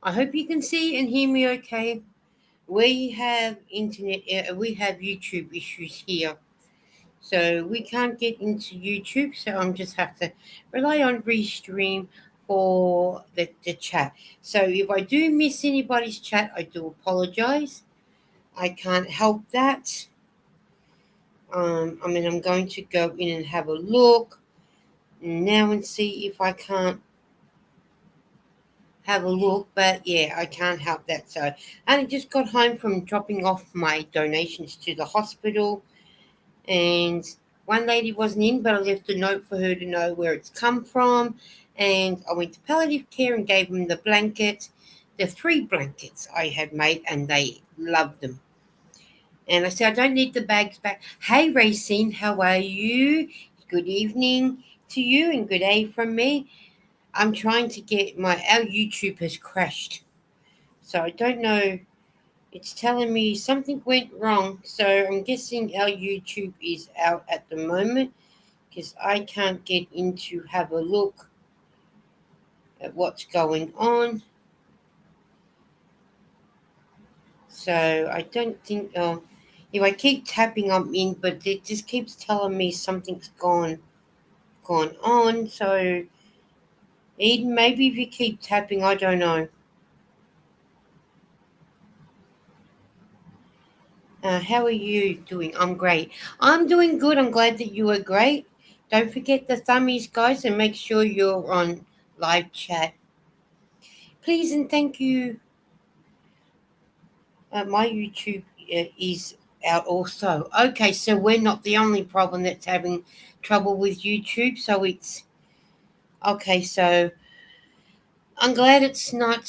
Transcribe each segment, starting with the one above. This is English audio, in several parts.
I hope you can see and hear me okay. We have we have YouTube issues here. So we can't get into YouTube, so I'm just have to rely on Restream for the chat. So if I do miss anybody's chat, I do apologize. I can't help that. I'm going to go in and have a look now and see if I can't have a look. But yeah, I can't help that. So I just got home from dropping off my donations to the hospital, and one lady wasn't in, but I left a note for her to know where it's come from. And I went to palliative care and gave them the blankets, the 3 blankets I had made, and they loved them. And I said, I don't need the bags back. Hey, Racine, how are you? Good evening to you and good day from me. I'm trying to get our YouTube has crashed. So I don't know. It's telling me something went wrong. So I'm guessing our YouTube is out at the moment because I can't get in to have a look at what's going on. So I don't think, if I keep tapping, I'm in, but it just keeps telling me something's gone on. So Eden, maybe if you keep tapping, I don't know. How are you doing? I'm great. I'm doing good. I'm glad that you are great. Don't forget the thummies, guys, and make sure you're on live chat. Please and thank you. My YouTube is out also. Okay, so we're not the only problem that's having trouble with YouTube. So it's okay. So I'm glad it's not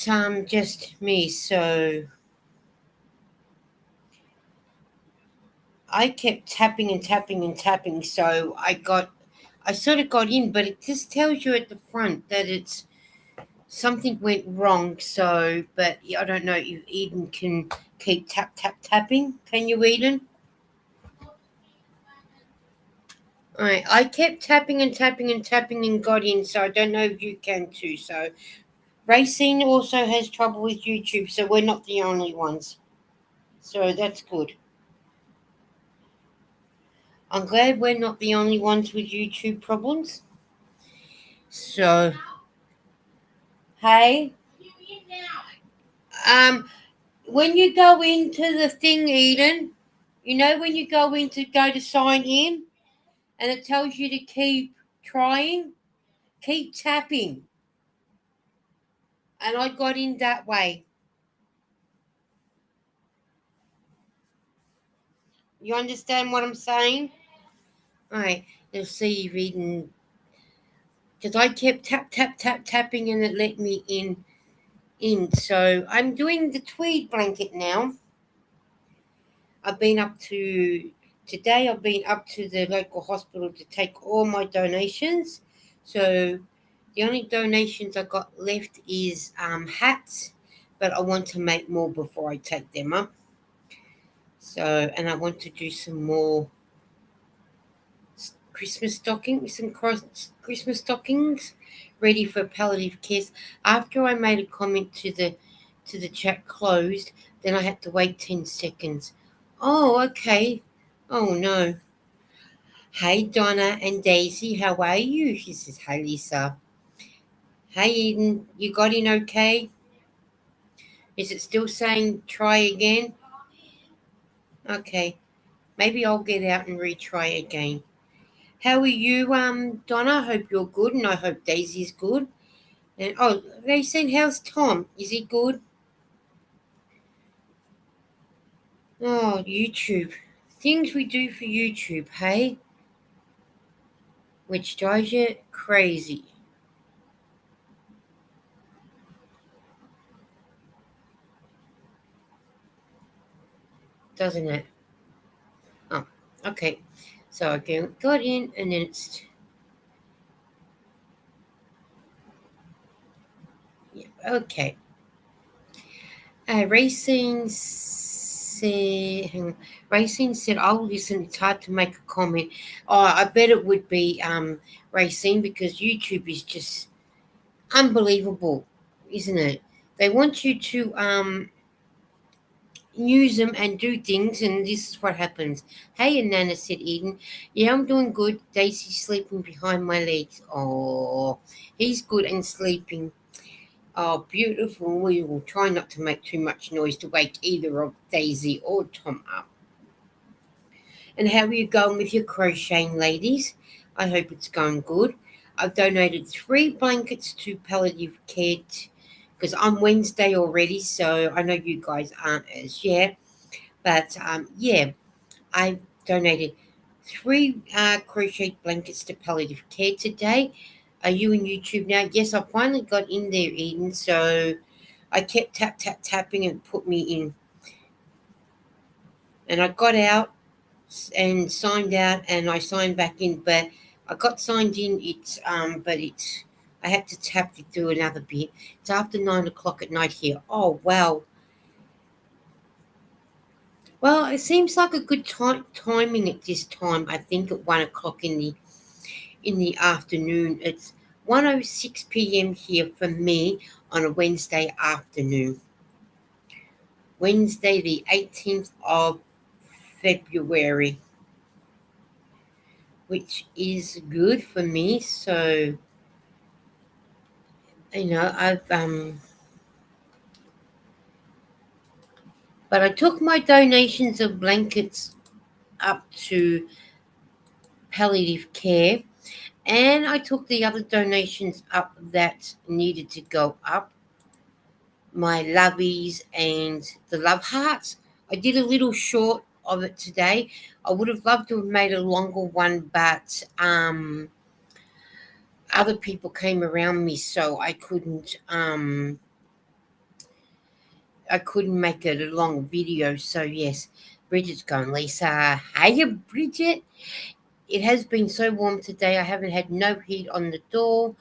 just me. So I kept tapping and tapping and tapping. So I sort of got in, but it just tells you at the front that it's something went wrong. So, but I don't know if Eden can keep tapping. Can you, Eden? All right, I kept tapping and tapping and tapping and got in, so I don't know if you can too. So, Racing also has trouble with YouTube, so we're not the only ones. So that's good. I'm glad we're not the only ones with YouTube problems. So, hey, um, when you go into the thing, Eden, you know when you go to sign in, and it tells you to keep trying, keep tapping, and I got in that way. You understand what I'm saying? All right, let's see if Eden, because I kept tapping, and it let me in. So I'm doing the tweed blanket now. I've been up to today. I've been up to the local hospital to take all my donations. So the only donations I got left is hats, but I want to make more before I take them up. So, and I want to do some more Christmas stockings, Christmas stockings ready for palliative care. After I made a comment to the chat closed, then I had to wait 10 seconds. Oh, okay. Oh no. Hey Donna and Daisy, how are you? She says, hi Lisa. Hey Eden, you got in okay? Is it still saying try again? Okay. Maybe I'll get out and retry again. How are you, Donna? I hope you're good, and I hope Daisy's good. And they said, how's Tom? Is he good? Oh, YouTube. Things we do for YouTube, hey? Which drives you crazy. Doesn't it? Oh, okay. So I got in, and then it's... Yeah, okay. Racing said, hang on. Racing said, "I'll listen. It's hard to make a comment." Oh, I bet it would be Racing, because YouTube is just unbelievable, isn't it? They want you to use them and do things, and this is what happens. Hey, and Nana, said Eden. Yeah, I'm doing good. Daisy's sleeping behind my legs. Oh, he's good and sleeping. Oh, beautiful. We will try not to make too much noise to wake either of Daisy or Tom up. And how are you going with your crocheting, ladies? I hope it's going good. I've donated 3 blankets to palliative care because I'm Wednesday already, so I know you guys aren't as yet. But yeah, I donated 3 crochet blankets to palliative care today. Are you in YouTube now? Yes, I finally got in there, Eden. So I kept tapping and put me in. And I got out and signed out, and I signed back in. But I got signed in. But it's I had to tap to do another bit. It's after 9 o'clock at night here. Oh wow. Well, it seems like a good timing at this time. I think at 1 o'clock in the afternoon. It's 1:06 p.m. here for me on a Wednesday afternoon. Wednesday the 18th of February, which is good for me. So, I've but I took my donations of blankets up to palliative care, and I took the other donations up that needed to go up, my lovies and the love hearts. I did a little short of it today. I would have loved to have made a longer one, but other people came around me, so I couldn't make it a long video. So yes, Bridget's going, Lisa. Hey, Bridget. It has been so warm today. I haven't had no heat on the door.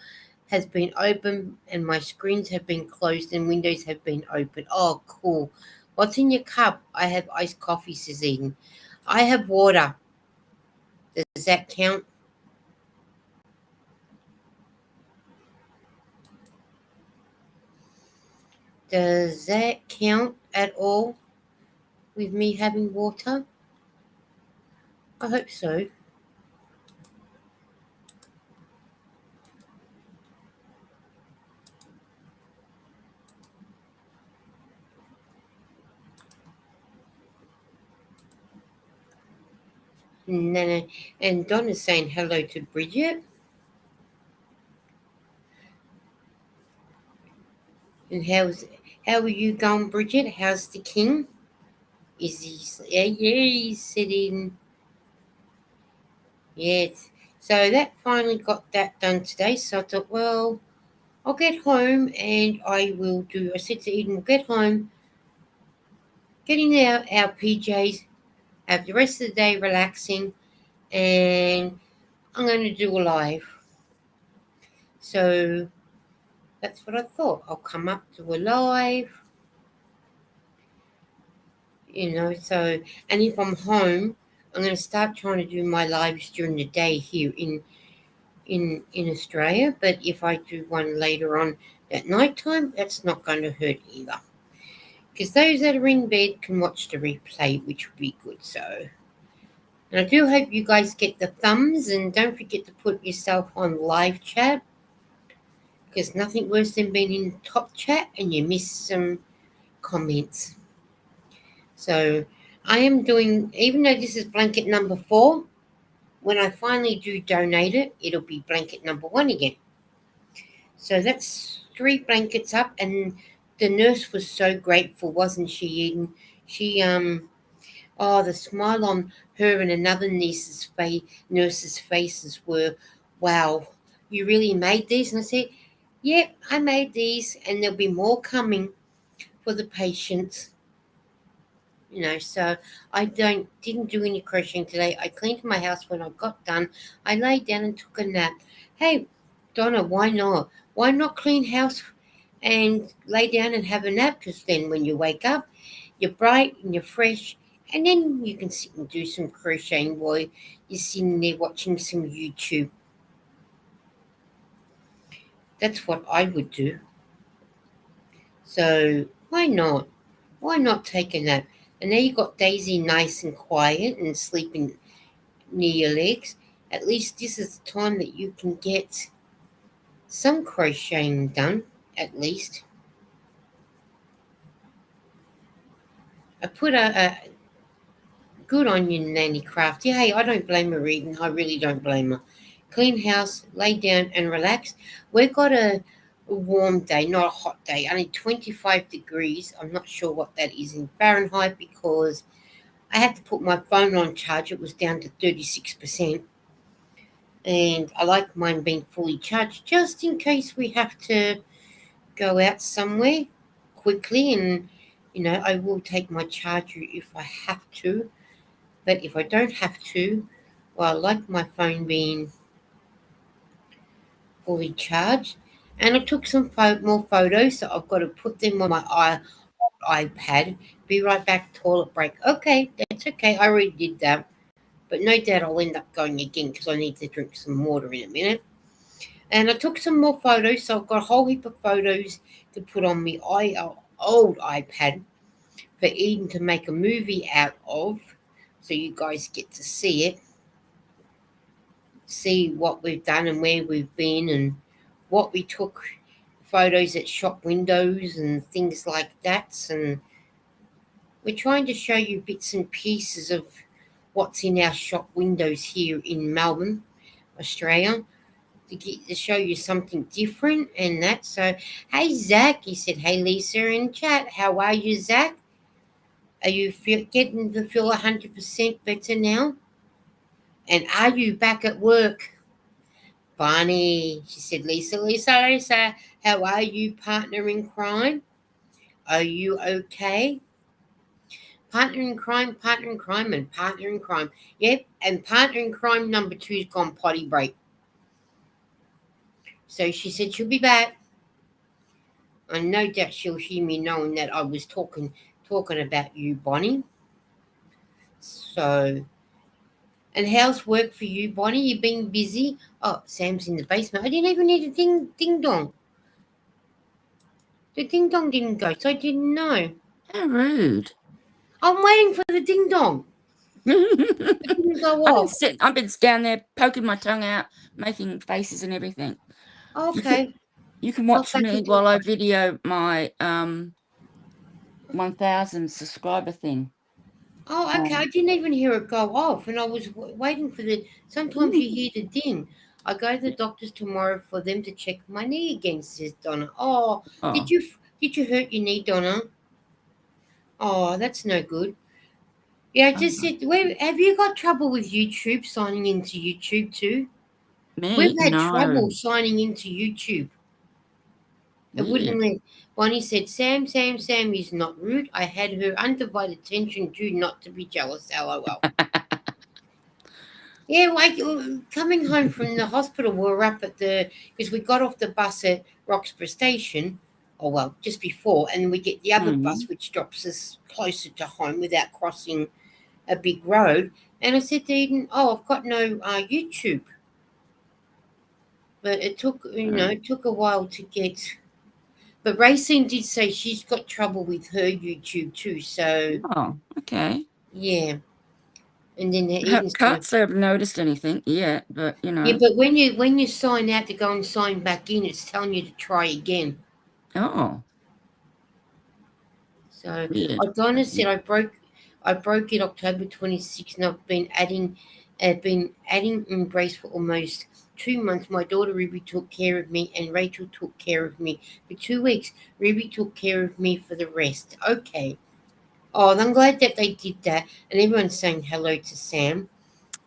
Has been open and my screens have been closed and windows have been open. Oh, cool. What's in your cup? I have iced coffee, says Eden. I have water. Does that count? Does that count at all with me having water? I hope so. And, and Donna's saying hello to Bridget. And how are you going, Bridget? How's the king? Is he? Yeah, he's sitting. Yes. So that finally got that done today. So I thought, well, I'll get home and I will do. I said to Eden, we'll get home, get in our PJs, have the rest of the day relaxing, and I'm going to do a live. So that's what I thought. I'll come up to a live, So, and if I'm home, I'm going to start trying to do my lives during the day here in Australia. But if I do one later on at night time, that's not going to hurt either. Because those that are in bed can watch the replay, which would be good. So, and I do hope you guys get the thumbs, and don't forget to put yourself on live chat, because nothing worse than being in top chat and you miss some comments. So I am doing, even though this is blanket number 4, when I finally do donate it, it'll be blanket number 1 again. So that's 3 blankets up, and the nurse was so grateful, wasn't she, Eden? She oh, the smile on her and another nurse's faces were, wow, you really made these? And I said, yep, I made these, and there'll be more coming for the patients. So I didn't do any crocheting today. I cleaned my house when I got done. I laid down and took a nap. Hey, Donna, why not? Why not clean house and lay down and have a nap? Because then when you wake up, you're bright and you're fresh, and then you can sit and do some crocheting while you're sitting there watching some YouTube. That's what I would do. So why not? Why not take a nap? And now you got Daisy nice and quiet and sleeping near your legs. At least this is the time that you can get some crocheting done, at least. I put a good on you, Nanny Crafty. Hey, I don't blame her eating. I really don't blame her. Clean house, lay down and relax. We've got a warm day, not a hot day, only 25 degrees. I'm not sure what that is in Fahrenheit because I had to put my phone on charge. It was down to 36%. And I like mine being fully charged just in case we have to go out somewhere quickly. And, I will take my charger if I have to. But if I don't have to, well, I like my phone being fully charged. And I took some more photos, so I've got to put them on my iPad. Be right back, toilet break. Okay, that's okay. I already did that. But no doubt I'll end up going again because I need to drink some water in a minute. And I took some more photos, so I've got a whole heap of photos to put on my old iPad for Eden to make a movie out of, so you guys get to see what we've done and where we've been and what we took photos at shop windows and things like that. And we're trying to show you bits and pieces of what's in our shop windows here in Melbourne, Australia, to show you something different and that. So, hey Zach, he said, hey Lisa in chat, how are you, Zach? Are you getting to feel 100% better now? And are you back at work? Bonnie, she said, Lisa, how are you, partner in crime? Are you okay? Partner in crime, and partner in crime. Yep, and partner in crime number two's gone potty break. So she said she'll be back. And no doubt she'll hear me knowing that I was talking about you, Bonnie. So, and how's work for you, Bonnie? You been busy? Oh, Sam's in the basement. I didn't even need a ding dong. The ding dong didn't go, so I didn't know. How rude. I'm waiting for the ding dong. It didn't go off. I've been down there poking my tongue out, making faces and everything. Okay. You can I'll watch back me into while I it. video my 1,000 subscriber thing. Oh, okay. I didn't even hear it go off, and I was waiting for the. Sometimes you hear the ding. I go to the doctors tomorrow for them to check my knee again, says Donna. Oh, Oh, did you hurt your knee, Donna? Oh, that's no good. Yeah, I just said, where have you got trouble with YouTube signing into YouTube too? We've me? had No. trouble signing into YouTube. It Weird. wouldn't let. Bonnie said, Sam is not rude. I had her undivided attention due not to be jealous. LOL. Yeah, like coming home from the hospital, we were up at because we got off the bus at Roxburgh Station, or well, just before, and we get the other bus Mm. which drops us closer to home without crossing a big road. And I said to Eden, "Oh, I've got no YouTube," but it took a while to get. But Racine did say she's got trouble with her YouTube too. So Oh, okay. yeah, and then Eden's Can't going. say I've noticed anything yet, but Yeah, but when you sign out to go and sign back in, it's telling you to try again. Oh, So weird. Donna said I broke it October 26th, and I've been adding Embrace for almost 2 months. My daughter Ruby took care of me, and Rachel took care of me for 2 weeks. Ruby took care of me for the rest. Okay. Oh, I'm glad that they did that, and everyone's saying hello to Sam.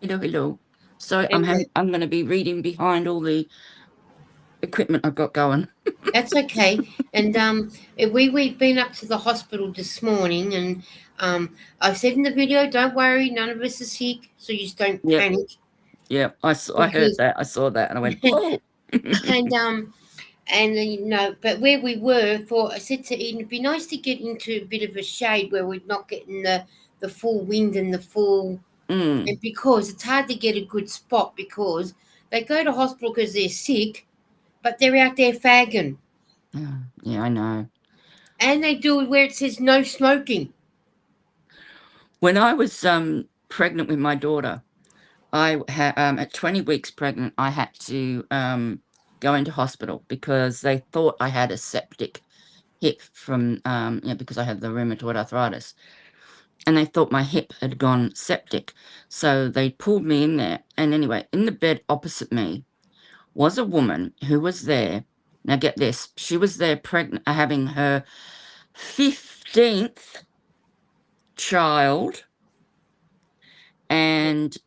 Hello. So And I'm going to be reading behind all the equipment I've got going. that's okay. And we've been up to the hospital this morning, and I said in the video, don't worry, none of us are sick, so you just don't Yep. panic Yep. I heard because that. I saw that, and I went, oh. and but where we were, thought I said to Eden, it'd be nice to get into a bit of a shade where we're not getting the full wind and the full, Mm. and because it's hard to get a good spot because they go to hospital because they're sick, but they're out there fagging. Yeah, I know. And they do it where it says no smoking. When I was pregnant with my daughter, I had at 20 weeks pregnant, I had to go into hospital because they thought I had a septic hip from because I had the rheumatoid arthritis, and they thought my hip had gone septic. So they pulled me in there. And anyway, in the bed opposite me was a woman who was there. Now get this, she was there pregnant, having her 15th child, and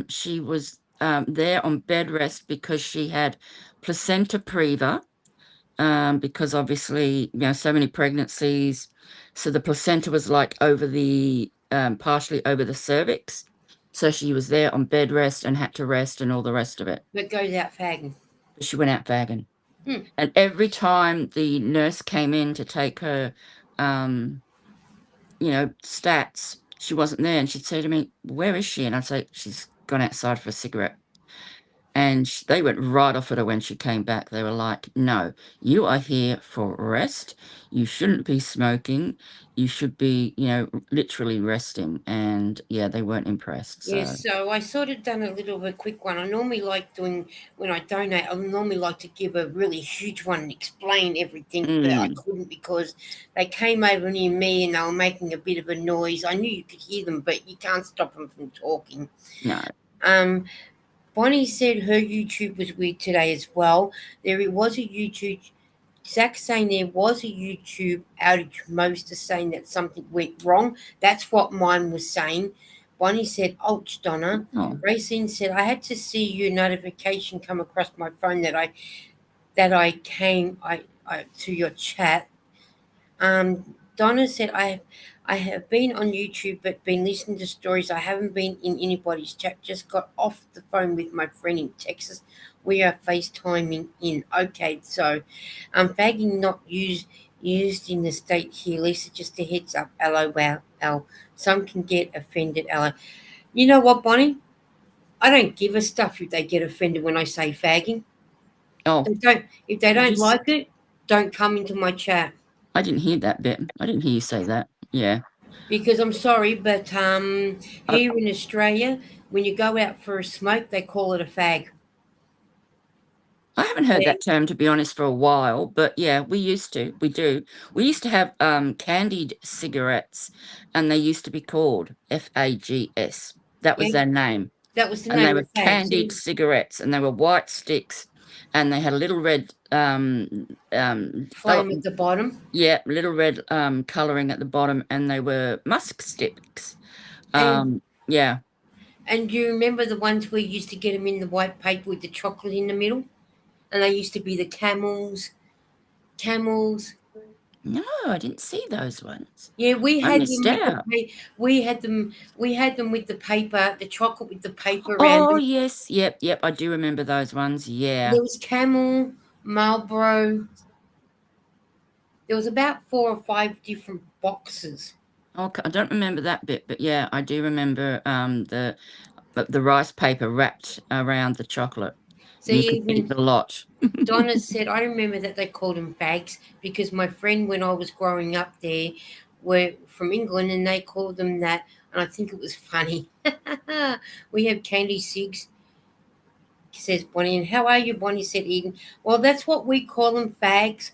she was there on bed rest because she had placenta previa, because obviously, so many pregnancies. So the placenta was like over the, partially over the cervix. So she was there on bed rest and had to rest and all the rest of it. That goes out fagging. She went out fagging. Hmm. And every time the nurse came in to take her, um, stats, she wasn't there. And she'd say to me, "Where is she?" And I'd say, "She's gone outside for a cigarette." And they went right off at her when she came back. They were like, "No, you are here for rest. You shouldn't be smoking. You should be, literally resting." And yeah, they weren't impressed. So, Yes, so I sort of done a little of a quick one. I normally like doing, when I donate, I normally like to give a really huge one and explain everything, but I mm, couldn't because they came over near me and they were making a bit of a noise. I knew you could hear them, but you can't stop them from talking. no. Um, Bonnie said her YouTube was weird today as well. There was a YouTube, Zach saying there was a YouTube outage. Most are saying that something went wrong. That's what mine was saying. Bonnie said, "Ouch, Donna." Oh, Racine said, "I had to see your notification come across my phone that I came I to your chat." Donna said, I have been on YouTube but been listening to stories. I haven't been in anybody's chat. Just got off the phone with my friend in Texas. We are FaceTiming in." Okay, so fagging not used in the state here. Lisa, just a heads up. LOL. Some can get offended. LO. You know what, Bonnie? I don't give a stuff if they get offended when I say fagging. oh, They don't. If they did you? don't like it, don't come into my chat. I didn't hear that bit. I didn't hear you say that. Yeah. Because I'm sorry, but I, here in Australia, when you go out for a smoke, they call it a fag. I haven't heard Yeah, that term, to be honest, for a while, but yeah, we used to. We do. We used to have candied cigarettes, and they used to be called FAGS. That was yeah, their name. that was the And they name were of fags. candied cigarettes, and they were white sticks, and they had a little red Flame at the bottom, yeah, little red coloring at the bottom, and they were musk sticks. and Yeah. and you remember the ones where you used to get them in the white paper with the chocolate in the middle, and they used to be the camels. No, I didn't see those ones. Yeah, we I had missed them with the out. we had them with the paper, the chocolate with the paper around Oh, them. yes. Yep. I do remember those ones. Yeah. There was Camel, Marlboro. There was about 4 or 5 different boxes. Okay, I don't remember that bit, but yeah, I do remember the rice paper wrapped around the chocolate. So And you could eat even a lot. Donna said, I remember that they called them fags because my friend, when I was growing up there, were from England and they called them that. And I think it was funny. We have candy cigs, says Bonnie. And how are you, Bonnie? Said Eden. Well, that's what we call them, fags.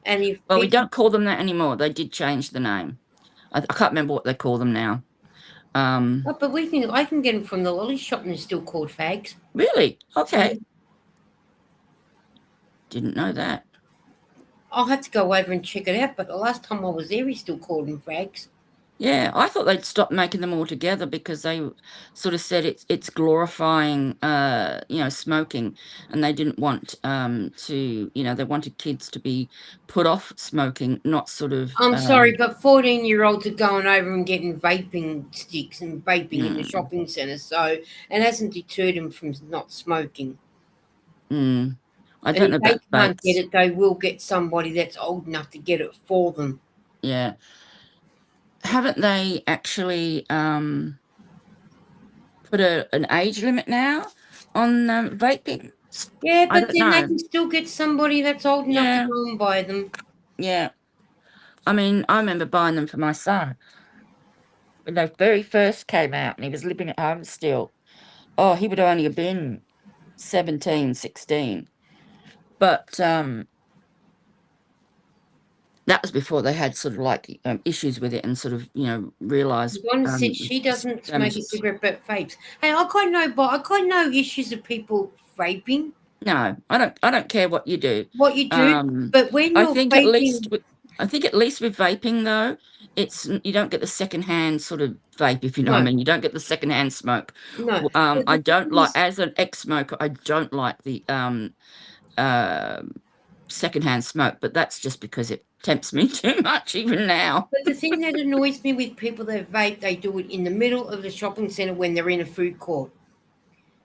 And if Well, we people, don't call them that anymore. They did change the name. I can't remember what they call them now. oh, but I can get them from the lolly shop and they're still called fags. Really? Okay. Mm. Didn't know that. I'll have to go over and check it out. But the last time I was there, he still called them fags. Yeah, I thought they'd stop making them altogether because they sort of said it's glorifying smoking, and they didn't want to, they wanted kids to be put off smoking, not sort of I'm sorry, but 14-year-olds are going over and getting vaping sticks and vaping in the mm, shopping centre, so it hasn't deterred them from not smoking. mm. I And don't if know they about can't get vapes. it, they will get somebody that's old enough to get it for them. Yeah. Haven't they actually put an age limit now on vaping? Yeah, I but don't then they know. can still get somebody that's old enough to Yeah, go and buy them. yeah. I mean, I remember buying them for my son when they very first came out and he was living at home still. Oh, he would only have been 17, 16. But that was before they had sort of like issues with it and sort of, realized Donna said she doesn't smoke a damages. cigarette but vapes. Hey, I got no issues of people vaping. No, I don't care what you do. What you do, Um, but when I you're think at least vaping, with I think at least with vaping though, you don't get the secondhand sort of vape, if you know what I no, mean. You don't get the secondhand smoke. no. But I the thing don't like, is, as an ex-smoker, I don't like the uh secondhand smoke, but that's just because it tempts me too much even now. but the thing that annoys me with people that vape, they do it in the middle of the shopping center when they're in a food court,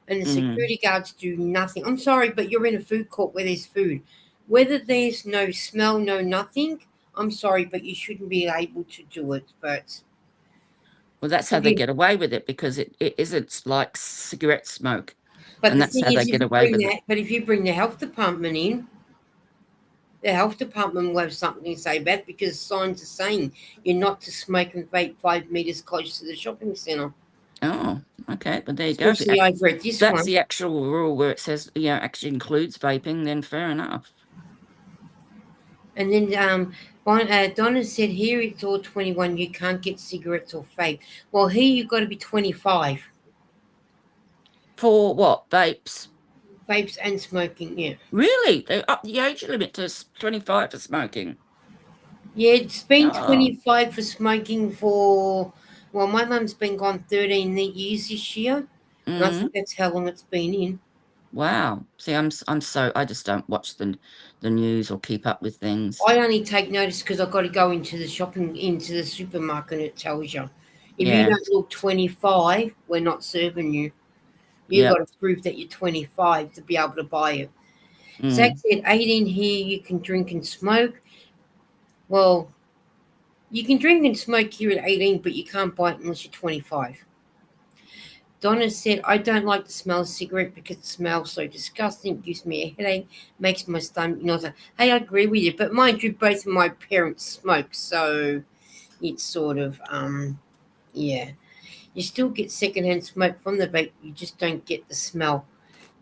and the Mm. security guards do nothing. I'm sorry, but you're in a food court where there's food, whether there's no smell, no nothing. I'm sorry, but you shouldn't be able to do it. But Well, that's how if they you, get away with it because it isn't like cigarette smoke, but and the that's thing how they is, if get you away bring with it. that, but if you bring the health department in, the health department will have something to say about it because signs are saying you're not to smoke and vape 5 meters close to the shopping centre, Oh, okay. But there you go. especially over at If this that's one. the actual rule where it says, actually includes vaping, then fair enough. And then Donna said, here it's all 21. You can't get cigarettes or vape. Well, here you've got to be 25. For what? Vapes? Vapes and smoking, yeah. Really? They up the age limit to 25 for smoking. Yeah, it's been Oh, 25 for smoking for, well, my mum's been gone 13 years this year. And I mm, think that's how long it's been in. wow. See, I just don't watch the news or keep up with things. I only take notice because I've got to go into the supermarket and it tells you. If you Yeah. don't look 25, we're not serving you. You've got Yep. to prove that you're 25 to be able to buy it. Zach Mm. said, 18 here, you can drink and smoke. Well, you can drink and smoke here at 18, but you can't buy it unless you're 25. Donna said, I don't like the smell of cigarette because it smells so disgusting. It gives me a headache, makes my stomach nausea. Hey, I agree with you, but mind you, both of my parents smoke, so it's sort of, yeah. You still get secondhand smoke from the vape, you just don't get the smell.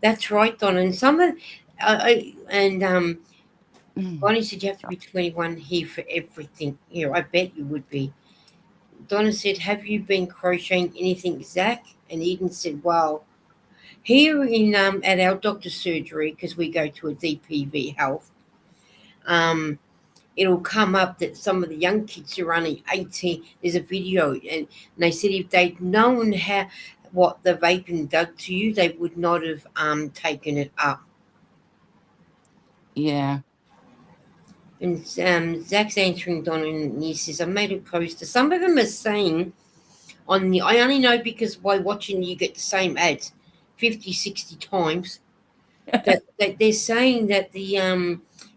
That's right, Donna. And some of, and Mm. Bonnie said you have to be 21 here for everything. Here, I bet you would be. Donna said, have you been crocheting anything, Zach? And Eden said, well, here in at our doctor's surgery, because we go to a DPV health, um, it'll come up that some of the young kids are only 18. There's a video, and they said if they'd known how what the vaping did to you, they would not have taken it up. Yeah. And Zach's answering Donna, and he says, I made a poster. Some of them are saying on the, I only know because by watching you get the same ads 50, 60 times, that they're saying that the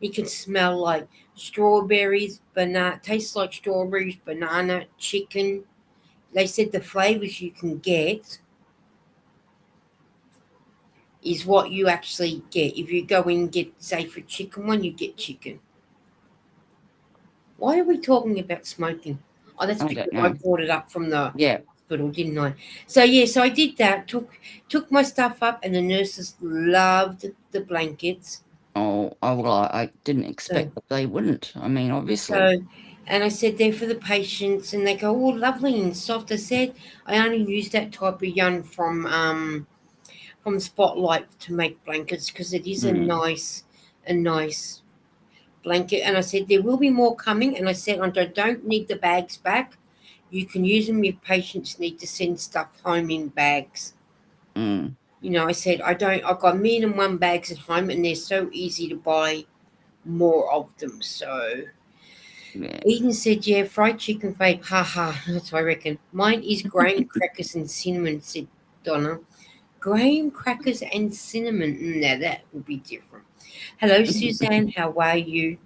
it can smell like strawberries, banana, tastes like strawberries, banana, chicken. They said the flavors you can get is what you actually get. If you go in and get, say, for chicken one, you get chicken. Why are we talking about smoking? Oh, that's I don't because I know. brought it up from the Yeah. hospital, didn't I? So yeah, so I did that. Took my stuff up, and the nurses loved the blankets. Well, I didn't So expect that they wouldn't. I mean, obviously. so, and I said they're for the patients, and they go, oh, lovely and soft. I said I only use that type of yarn from Spotlight to make blankets because it is Mm, a nice blanket. And I said there will be more coming. And I said I don't need the bags back. You can use them if patients need to send stuff home in bags. mm, I said I don't. I've got 1,000,001 bags at home, and they're so easy to buy more of them. So yeah. Eden said, yeah, fried chicken vape. Ha ha. That's what I reckon. Mine is graham crackers and cinnamon, said Donna. Graham crackers and cinnamon. Now that would be different. Hello, Suzanne. How are you?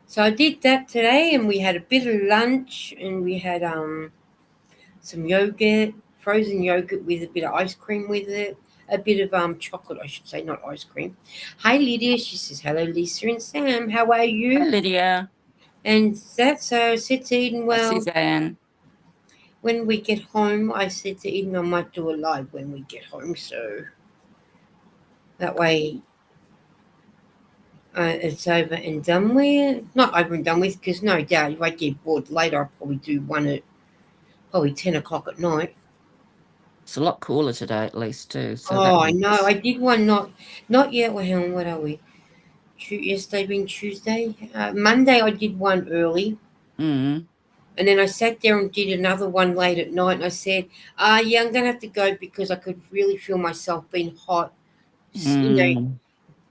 So I did that today, and we had a bit of lunch, and we had some yogurt, frozen yogurt with a bit of ice cream with it. A bit of chocolate, I should say, not ice cream. Hi, Lydia. She says, hello, Lisa and Sam. How are Hi, you? Lydia. And that's so I said to Eden, Hi, well, Suzanne. when we get home, I said to Eden, I might do a live when we get home, so that way it's over and done with. Not over and done with, because no doubt if I get bored later, I'll probably do one at probably 10 o'clock at night. It's a lot cooler today, at least, too. So that Oh, I know. helps. I did one not yet. Well, hang on, what are we? Yesterday being Tuesday. Monday I did one early, Mm. and then I sat there and did another one late at night. And I said, yeah, I'm gonna have to go because I could really feel myself being hot. You know, Mm.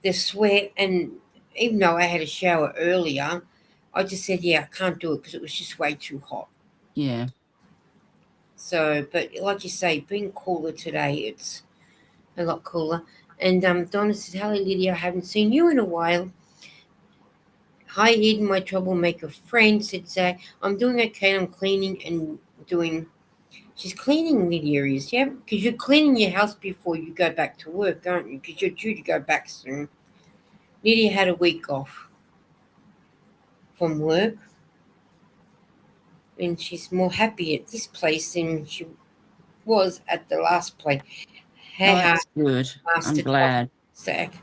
the sweat, and even though I had a shower earlier, I just said, yeah, I can't do it because it was just way too hot. Yeah. So, but like you say, being cooler today, it's a lot cooler. And Donna says, hello, Lydia. I haven't seen you in a while. Hi, Eden, my troublemaker friend, said Zach. I'm doing okay. I'm cleaning and doing. She's cleaning, Lydia is, yeah? Because you're cleaning your house before you go back to work, aren't you? Because you're due to go back soon. Lydia had a week off from work, and she's more happy at this place than she was at the last place. Oh, Hey, ha, that's good. I'm master tough glad. Zach.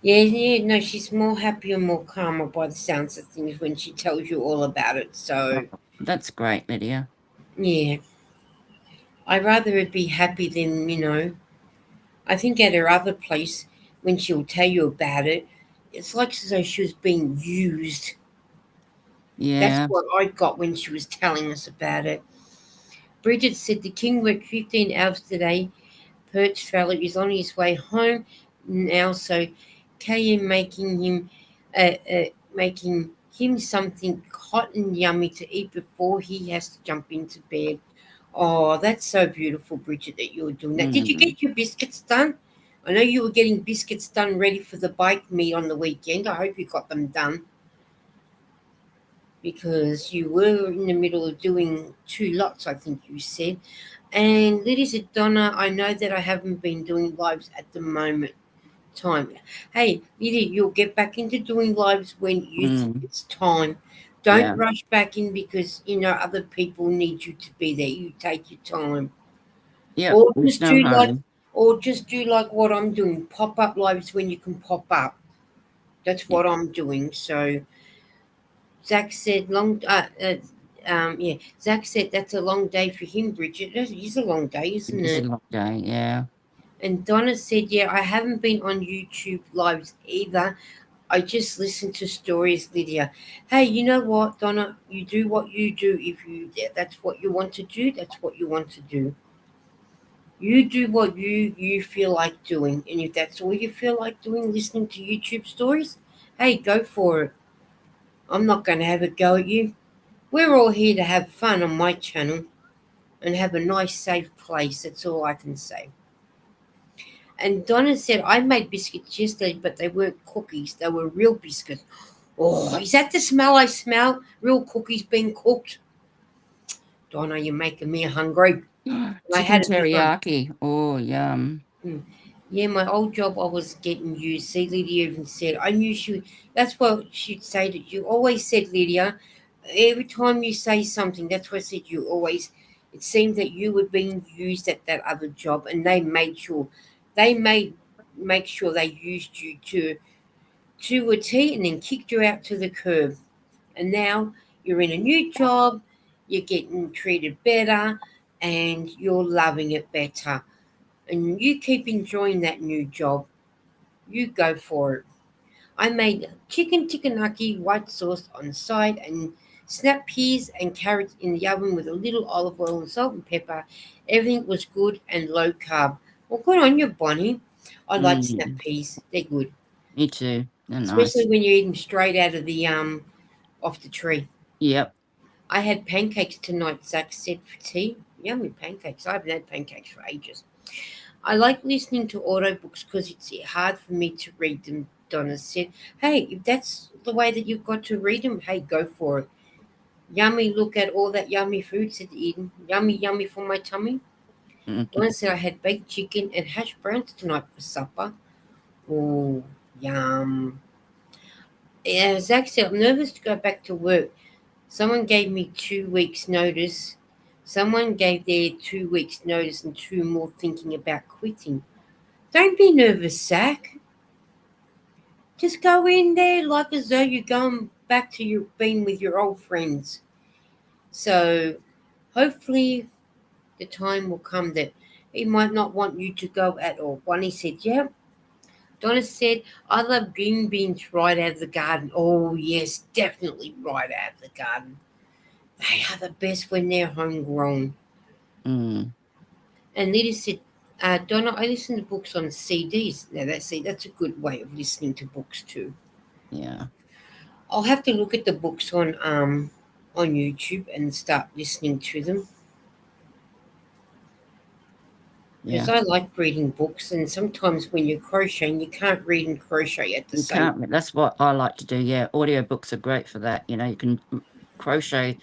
Yeah, yeah, no, she's more happy and more calmer by the sounds of things when she tells you all about it. So, Oh, that's great, Lydia. yeah, I'd rather it be happy than, I think at her other place, when she'll tell you about it, it's like as though she was being used. That's Yeah. what I got when she was telling us about it. Bridget said the king worked 15 hours today. Perch fella is on his way home now, so KM making him something hot and yummy to eat before he has to jump into bed. Oh, that's so beautiful, Bridget, that you were doing that. Did you Mm. get your biscuits done? I know you were getting biscuits done ready for the bike meet on the weekend. I hope you got them done because you were in the middle of doing two lots, I think you said. And Lydia said, Donna, I know that I haven't been doing lives at the moment. Time. Hey, Lydia, you'll get back into doing lives when you think Mm. it's time. Don't Yeah. rush back in because you know other people need you to be there. You take your time. Yep. Or There's just no do like hurry. or just do like what I'm doing. Pop up lives when you can pop up. That's Yeah. what I'm doing. So Zach said yeah. Zach said that's a long day for him, Bridget. It is a long day, It isn't is a it? long day. Yeah. And Donna said, yeah, I haven't been on YouTube lives either. I just listen to stories, Lydia. Hey, you know what, Donna? You do what you do. If that's what you want to do, that's what you want to do. You do what you feel like doing, and if that's all you feel like doing, listening to YouTube stories, hey, go for it. I'm not going to have a go at you. We're all here to have fun on my channel and have a nice, safe place. That's all I can say. And Donna said, I made biscuits yesterday, but they weren't cookies. They were real biscuits. Oh, is that the smell I smell? Real cookies being cooked? Donna, you're making me hungry. And I Chicken had a big one. teriyaki. Oh, yum. Mm. Yeah, my old job, I was getting used. See, Lydia even said, I knew she would. That's what she'd say to you. Always said, Lydia, every time you say something, that's what I said, you always, it seemed that you were being used at that other job and they made, make sure they used you to a T and then kicked you out to the curb. And now you're in a new job, you're getting treated better, and you're loving it better. And you keep enjoying that new job. You go for it. I made chicken tikkanaki white sauce on the side and snap peas and carrots in the oven with a little olive oil and salt and pepper. Everything was good and low carb. Well, good on you, Bonnie. I like snap Mm. peas. They're good, Me too. They're especially nice. when you eat them straight out of the off the tree. Yep. I had pancakes tonight, Zach said for tea. Yummy pancakes. I haven't had pancakes for ages. I like listening to audiobooks because it's hard for me to read them, Donna said. Hey, if that's the way that you've got to read them, hey, go for it. Yummy, look at all that yummy food, said Eden. Yummy, yummy for my tummy. Mhm. Donna said I had baked chicken and hash browns tonight for supper. Oh, yum. Yeah, Zach said, I'm nervous to go back to work. Someone gave me 2 weeks' notice. Someone gave their 2 weeks' notice and two more thinking about quitting. Don't be nervous, Zach. Just go in there like as though you're going back to your being with your old friends. So hopefully the time will come that he might not want you to go at all. Bonnie said, yeah. Donna said, I love green beans right out of the garden. Oh, yes, definitely right out of the garden. They are the best when they're homegrown. Mm, And Lydia said, Donna, I listen to books on CDs. Now, that's a good way of listening to books too. yeah, I'll have to look at the books on YouTube and start listening to them because yeah. I like reading books. And sometimes when you're crocheting, you can't read and crochet at the You same. can't. That's what I like to do. Yeah, audiobooks are great for that. You know, you can crochet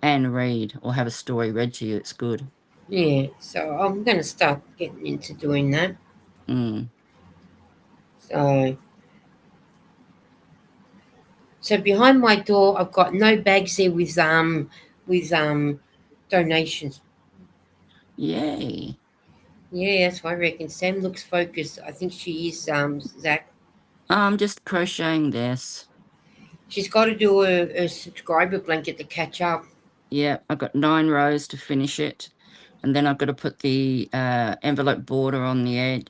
and read or have a story read to you. It's good. Yeah, so I'm gonna start getting into doing that. Mm. So so behind my door, I've got no bags there with donations. Yay. Yeah, that's what I reckon. Sam looks focused. I think she is Zach. I'm just crocheting this. She's got to do a subscriber blanket to catch up. Yeah, I've got 9 rows to finish it. And then I've got to put the envelope border on the edge,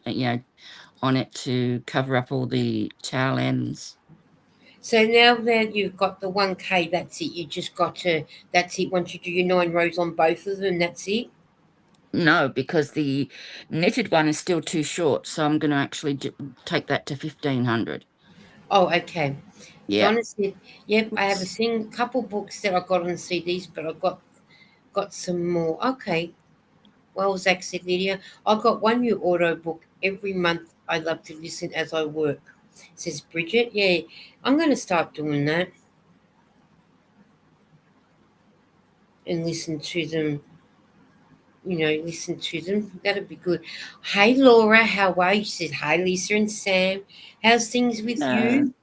on it to cover up all the towel ends. So now that you've got the 1K, that's it. You just got to, that's it. Once you do your 9 rows on both of them, that's it. No, because the knitted one is still too short, so I'm going to actually take that to 1500. Oh, okay. Yeah. Donna said, yep, I have a Oops. couple books that I got on CDs, but I got some more. Okay. Well, Zach said, Lydia, I got one new auto book every month. I love to listen as I work. Says Bridget. Yeah, I'm going to start doing that and listen to them. Listen to them. That'd be good. Hey, Laura, how are you? She says, hi, Lisa and Sam. How's things with No. you?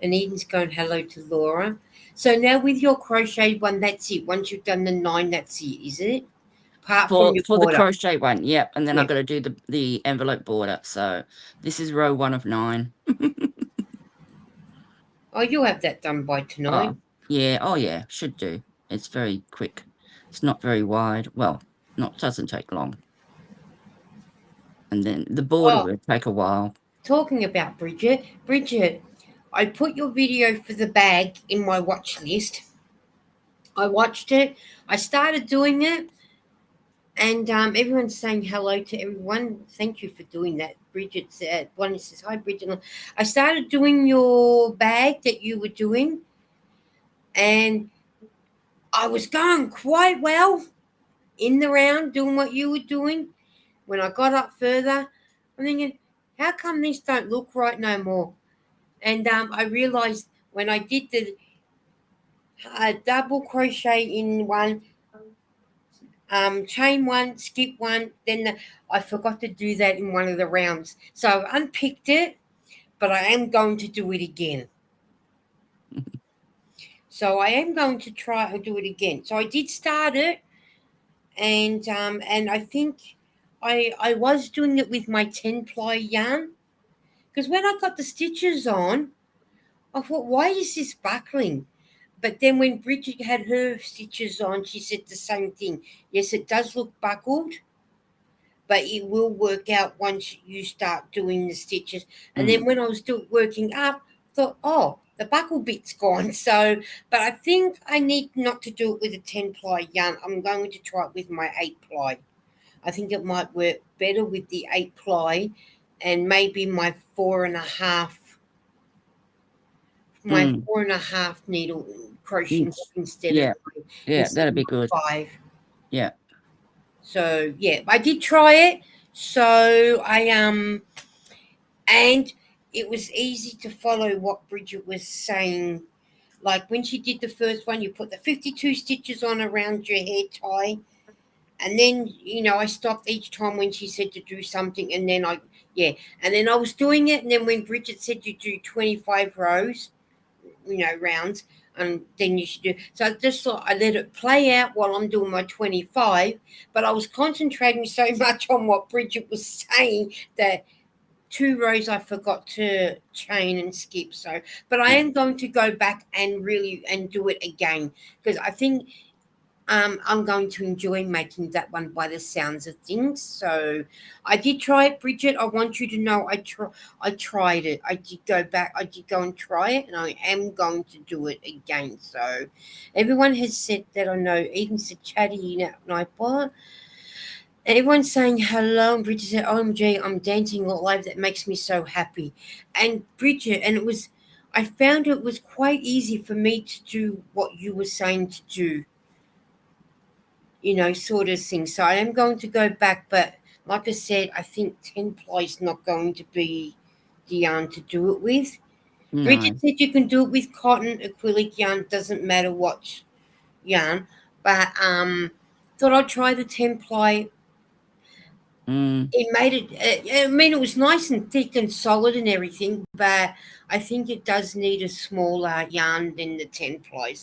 And Eden's going hello to Laura. So now with your crochet one, that's it. Once you've done the 9, that's it, is it? Apart from your For the border. crochet one, yep. And then Yeah. I've got to do the envelope border. So this is row 1 of 9. Oh, you'll have that done by tonight. Oh, yeah. Oh, yeah. Should do. It's very quick. It's not very wide. Well, not doesn't take long. And then the border Oh, will take a while. talking about Bridget. Bridget, I put your video for the bag in my watch list. I watched it. I started doing it. And everyone's saying hello to everyone. Thank you for doing that. Bridget said, one says, hi, Bridget. I started doing your bag that you were doing, and I was going quite well in the round doing what you were doing. When I got up further, I'm thinking, how come this don't look right no more? And I realized when I did the double crochet in one, chain one, skip one. I forgot to do that in one of the rounds. So I unpicked it, but I am going to do it again. So I am going to try and do it again. So I did start it, and I think I was doing it with my 10-ply yarn because when I got the stitches on, I thought, why is this buckling? But then when Bridget had her stitches on, she said the same thing. Yes, it does look buckled, but it will work out once you start doing the stitches. And then Mm, when I was still working up, I thought, oh, the buckle bit's gone. So, but I think I need not to do it with a 10-ply yarn. I'm going to try it with my 8-ply. I think it might work better with the 8-ply and maybe my mm. 4.5 needle crocheting Each. hook instead of Yeah. Yeah. That'd be good. my 5. Yeah. So yeah, I did try it. So and it was easy to follow what Bridget was saying. Like when she did the first one, you put the 52 stitches on around your hair tie, and then I stopped each time when she said to do something, and then yeah, and then I was doing it, and then when Bridget said you do 25 rows, rounds, and then you should do. So I just thought I let it play out while I'm doing my 25, but I was concentrating so much on what Bridget was saying that 2 rows I forgot to chain and skip. So, but I Yeah. am going to go back and really and do it again because I think I'm going to enjoy making that one by the sounds of things. So I did try it, Bridget. I want you to know I tried it. I did go back. I did go and try it, and I am going to do it again. So everyone has said that I know. Eden said chatty nightbot. Everyone's saying hello, and Bridget said, "OMG, I'm dancing all live. That makes me so happy." And Bridget, and I found it was quite easy for me to do what you were saying to do, sort of thing. So I am going to go back, but like I said, I think 10 ply is not going to be the yarn to do it with. Bridget No. said you can do it with cotton, acrylic yarn, doesn't matter what yarn, but thought I'd try the 10 ply. Mm, It made it, I mean, it was nice and thick and solid and everything, but I think it does need a smaller yarn than the 10 ply.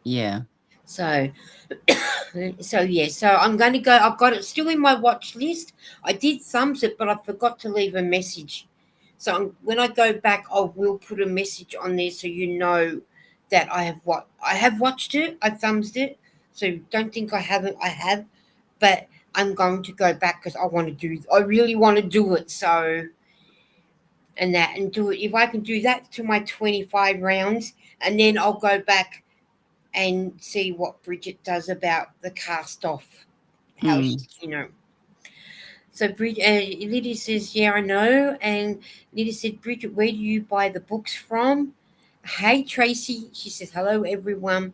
yeah. So yeah, so I'm going to go. I've got it still in my watch list. I did thumbs it, but I forgot to leave a message. So when I go back, I will put a message on there so you know that I have watched it. I thumbs it, so don't think I haven't. I have, but I'm going to go back because I want to do. I really want to do it. So and do it. If I can do that to my 25 rounds, and then I'll go back and see what Bridget does about the cast off. How she, Mm, So Lydia says, "Yeah, I know." And Lydia said, "Bridget, where do you buy the books from?" Hey Tracy, she says, "Hello everyone.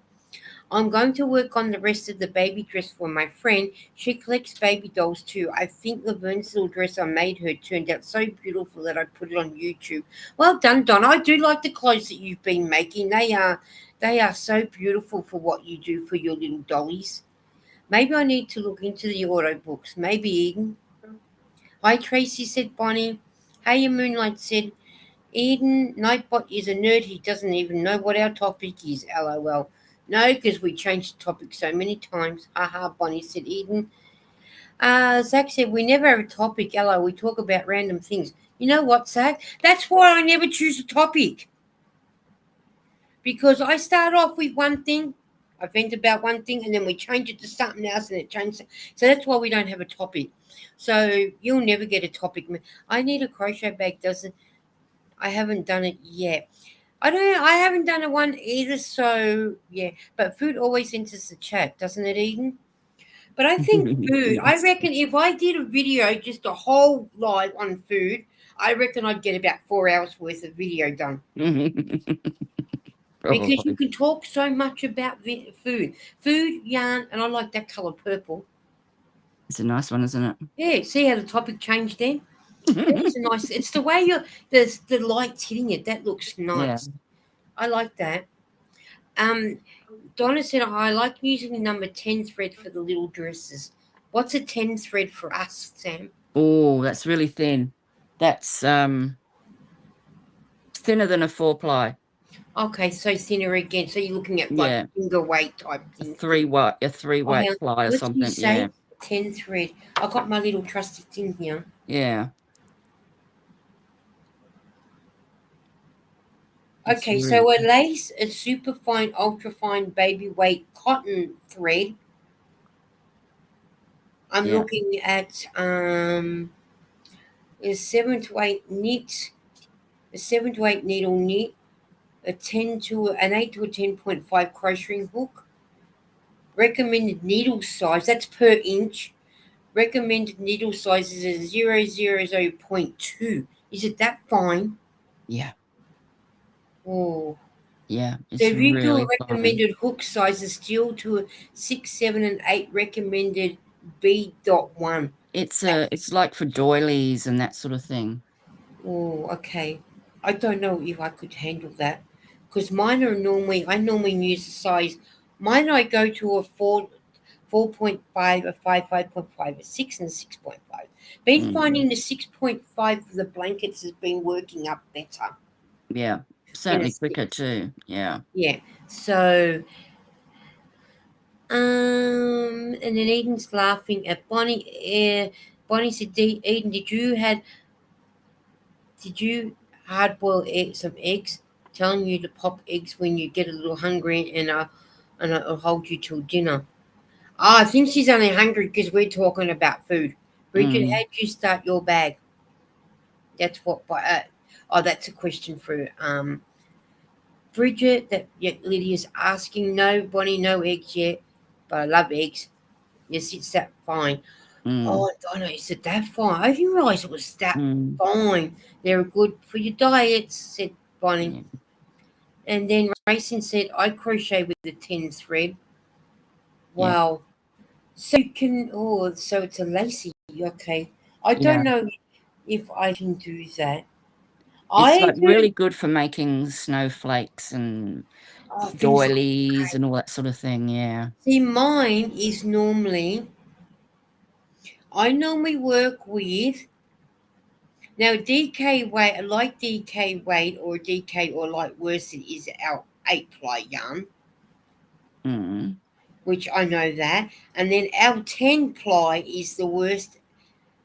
I'm going to work on the rest of the baby dress for my friend. She collects baby dolls too. I think Laverne's little dress I made her turned out so beautiful that I put it on YouTube. Well done, Donna. I do like the clothes that you've been making. They are so beautiful for what you do for your little dollies. Maybe I need to look into the auto books. Maybe Eden." Hi Tracy, said Bonnie. Hey Moonlight said, "Eden, Nightbot is a nerd. He doesn't even know what our topic is. LOL. No, because we changed the topic so many times. Haha, Bonnie said Eden. Zach said, "We never have a topic. LOL. We talk about random things." You know what, Zach? That's why I never choose a topic. Because I start off with one thing, I vent about one thing, and then we change it to something else, and it changes. So that's why we don't have a topic. So you'll never get a topic. I need a crochet bag, doesn't I haven't done it yet. I haven't done a one either, so yeah. But food always enters the chat, doesn't it, Eden? But I think food, I yes. reckon if I did a video, just a whole live on food, I reckon I'd get about 4 hours worth of video done. Because you Probably. can talk so much about food, yarn, and I like that color purple. It's a nice one, isn't it? Yeah, see how the topic changed then? That's a nice. It's the way the lights hitting it. That looks Yeah. nice. I like that. Um, Donna said, "I like using the number 10 thread for the little dresses." What's a 10 thread for us, Sam? Oh, that's really thin. That's thinner than a 4 ply. Okay, so thinner again. So you're looking at like Yeah. finger weight type A thing. three Oh, hang weight on. ply or What did you something. Yeah. say? 10 thread. I got my little trusty thing here. Yeah. It's Okay, really so a lace, a super fine, ultra fine baby weight cotton thread. I'm yeah. looking at a 7 to 8 knit, a 7 to 8 needle knit, an 8 to a 10.5 crocheting hook. Recommended needle size, that's per inch. Recommended needle size is a 0.2. Is it that fine? Yeah. Oh. Yeah. So It's if you do a really fine. recommended hook size, it's still to a 6, 7, and 8 recommended B.1. It's like for doilies and that sort of thing. Oh, okay. I don't know if I could handle that because mine are I normally use the size. Mine I go to a 4.5, a 5.5, a 6, and a 6.5. Been Mm. finding the 6.5 for the blankets has been working up better. Yeah. in a certainly stick. quicker too. Yeah. Yeah. So, and then Eden's laughing at Bonnie. Bonnie said, Eden, did you hard boil some eggs? Telling you to pop eggs when you get a little hungry, and I'll hold you till dinner. Oh, I think she's only hungry because we're talking about food. Bridget, Mm, how'd you start your bag? That's what. Oh, that's a question for Bridget. That, yeah, Lydia's asking. No, Bonnie, no eggs yet, but I love eggs. Yes, it's that fine. mm, Oh, Donna, is it that fine? I didn't realise it was that mm, fine. They're good for your diets, said Bonnie. yeah, And then Racing said, I crochet with the 10 thread. yeah, Wow. So you can, oh, so it's a lacy. Okay. I don't yeah. know if I can do that. It's I like do. really good for making snowflakes and Oh, things like doilies that. and all that sort of thing. Yeah. See, mine is normally, I normally work with, now DK weight, I like DK weight or DK or light worsted is our 8 ply yarn, Mm, which I know that. And then our 10 ply is the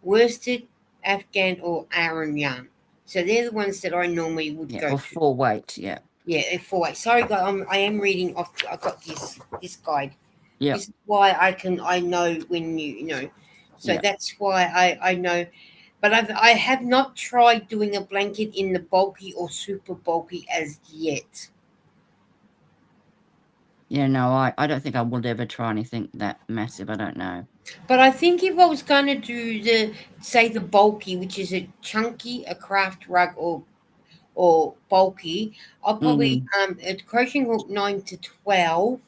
worsted, Afghan or Aran yarn. So they're the ones that I normally would yeah. go Or to. full weight. Yeah. Yeah, they're 4 weight. Sorry, guys, I am reading off. I got this guide. Yep. This is why I know when you. So Yep. that's why I know. But I have not tried doing a blanket in the bulky or super bulky as yet. Yeah. No, I don't think I would ever try anything that massive. I don't know. But I think if I was going to do the bulky, which is a craft rug or bulky, I'll probably Mm, a crocheting hook 9 to 12,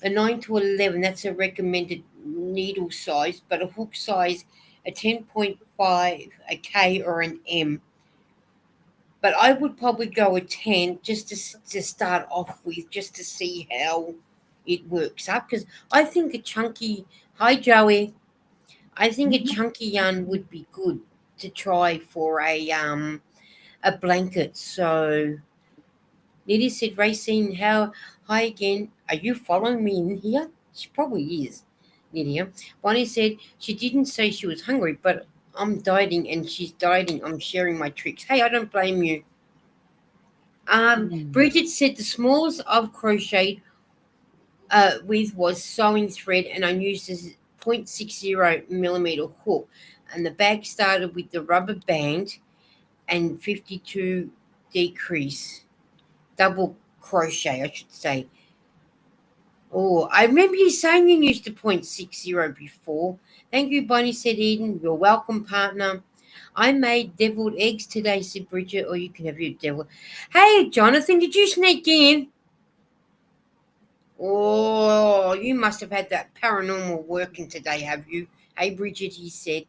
a 9 to 11. That's a recommended needle size, but a hook size a 10.5, a K or an M. But I would probably go a 10 just to start off with, just to see how it works up. Because I think a chunky, hi Joey, I think a chunky yarn would be good to try for a blanket. So Lydia said, Racine, how hi again. Are you following me in here? She probably is, Lydia. Bonnie said she didn't say she was hungry, but I'm dieting and she's dieting. I'm sharing my tricks. Hey, I don't blame you. mm, Bridget said the smallest I've crocheted with was sewing thread, and I used a 0.60 millimeter hook. And the bag started with the rubber band and 52 decrease, double crochet, I should say. Oh, I remember you saying you used a 0.60 before. Thank you, Bonnie, said Eden. You're welcome, partner. I made deviled eggs today, said Bridget, or you can have your devil. Hey, Jonathan, did you sneak in? Oh, you must have had that paranormal working today, have you? Hey, Bridget, he said.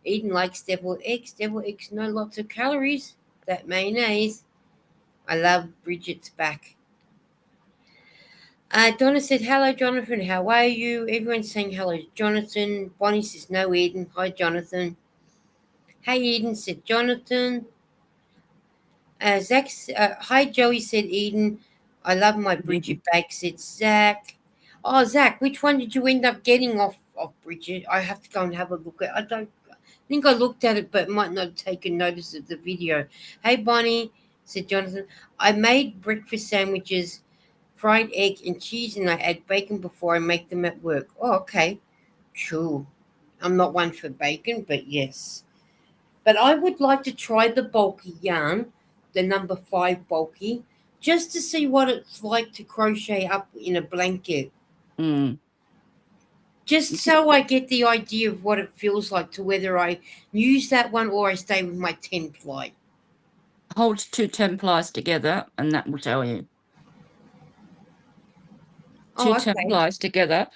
Eden likes deviled eggs. Deviled eggs know lots of calories. That mayonnaise. I love Bridget's back. Donna said, hello, Jonathan. How are you? Everyone's saying hello, Jonathan. Bonnie says, no, Eden. Hi, Jonathan. Hey, Eden, said Jonathan. Hi, Joey, said Eden. I love my Bridget bag, said Zach. Oh, Zach, which one did you end up getting off Bridget? I have to go and have a look at. I don't think I looked at it, but might not have taken notice of the video. Hey, Bonnie, said Jonathan. I made breakfast sandwiches, fried egg and cheese, and I add bacon before I make them at work. Oh, okay, cool. I'm not one for bacon, but yes. But I would like to try the bulky yarn, the number 5 bulky, just to see what it's like to crochet up in a blanket. mm. Just so I get the idea of what it feels like to whether I use that one or I stay with my 10 ply. Hold 2 10 plies together, and that will tell you. Oh, Two ten okay. plies together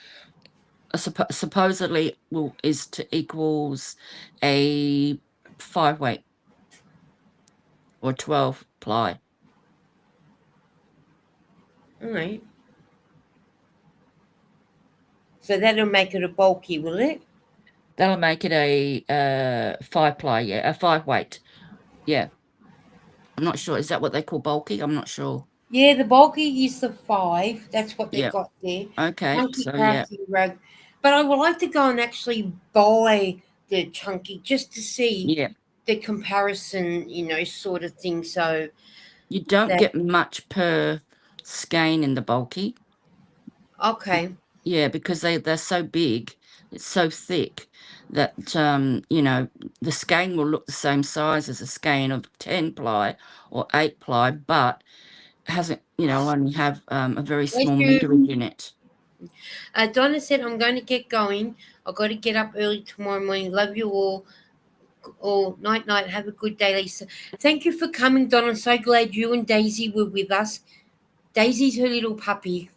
supposedly is to equals a 5 weight or 12 ply. All right. So that'll make it a bulky, will it? That'll make it a 5 ply, yeah, a 5 weight. Yeah. I'm not sure. Is that what they call bulky? I'm not sure. Yeah, the bulky is the 5. That's what they Yeah. got there. Okay. Chunky So yeah. khaki rug. But I would like to go and actually buy the chunky just to see Yeah. the comparison, sort of thing. So You don't that get much per skein in the bulky. okay. Yeah, because they're so big, it's so thick that the skein will look the same size as a skein of 10 ply or 8 ply, but hasn't, only have a very Bless small you. meterage in it. Donna said I'm going to get going. I've got to get up early tomorrow morning. Love you all. All night, night. Have a good day, Lisa. Thank you for coming, Donna. I'm so glad you and Daisy were with us. Daisy's her little puppy.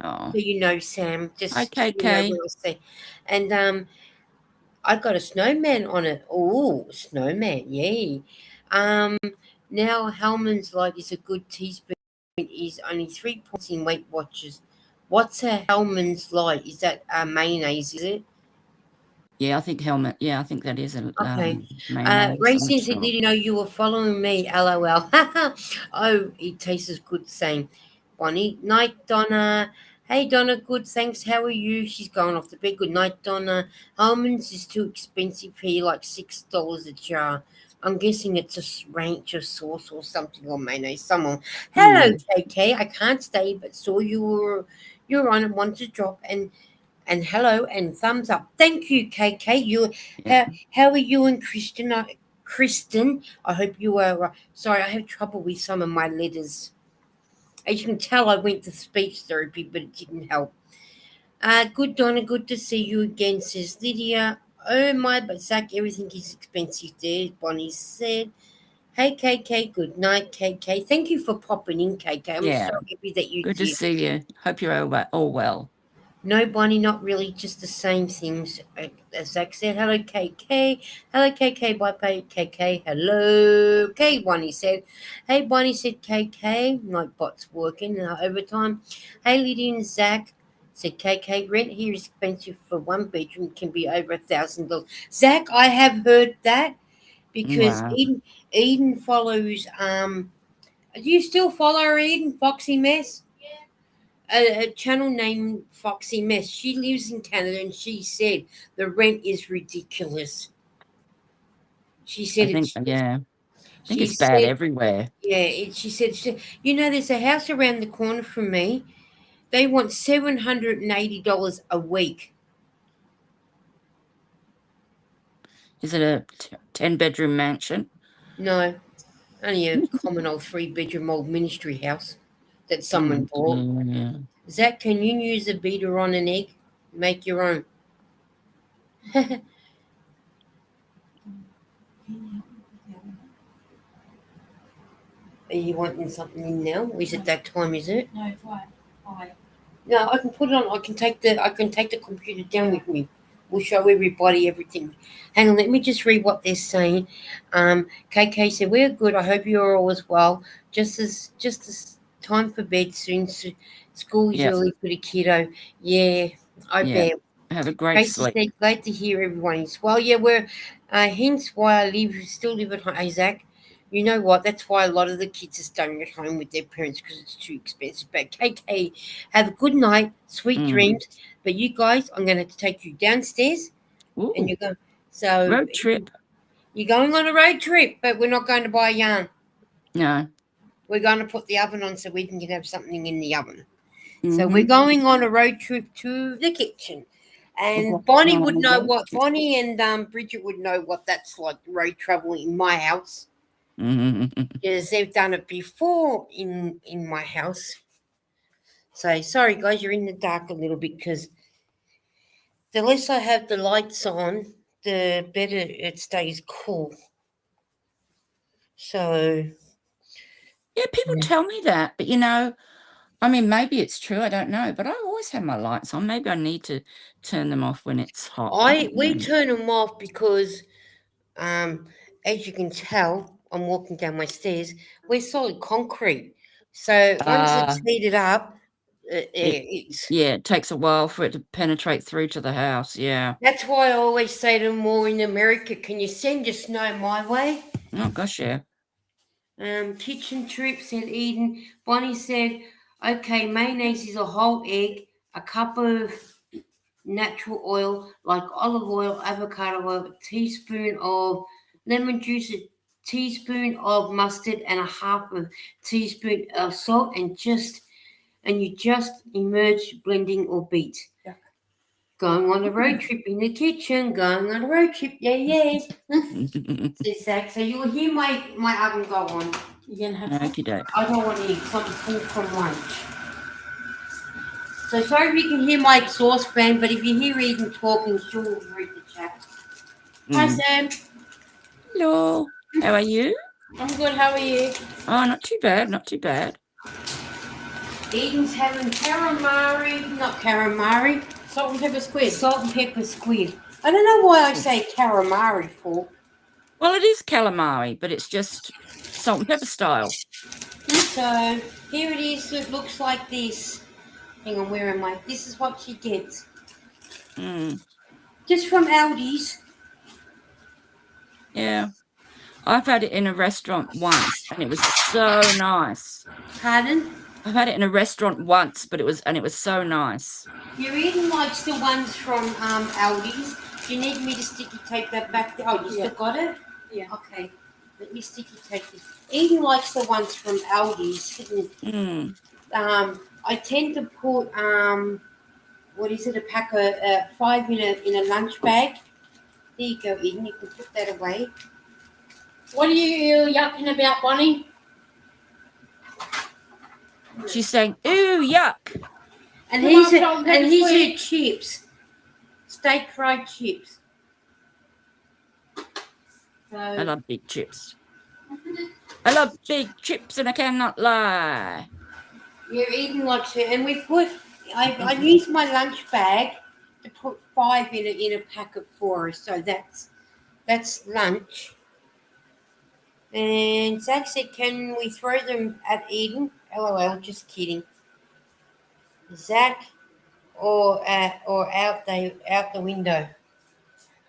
Oh, So Sam, hi, just KK. what I say. And I got a snowman on it. Oh, snowman, yay. Um, now Hellman's Light is a good teaspoon. Is only 3 points in Weight Watchers. What's a Hellman's Light? Is that mayonnaise? Is it? Yeah, I think helmet. Yeah, I think that is a Okay. mayonnaise. I'm not Racing said, sure. did you know you were following me? LOL. Oh, it tastes good, same. Bonnie. Night, Donna. Hey, Donna, good, thanks. How are you? She's going off to bed. Good night, Donna. Almonds is too expensive here, like $6 a jar. I'm guessing it's a ranch of sauce or something, or mayonnaise. Someone. Hello, Mm, KK. I can't stay, but saw you were on and wanted to drop and hello and thumbs up. Thank you, KK. yeah. How are you and Kristen? Kristen, I hope you are. Sorry, I have trouble with some of my letters. As you can tell, I went to speech therapy, but it didn't help. Good Donna, good to see you again, says Lydia. Oh my, but Zach, everything is expensive there. Bonnie said. Hey KK, good night KK. Thank you for popping in, KK. I'm so Yeah. happy that you Good to did. see you. Hope you're all well. No, Bonnie, not really. Just the same things. As Zach said, hello, KK. Hello, KK. Bye, bye, KK. Hello, K. Bonnie said. Hey, Bonnie said, KK. My bot's working overtime. Hey, Lydia and Zach said, KK. Rent here is expensive for 1 bedroom. Can be over $1,000. Zach, I have heard that because Wow. Eden follows. Do you still follow her, Eden Foxy Mess? A channel named Foxy Mess. She lives in Canada and she said the rent is ridiculous. She I said think, it's yeah, I think she it's bad said everywhere. yeah, she said there's a house around the corner from me. They want $780 a week. Is it a 10-bedroom mansion? No, only a common old 3 bedroom old ministry house that someone Mm, bought. yeah. Zach, can you use a beater on an egg? Make your own. Are you wanting something in now? Or is it that time, is it? No, it's fine. Hi. No, I can put it on. I can take the computer down with me. We'll show everybody everything. Hang on, let me just read what they're saying. KK said, "We're good. I hope you're all as well. Just as time for bed soon. School is Yeah. early for the kiddo. Yeah, I Yeah. bet." Have a great Tracy sleep. said, "Glad to hear everyone is well." Yeah, we're hence why still live at home. Isaac, you know what? That's why a lot of the kids are staying at home with their parents because it's too expensive. But KK, have a good night, sweet Mm. dreams. But you guys, I'm going to have to take you downstairs, and Ooh, you're going. So road trip. you're going on a road trip, but we're not going to buy yarn. No. We're going to put the oven on so we can have something in the oven. So we're Mm-hmm. going on a road trip to the kitchen. And Bonnie would know what Bonnie and Bridget would know what that's like road travel in my house Mm-hmm. because they've done it before in my house. So sorry guys, you're in the dark a little bit because the less I have the lights on, the better it stays cool. So Yeah, people yeah. tell me that, but I mean, maybe it's true. I don't know, but I always have my lights on. Maybe I need to turn them off when it's hot. I I don't we know. turn them off because as you can tell, I'm walking down my stairs. We're solid concrete, so once it's Uh, heated up, it it's. yeah, it takes a while for it to penetrate through to the house. Yeah. That's why I always say to them all in America, "Can you send your snow my way?" Oh gosh, yeah. Kitchen trip, said Eden. Bonnie said, okay, mayonnaise is a whole egg, a cup of natural oil like olive oil, avocado oil, a teaspoon of lemon juice, a teaspoon of mustard, and a half a teaspoon of salt, and you just immerse, blending or beat. Yeah. Going on a road trip in the kitchen, going on a road trip, yeah. Says Zach. So you'll hear my oven go on. You gonna have some? Okie doke. I don't want to eat something full from lunch. So sorry if you can hear my exhaust fan, but if you hear Eden talking, she'll read the chat. Hi, Mm. Sam. Hello. How are you? I'm good. How are you? Oh, not too bad. Not too bad. Eden's having calamari, not calamari, Salt and pepper squid. salt and pepper squid. I don't know why I say calamari for. Well, it is calamari, but it's just salt and pepper style. So here it is. It looks like this. Hang on, where am I? This is what she gets. Mm. Just from Aldi's. Yeah. I've had it in a restaurant once, and it was so nice. Pardon? I've had it in a restaurant once, but it was so nice. Your Eden likes the ones from Aldi's. Do you need me to sticky tape that back there? Oh, you still got it? Yeah. Okay. Let me sticky tape this. Eden likes the ones from Aldi's. Mm. I tend to put what is it? A pack of 5 in a lunch bag. There you go, Eden. You can put that away. What are you yucking about, Bonnie? She's saying, "Ooh, yuck!" And Come on, here's Tom, and let's here's go. your chips, steak fried chips. I So love big chips. I love big chips, and I cannot lie. you're eating like it, and we put. I use my lunch bag to put 5 in a pack of 4. So that's lunch. And Zach said, "Can we throw them at Eden?" LOL, just kidding. Zach, or out the window.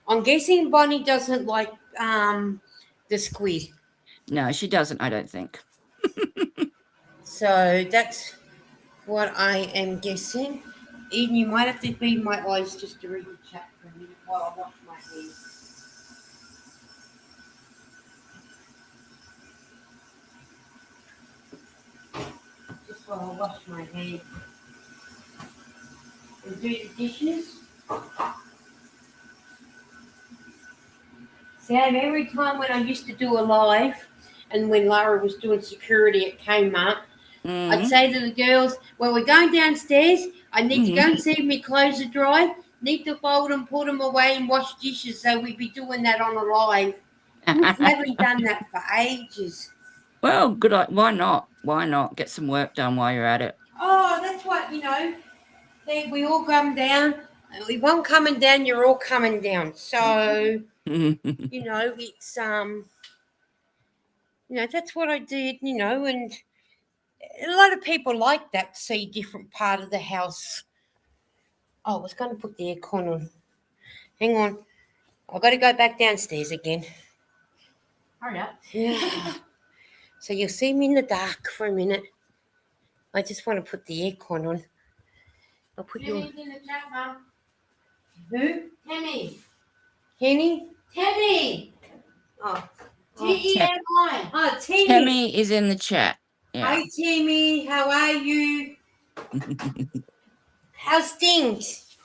I'm guessing Bonnie doesn't like the squid. No, she doesn't. I don't think. So that's what I am guessing. Eden, you might have to feed my eyes just to read the chat for a minute while I wash my hands. Just while I wash my hands. And do the dishes. Sam, every time when I used to do a live and when Lara was doing security at Kmart, I'd say to the girls, well, we're going downstairs. I need to go and see if my clothes are dry. Need to fold them, put them away and wash dishes. So we'd be doing that on a live. We haven't done that for ages. Well, good. Why not? Why not get some work done while you're at it? Oh, that's what, we all come down. If I'm coming down, you're all coming down. So, it's, that's what I did, and a lot of people like that, see different part of the house. Oh, I was going to put the aircon on. Hang on. I've got to go back downstairs again. Hurry up. Yeah. So you'll see me in the dark for a minute. I just want to put the aircon on. I'll put your... Tammy's in the chat, Mum. Who? Tammy. Henny? Tammy. Oh. T-E-M-I. Oh, Timmy. Tammy is in the chat. Yeah. Hi, Timmy. How are you? How's things?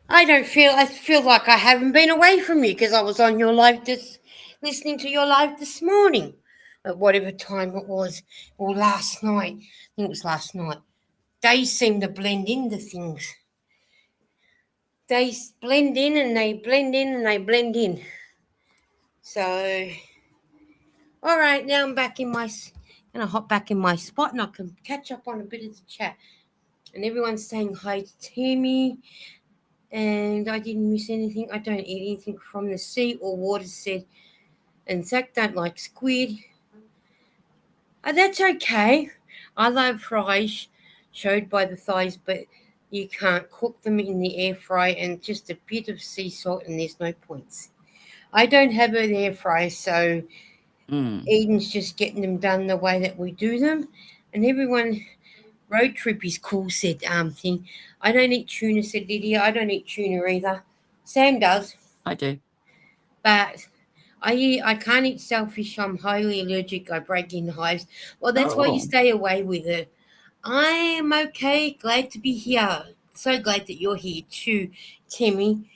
I feel like I haven't been away from you because I was on your live listening to your live this morning at whatever time it was, or last night. I think it was last night. Days seem to blend into things. They blend in and they blend in and they blend in. So, all right, now I'm back in gonna hop back in my spot and I can catch up on a bit of the chat. And everyone's saying hi to Timmy. And I didn't miss anything. I don't eat anything from the sea or water, said. And Zach don't like squid. Oh, that's okay. I love fries, showed by the thighs, but you can't cook them in the air fry and just a bit of sea salt and there's no points. I don't have an air fry, so Mm. Eden's just getting them done the way that we do them, and everyone. Road trip is cool, said thing. I don't eat tuna, said Lydia. I don't eat tuna either. Sam does, I do. but I can't eat shellfish. I'm highly allergic. I break in hives. Well, that's why you Oh, stay away with it. I am okay. Glad to be here. So glad that you're here too, Timmy,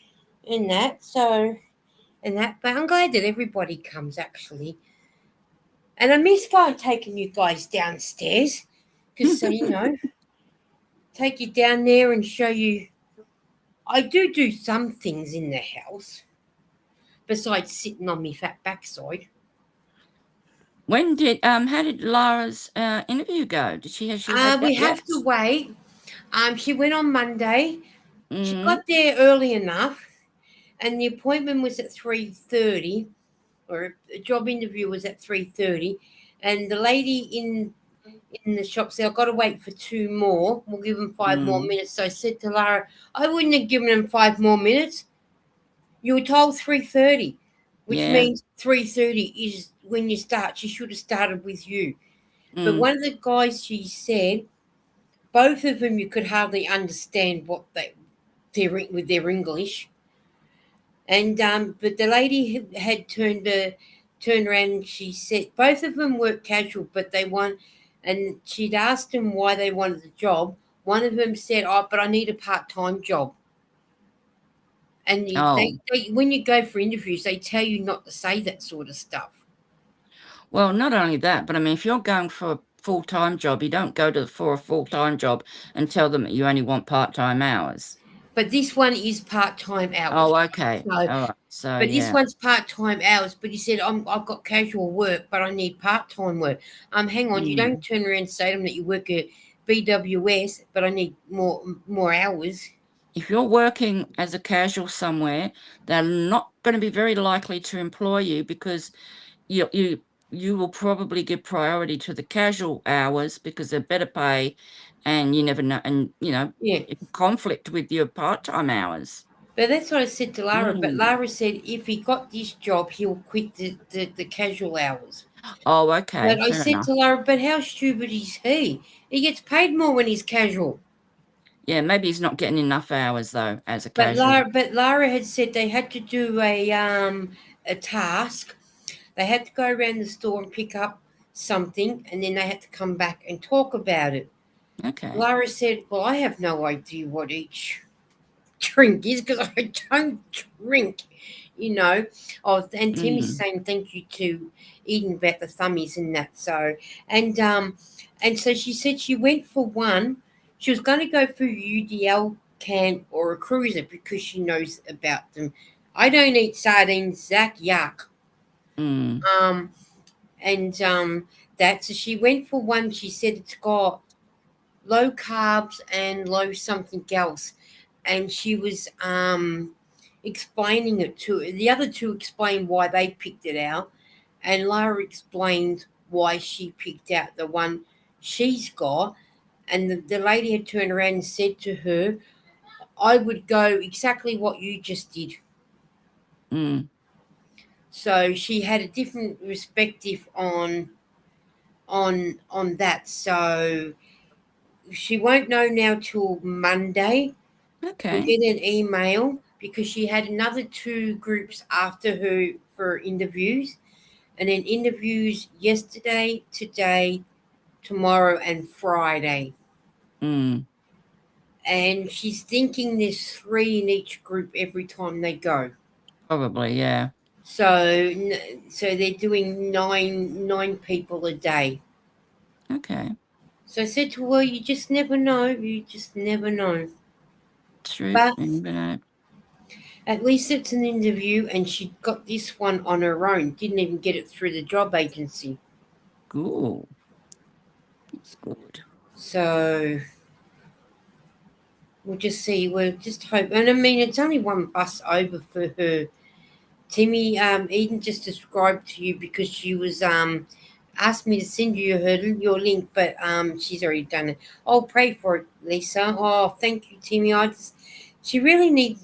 and that. But I'm glad that everybody comes actually. And I miss going taking you guys downstairs, because take you down there and show you. I do some things in the house besides sitting on my fat backside. How did Lara's interview go? Did she has she had We that have yet? to wait. She went on Monday. She Mm. got there early enough, and the appointment was at 3:30, or a job interview was at 3:30, and the lady in the shop said, "I've got to wait for two more. We'll give them 5 more minutes." So I said to Lara, "I wouldn't have given them 5 more minutes. You were told 3:30, which Yeah. means 3:30 is when you start. She should have started with you." But Mm. one of the guys, she said, both of them, you could hardly understand what they're with their English. And but the lady had turned around and she said both of them work casual, but they want. And she'd asked them why they wanted the job. One of them said, "Oh, but I need a part-time job." And Oh. when you go for interviews, they tell you not to say that sort of stuff. Well, not only that, but I mean, if you're going for a full-time job, you don't go for a full-time job and tell them that you only want part-time hours. But this one is part-time hours. Oh, okay. So, All right. So but this yeah. one's part-time hours. But he said, I've got casual work, but I need part-time work. Hang on, you don't Mm. turn around and say to them that you work at BWS, but I need more hours. If you're working as a casual somewhere, they're not going to be very likely to employ you because you will probably give priority to the casual hours because they're better pay, and you never know, and Yeah. in conflict with your part-time hours. But that's what I said to Lara. But Mm. Lara said if he got this job, he'll quit the casual hours. Oh, okay, But I fair said enough. to Lara, but how stupid is he? He gets paid more when he's casual. Yeah, maybe he's not getting enough hours though as a But casual. Lara had said they had to do a task. They had to go around the store and pick up something, and then they had to come back and talk about it. Okay. Lara said, "Well, I have no idea what each drink is because I don't drink, you know." Oh, and Timmy's Mm. saying thank you to Eden about the thummies and that. So and so she said she went for one. She was going to go for UDL can or a cruiser because she knows about them. I don't eat sardines, Zach. Yuck. Mm. Um, and that so she went for one. She said it's got low carbs and low something else, and she was explaining it to the other two. Explained why they picked it out, and Lara explained why she picked out the one she's got. And the lady had turned around and said to her, "I would go exactly what you just did." Mm. So she had a different perspective on that. So she won't know now till Monday. We'll Okay. get an email because she had another two groups after her for interviews, and then interviews yesterday, today, tomorrow, and Friday. Mm. And she's thinking there's three in each group every time they go. Probably, yeah. So they're doing nine people a day. Okay. So I said to her, "You just never know. You just never know." True. But Mm. at least it's an interview, and she got this one on her own. Didn't even get it through the job agency. Cool. That's good. So we'll just see. We'll just hope. And I mean, it's only one bus over for her. Timmy, Eden just described to you because she was asked me to send you your link, but she's already done it. I'll pray for it, Lisa. Oh, thank you, Timmy. She really needs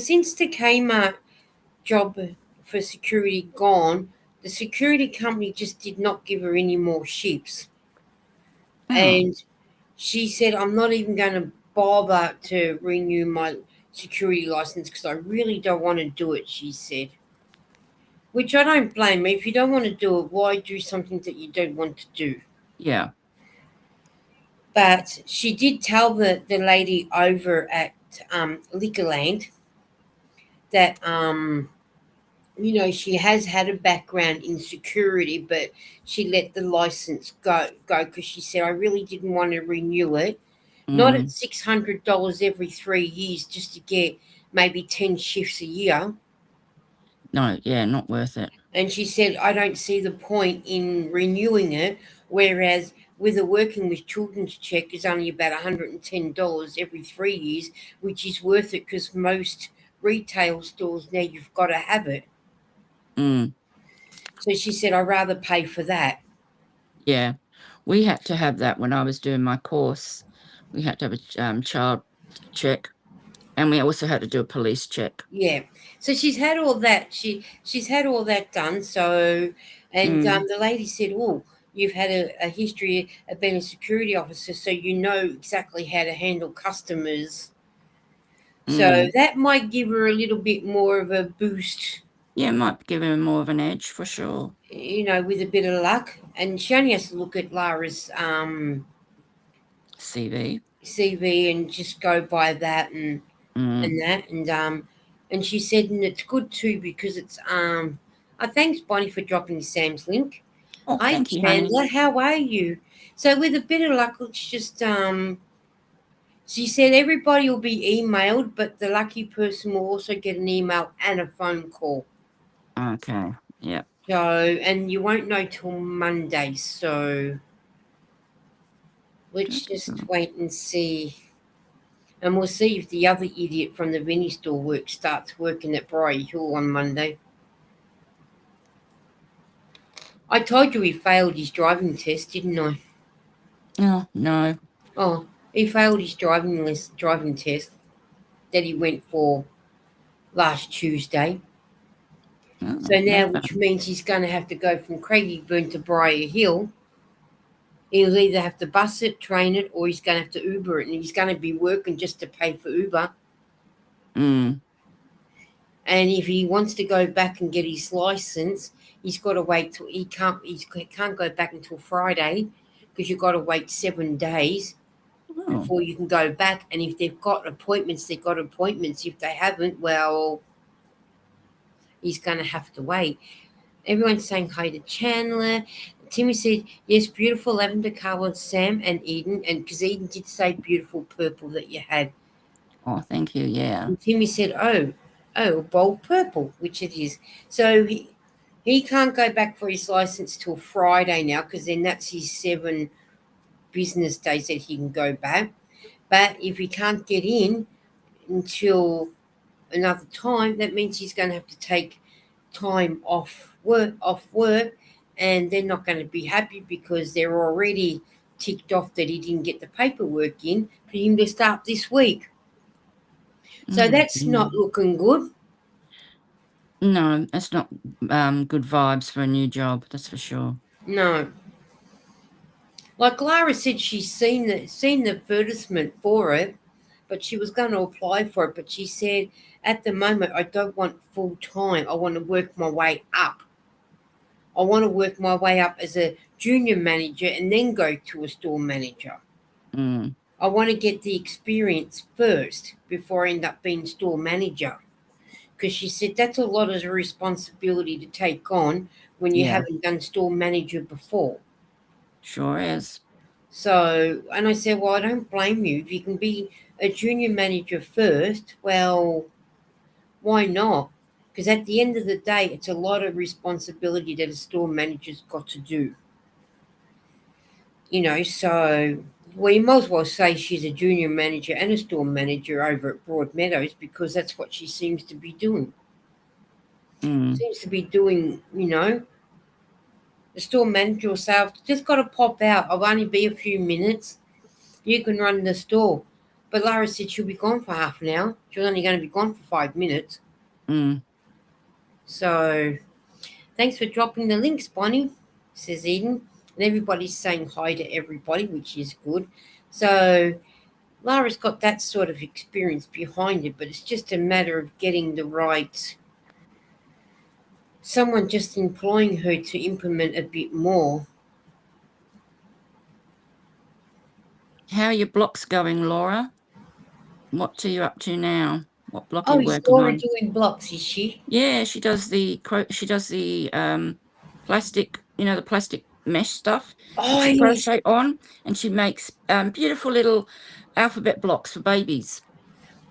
since the Kmart job for security gone, the security company just did not give her any more shifts. Oh, And she said, I'm not even going to bother to renew my security license because I really don't want to do it, she said. Which I don't blame her. If you don't want to do it, why do something that you don't want to do? yeah. But she did tell the lady over at Liquorland that she has had a background in security, but she let the license go because she said I really didn't want to renew it. Not at Mm, $600 every 3 years just to get maybe 10 shifts a year. no, yeah, not worth it. And she said I don't see the point in renewing it, whereas with a working with children's check is only about $110 every 3 years, which is worth it because most retail stores now you've got to have it. Mm, So she said I'd rather pay for that. yeah. We had to have that when I was doing my course. We had to have a child check, and we also had to do a police check. Yeah. So she's had all that. She's had all that done. So, and Mm, the lady said, "Oh, you've had a history of being a security officer, so you know exactly how to handle customers." So mm. that might give her a little bit more of a boost, Yeah, might give him more of an edge for sure. with a bit of luck. And she only has to look at Lara's CV. CV and just go by that Mm. and that and she said, and it's good too because it's thanks Bonnie for dropping Sam's link. Oh, Hi thank you, honey. Chandler, how are you? So with a bit of luck, let's just she said everybody will be emailed, but the lucky person will also get an email and a phone call. Okay. Yeah. So and you won't know till Monday, so let's just wait and see. And we'll see if the other idiot from the Vinnie store starts working at Briar Hill on Monday. I told you he failed his driving test, didn't I? Oh, no. Oh, he failed his driving test that he went for last Tuesday. Oh, So no now, which fun. means he's going to have to go from Craigieburn to Briar Hill. He'll either have to bus it, train it, or he's going to have to Uber it, and he's going to be working just to pay for Uber. Mm. And if he wants to go back and get his license, he's got to wait till he can't go back until Friday because you've got to wait 7 days Oh, before you can go back. And if they've got appointments, they've got appointments. If they haven't, well, he's going to have to wait. Everyone's saying hi to Chandler. Timmy said, yes, beautiful lavender colored Sam and Eden. And because Eden did say beautiful purple that you had. oh, thank you. Yeah. And Timmy said, oh, bold purple, which it is. So he can't go back for his license till Friday now because then that's his 7 business days that he can go back. But if he can't get in until another time, that means he's going to have to take time off work, and they're not going to be happy because they're already ticked off that he didn't get the paperwork in for him to start this week. So Mm, that's yeah. not looking good. No, that's not good vibes for a new job. That's for sure. No. Like Lara said, she's seen the advertisement for it, but she was going to apply for it. But she said, at the moment, I don't want full time. I want to work my way up. I want to work my way up as a junior manager and then go to a store manager. Mm. I want to get the experience first before I end up being store manager. Because she said that's a lot of responsibility to take on when you Yeah, haven't done store manager before. sure is. So, and I said, well, I don't blame you. If you can be a junior manager first, well, why not? Because at the end of the day, it's a lot of responsibility that a store manager's got to do. So, well, you might as well say she's a junior manager and a store manager over at Broadmeadows because that's what she seems to be doing. Mm. Seems to be doing, the store manager will say, I've just got to pop out. I'll only be a few minutes. You can run the store. But Lara said she'll be gone for half an hour. She was only going to be gone for 5 minutes. Mm. So, Thanks for dropping the links, Bonnie, says Eden. And everybody's saying hi to everybody, which is good. So Lara's got that sort of experience behind it, but it's just a matter of getting the right someone just employing her to implement a bit more. How are your blocks going, Laura? What are you up to now? What block are Oh, you is working Laura on? doing blocks, is she? Yeah, she does the plastic, the plastic mesh stuff Oh, to yes. crochet on, and she makes beautiful little alphabet blocks for babies.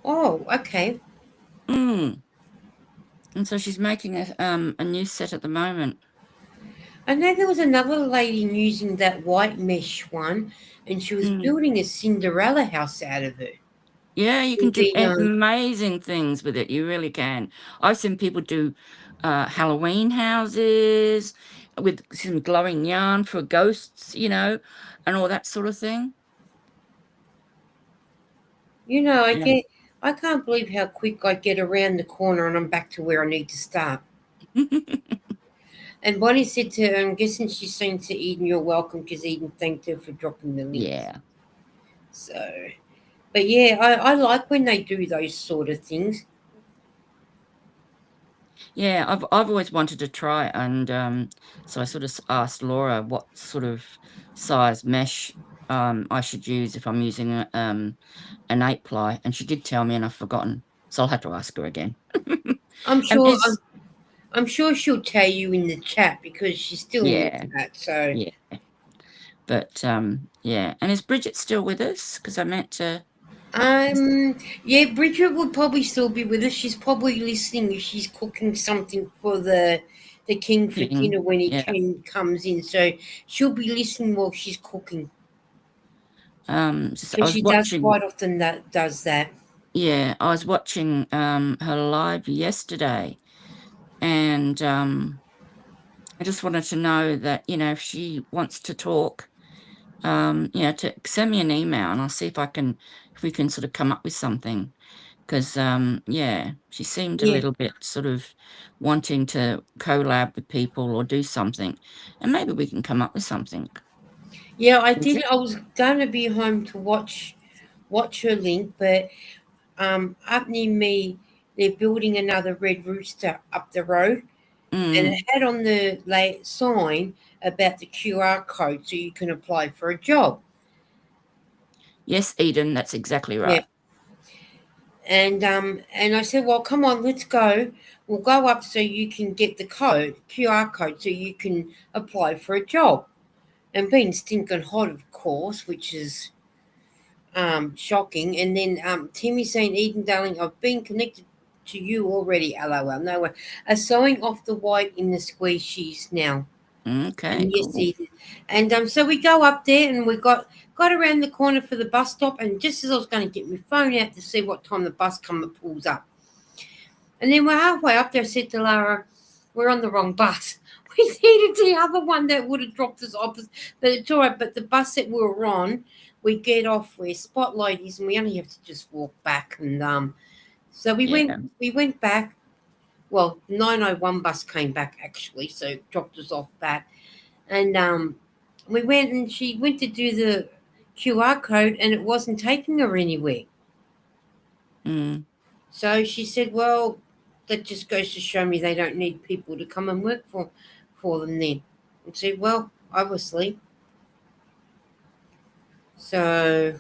Oh, okay. Mm. And so she's making a new set at the moment. I know there was another lady using that white mesh one, and she was Mm. building a Cinderella house out of it. Yeah, you can do Using, amazing things with it. You really can. I've seen people do Halloween houses with some glowing yarn for ghosts, and all that sort of thing. Yeah. I can't believe how quick I get around the corner and I'm back to where I need to start. And Bonnie said to her, I'm guessing she's saying to Eden, you're welcome, because Eden thanked her for dropping the link. Yeah. So, but yeah, I like when they do those sort of things. Yeah, I've always wanted to try, and so I sort of asked Laura what sort of size mesh I should use if I'm using an 8-ply, and she did tell me, and I've forgotten, so I'll have to ask her again. I'm And sure it's I'm sure she'll tell you in the chat because she's still new yeah, to that. So yeah, but yeah, and is Bridget still with us? Because I meant to. yeah, Bridget would probably still be with us. She's probably listening if she's cooking something for the king for dinner when he Yeah. comes in. So she'll be listening while she's cooking. I So was she does watching. quite often does that. Yeah, I was watching her live yesterday, and I just wanted to know that, if she wants to talk, to send me an email, and I'll see if we can sort of come up with something. Because, yeah, she seemed a Yeah. little bit sort of wanting to collab with people or do something, and maybe we can come up with something. Yeah, I Is did. it? I was going to be home to watch her link, but up near me, they're building another red rooster up the road, and it Mm. had on the sign about the QR code so you can apply for a job. Yes, Eden, that's exactly Yeah. right. And I said, well, come on, let's go. We'll go up so you can get the QR code, so you can apply for a job. And being stinking hot, of course, which is shocking. And then Timmy saying, Eden, darling, I've been connected to you already. LOL. No way. Sewing off the white in the squishies now. Okay, And yes, cool. Eden. And so we go up there and we got around the corner for the bus stop. And just as I was going to get my phone out to see what time the bus pulls up. And then we're halfway up there. I said to Lara, we're on the wrong bus. We needed the other one that would have dropped us off. But it's all right. But the bus that we were on, we get off where Spotlight is, and we only have to just walk back. And so we Yeah. went back. Well, the 901 bus came back actually, so it dropped us off back. And we went, and she went to do the QR code, and it wasn't taking her anywhere. Mm. So she said, well, that just goes to show me they don't need people to come and work for them then. And said, well, obviously. So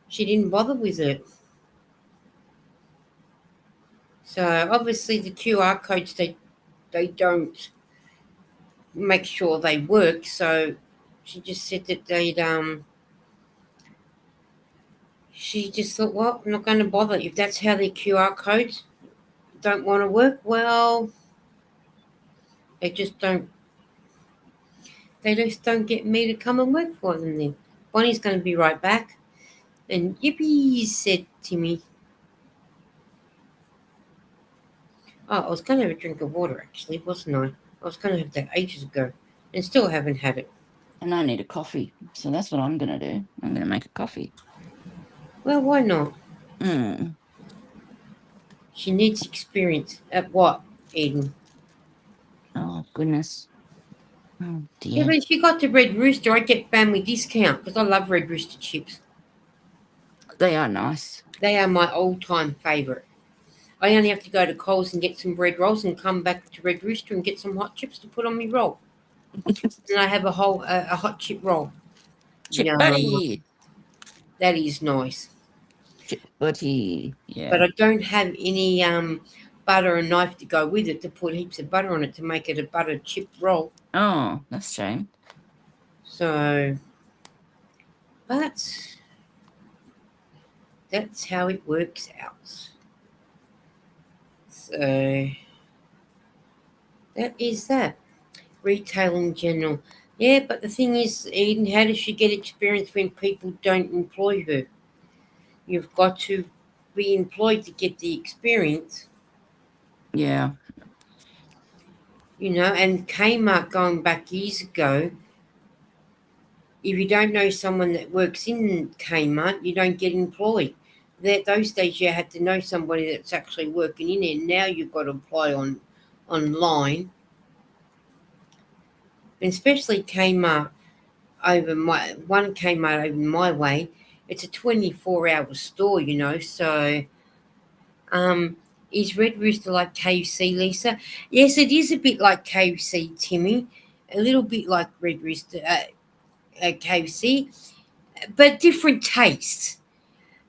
she didn't bother with it. So obviously the QR codes, they don't make sure they work. So she just said that she just thought, well, I'm not going to bother. If that's how their QR codes don't want to work, well, they just don't get me to come and work for them then. Bonnie's going to be right back. And yippee, said Timmy. Oh, I was going to have a drink of water actually, wasn't I? I was going to have that ages ago and still haven't had it. And I need a coffee, so that's what I'm going to do. I'm going to make a coffee. Well, why not? Mm. She needs experience. At what, Eden? Oh, goodness. Oh, Yeah, dear. but if you got the Red Rooster, I get family discount because I love Red Rooster chips. They are nice. They are my all-time favourite. I only have to go to Coles and get some bread rolls and come back to Red Rooster and get some hot chips to put on my roll. And I have a hot chip roll. Chip Yum. buddy. That is nice. Chip buddy. But Yeah. I don't have any butter and knife to go with it to put heaps of butter on it to make it a butter chip roll. Oh, that's a shame. So, but that's how it works out. So that is that. Retail in general. Yeah, but the thing is, Eden, how does she get experience when people don't employ her? You've got to be employed to get the experience, Yeah. and Kmart going back years ago, if you don't know someone that works in Kmart, you don't get employed. Those days you had to know somebody that's actually working in there. Now you've got to apply online, and especially Kmart Kmart over my way. It's a 24-hour store. So is Red Rooster like KFC, Lisa? Yes, it is a bit like KFC, Timmy. A little bit like Red Rooster, KFC, but different tastes.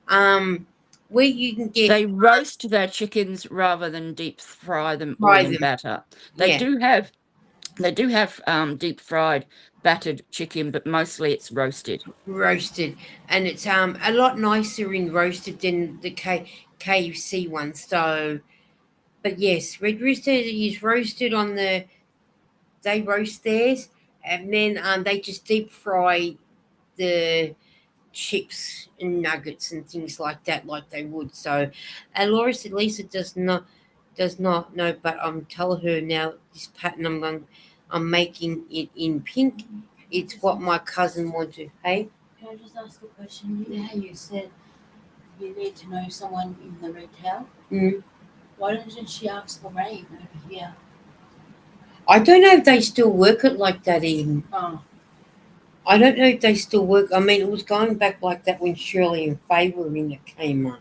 Where you can get They roast their chickens rather than deep fry them all fry in them, batter. They yeah, do have deep fried battered chicken, but mostly it's roasted. roasted, and it's a lot nicer in roasted than the KFC one. So, but yes, Red Rooster is roasted on they roast theirs, and then they just deep fry the chips and nuggets and things like that, like they would. So, and Laura said Lisa does not know, but I'm telling her now this pattern I'm making it in pink. It's what my cousin wanted. Hey, Can I just ask a question? You know how you said you need to know someone in the retail? mm. Why didn't she ask for Rain over here? I don't know if they still work it like that, Eden. Oh, I don't know if they still work. I mean, it was going back like that when Shirley and Faye were in at Kmart.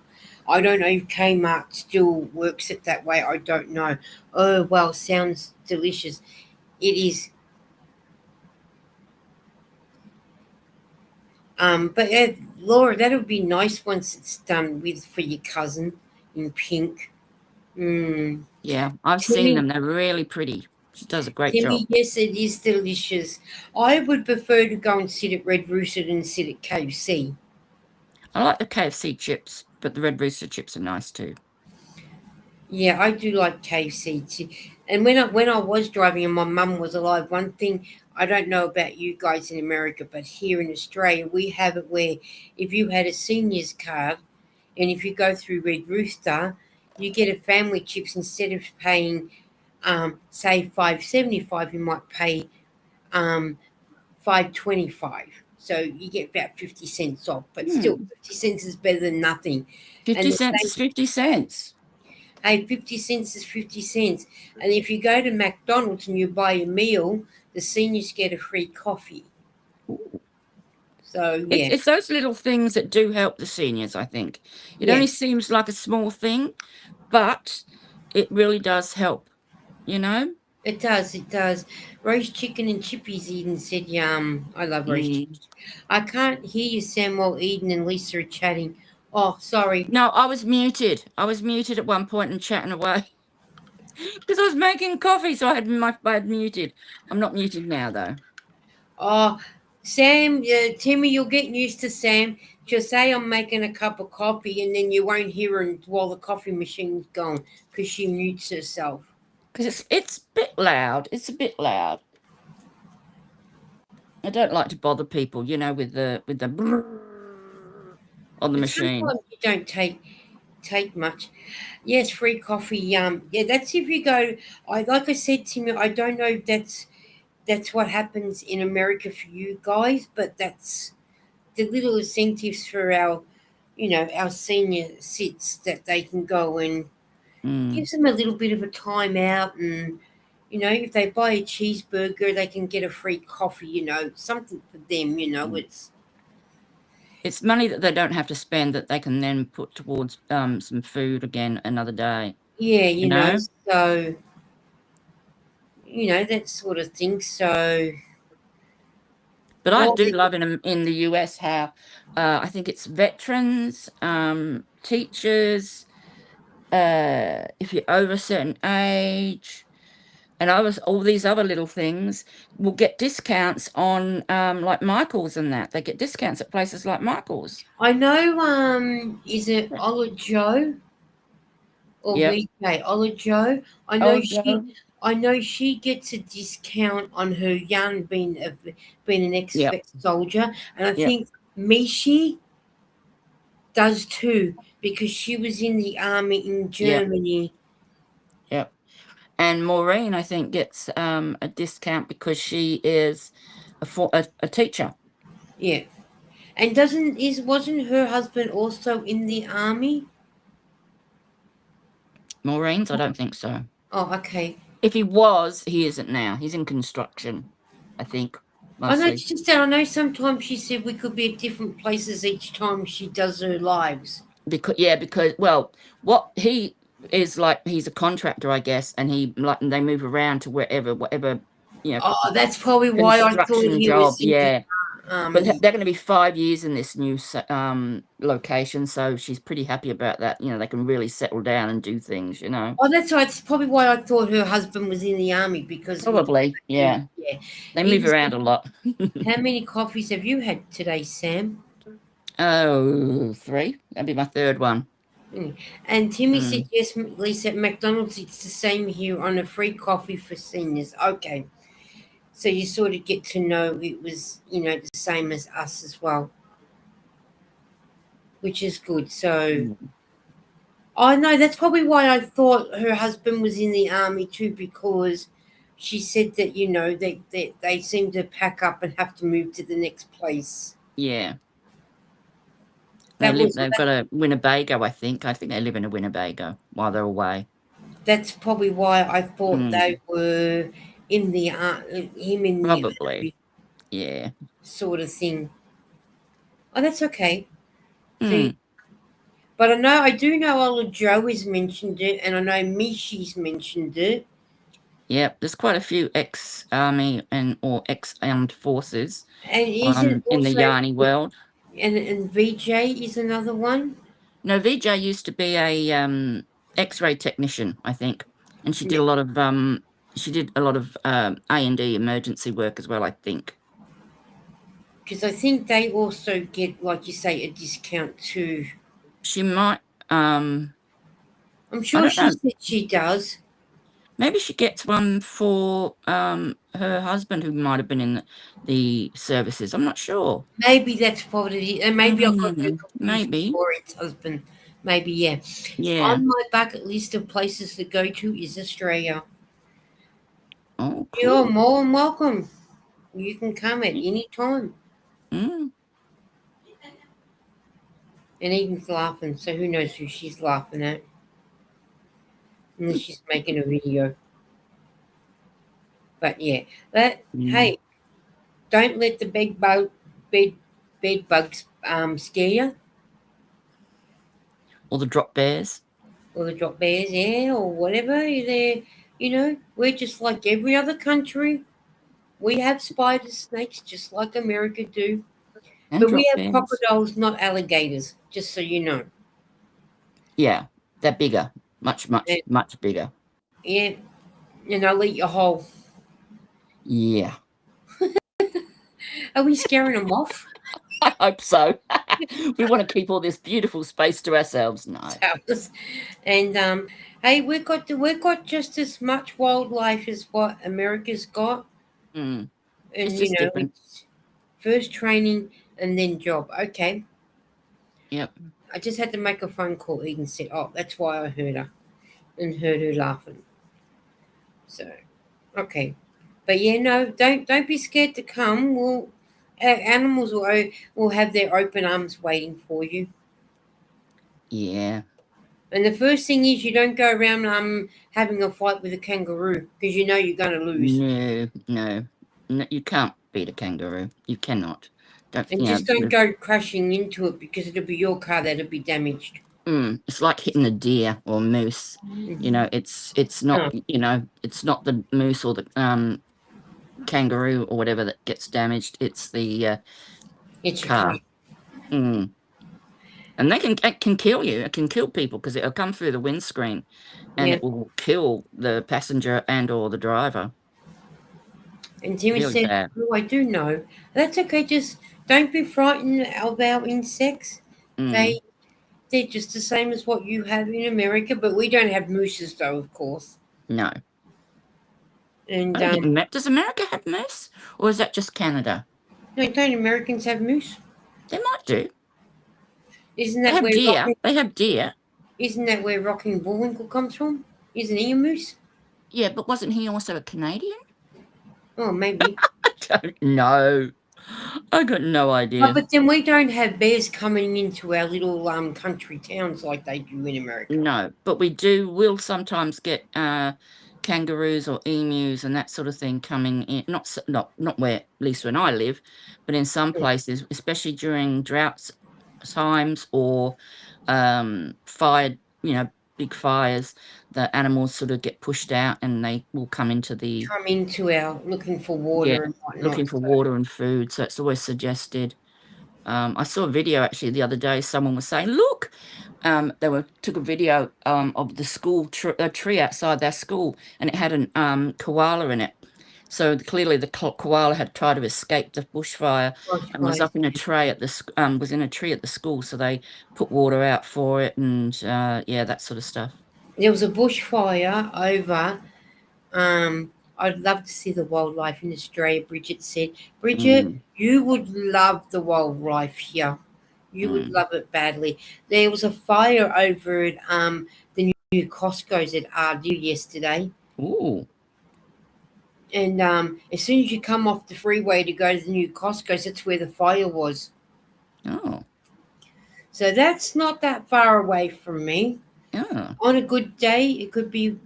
I don't know if Kmart still works it that way. I don't know. Oh, well, sounds delicious. It is. But Laura, that would be nice once it's done with for your cousin in pink. Mm. Yeah, I've seen Timmy, them. They're really pretty. She does a great job. Timmy, yes, it is delicious. I would prefer to go and sit at Red Rooster than sit at KFC. I like the KFC chips, but the Red Rooster chips are nice too. Yeah, I do like KFC too. And when I was driving and my mum was alive, one thing I don't know about you guys in America, but here in Australia we have it where if you had a seniors card and if you go through Red Rooster, you get a family chips instead of paying say $5.75, you might pay $5.25. So you get about 50 cents off, but still 50 cents is better than nothing. 50 And the cents same is 50 cents. Hey, 50 cents is 50 cents. And if you go to McDonald's and you buy a meal, the seniors get a free coffee. So, It's yeah, it's those little things that do help the seniors, I think. It only yes, seems like a small thing, but it really does help, you know? it does. It does. Roast chicken and chippies, Eden said, yum. I love roast chicken. Mm. I can't hear you, Sam, while Eden and Lisa are chatting. Oh, sorry. No, I was muted. I was muted at one point and chatting away because I was making coffee, so I had muted. I'm not muted now though. Oh, Sam, Timmy, you're getting used to Sam. She'll say I'm making a cup of coffee, and then you won't hear her while the coffee machine's going because she mutes herself. Because it's a bit loud. It's a bit loud. I don't like to bother people, with the brrrr on the But machine. sometimes you don't take much. Yes, free coffee. Yeah, that's if you go. I like I said, Timmy. I don't know if that's what happens in America for you guys, but that's the little incentives for our senior sits that they can go and Mm. gives them a little bit of a time out and You know, if they buy a cheeseburger, they can get a free coffee. You know, something for them. You know, It's money that they don't have to spend that they can then put towards some food again another day. yeah, You know, so that sort of thing. So, but I well, do love in the US how I think it's veterans, teachers, if you're over a certain age, and all these other little things will get discounts on like Michael's and that. They get discounts at places like Michael's. I know. Is it Ola Joe or Yep. VJ? Ola Joe. I know Oh, she. Joe. I know she gets a discount on her yarn being an Yep. ex-soldier, and I Yep. think Mishi does too because she was in the army in Yep. Germany. Yep. And Maureen, I think, gets a discount because she is a teacher. Yeah, and wasn't her husband also in the army? Maureen's, I don't think so. Oh, okay. If he was, he isn't now. He's in construction, I think, I know mostly. it's just that I know sometimes she said we could be at different places each time she does her lives. Because well, what he is like, he's a contractor, I guess, and they move around to whatever, Oh, that's probably why I thought construction he job. was in the Yeah. But army. they're going to be 5 years in this new location, so she's pretty happy about that. They can really settle down and do things. Oh, that's right. It's probably why I thought her husband was in the army because we. Probably, yeah. Yeah. They move around a lot. How many coffees have you had today, Sam? Oh, 3. That'd be my third one. And Timmy Mm. said yes, Lisa. At McDonald's, it's the same here on a free coffee for seniors. Okay. So you sort of get to know it was, the same as us as well, which is good. So, I know that's probably why I thought her husband was in the army too, because she said that, they seem to pack up and have to move to the next place. Yeah. That was They've got a Winnebago, I think. I think they live in a Winnebago while they're away. That's probably why I thought they Mm. were in the him in the Probably. army Yeah. sort of thing. Oh, that's okay. See, Mm. but I do know Ola Joe has mentioned it, and I know Mishi's mentioned it. Yep. There's quite a few ex-army or ex-armed forces And isn't in the also Yarny world. and VJ is another one. No, VJ used to be a X-ray technician, I think, and she did Yeah, a lot of A&E emergency work as well, I think. because I think they also get, like you say, a discount too. She might. I'm I sure don't she know. said she does. Maybe she gets one for her husband, who might have been in the services. I'm not sure. Maybe that's probably, and maybe I got her confused with Maybe. Maureen's husband. Maybe, yeah. Yeah. On my bucket list of places to go to is Australia. Oh, You're cool. more than welcome. You can come at any time. Mm. And Eden's laughing, so who knows who she's laughing at? Unless she's making a video. But yeah, Mm. hey, don't let the bed bugs scare you, Or the drop bears. or the drop bears, yeah, or whatever. They're, we're just like every other country. We have spiders, snakes, just like America do. And But we drop have bears. crocodiles, not alligators, just so you know. Yeah, they're bigger. Much, And, much, much bigger. yeah, and I'll eat your whole. Yeah. Are we scaring them off? I hope so. We want to keep all this beautiful space to ourselves. No. And hey, we've got just as much wildlife as what America's got, Mm. and It's just different. it's first training and then job. Okay, Yep. I just had to make a phone call. Eden said, "Oh, that's why I heard her and heard her laughing." So, okay, but yeah, no, don't be scared to come. Animals will have their open arms waiting for you. Yeah. And the first thing is you don't go around having a fight with a kangaroo because you know you're going to lose. No, you can't beat a kangaroo. You cannot. Don't And you just don't know? go crashing into it because it'll be your car that'll be damaged. It's like hitting a deer or moose. You know, it's not. No, It's not the moose or the kangaroo or whatever that gets damaged. It's the it's your car. car. Mm. And it can kill you. It can kill people because it'll come through the windscreen, and Yeah. it will kill the passenger and or the driver. And Timmy Really said, bad. "Oh, I do know. That's okay. Just don't be frightened about insects. Mm. They they're just the same as what you have in America, but we don't have mooses though, of course. No, I And don't think does America have moose, or is that just Canada? no, don't Americans have moose? They might do. Isn't They that have where deer. They have deer. Rocking Bullwinkle comes from? Isn't he a moose? Yeah, but wasn't he also a Canadian? Oh, maybe. I don't know. I got no Oh, idea. but then we don't have bears coming into our little country towns like they do in America. No, but we'll sometimes get kangaroos or emus and that sort of thing coming in. Not where, at least when I live, but in some places, especially during droughts times or fire, big fires, the animals sort of get pushed out and they will come into the Come into our looking for yeah, water and looking whatnot. for So, water and food. So it's always suggested. I saw a video actually the other day. Someone was saying, "Look," took a video of the school a tree outside their school, and it had an koala in it. So clearly, the koala had tried to escape the bushfire and was bushfires. up in a tray at the was in a tree at the school. So they put water out for it, and yeah, that sort of stuff. There was a bushfire over. I'd love to see the wildlife in Australia. Bridget said, "Bridget, Mm, you would love the wildlife here. You would mm. love it badly." There was a fire over at the new Costco's at Ardew yesterday. Ooh, And as soon as you come off the freeway to go to the new Costco's, that's where the fire was. oh, So that's not that far away from me. yeah, On a good day, it could be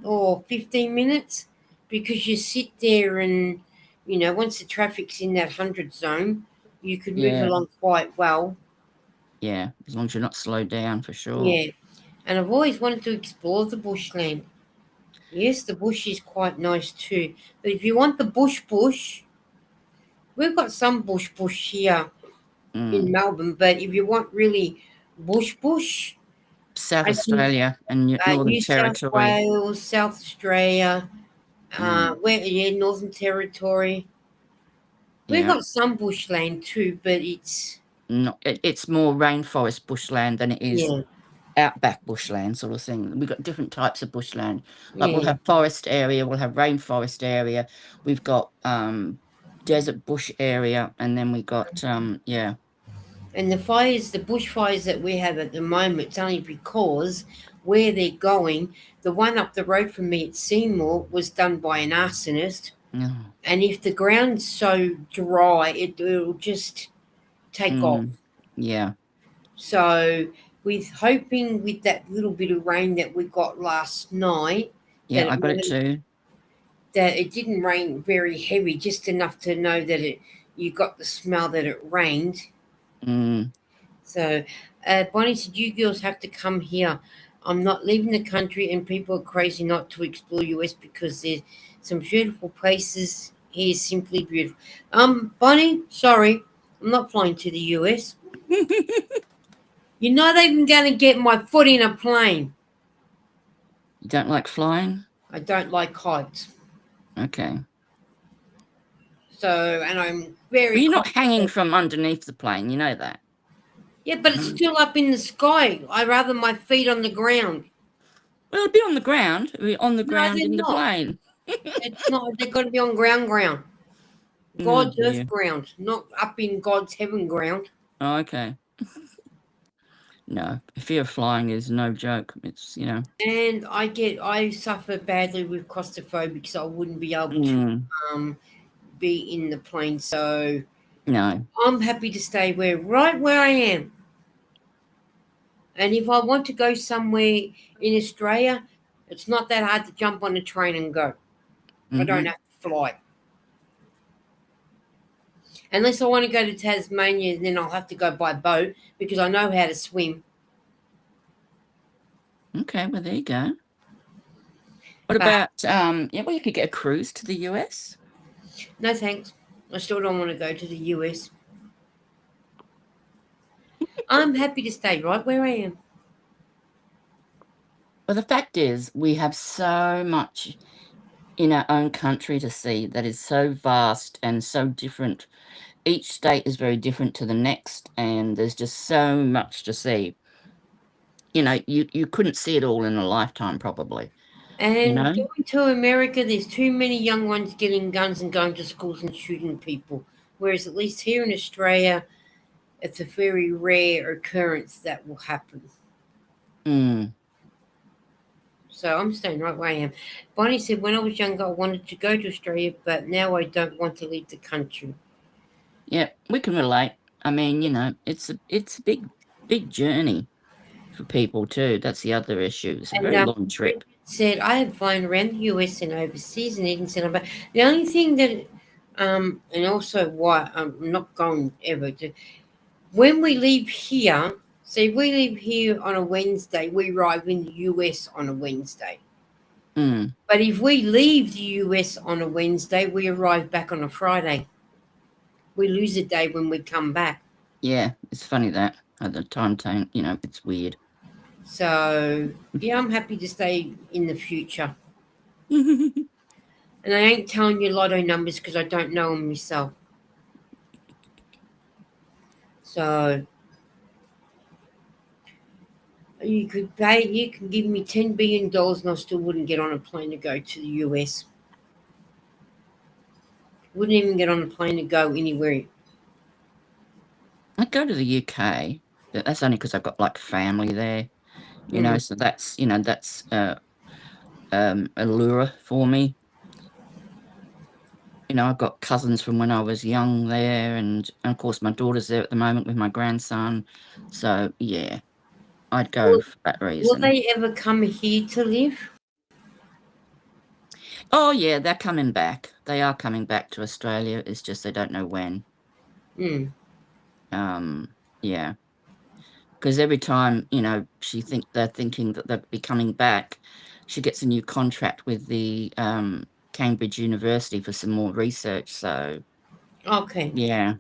15 minutes because you sit there and, once the traffic's in that 100 zone, you could move yeah, along quite well. yeah. As long as you're not slowed down, for sure. Yeah. And I've always wanted to explore the bushland. Yes, the bush is quite nice too. But if you want the bush, we've got some bush here in Mm. Melbourne. But if you want really bush, South I think Australia and Northern New South Territory. Wales, South Australia, Mm, Northern Territory. We've yeah, got some bushland too, but it's it's more rainforest bushland than it is yeah, outback bushland sort of thing. We've got different types of bushland. Like we'll yeah. have forest area, we'll have rainforest area. We've got desert bush area, and then we got yeah. And the bushfires that we have at the moment, it's only because where they're going, the one up the road from me at Seymour was done by an arsonist. Oh, And if the ground's so dry, it'll just take off. mm, yeah, So, with that little bit of rain that we got last night, yeah, that I it got it wasn't too. that it didn't rain very heavy, just enough to know that you got the smell that it rained. Mm, So, Bonnie said, "You girls have to come here. I'm not leaving the country, and people are crazy not to explore US because there's some beautiful places here, simply beautiful." Bonnie, sorry, I'm not flying to the US. You're not even going to get my foot in a plane. you don't like flying? I don't like heights. Okay. So, and I'm Well, very you're not hanging confident. from underneath the plane, you know that. Yeah, but it's still up in the sky. I rather my feet on the ground. Well, it'll be on the ground. It'll be on the No, ground they're in the not. plane. It's not. They're going to be on ground. Oh God's earth dear. ground, not up in God's heaven ground. Oh, okay. No, fear of flying is no joke. It's, And I suffer badly with claustrophobia, so I wouldn't be able to mm, um, be in the plane. So no. I'm happy to stay right where I am. And if I want to go somewhere in Australia, it's not that hard to jump on a train and go. I don't Mm-hmm. have to fly. Unless I want to go to Tasmania, then I'll have to go by boat because I know how to swim. Okay, well, there you go. What But about, yeah, well, you could get a cruise to the US. no thanks. I still don't want to go to the US. I'm happy to stay right where I am. Well, the fact is, we have so much in our own country to see that is so vast and so different. Each state is very different to the next, and there's just so much to see. You couldn't see it all in a lifetime, probably, you And know? going to America, there's too many young ones getting guns and going to schools and shooting people. Whereas at least here in Australia, it's a very rare occurrence that will happen. Mm. So I'm staying right where I am. Bonnie said when I was younger, I wanted to go to Australia, but now I don't want to leave the country. Yeah, we can relate. I mean, it's a big journey for people too. That's the other issue. It's a And very long trip. Bridget said I have flown around the US and overseas and even said, but the only thing that, and also why I'm not going ever to, when we leave here, see, we leave here on a Wednesday, we arrive in the US on a Wednesday. Mm. But if we leave the US on a Wednesday, we arrive back on a Friday. We lose a day when we come back. Yeah, it's funny that at the time, it's weird. So, yeah, I'm happy to stay in the future. And I ain't telling you lotto numbers because I don't know them myself. So, you can give me $10 billion and I still wouldn't get on a plane to go to the US. Wouldn't even get on a plane to go anywhere. I'd go to the UK, but that's only because I've got like family there, Mm. so that's a lure for me. I've got cousins from when I was young there, and of course my daughter's there at the moment with my grandson. So yeah, I'd go Will, for that will reason. they ever come here to live? Oh yeah, they're coming back. They are coming back to Australia. It's just they don't know when. Mm. Yeah, because every time they're thinking that they'll be coming back, she gets a new contract with the Cambridge University for some more research. So Okay. yeah,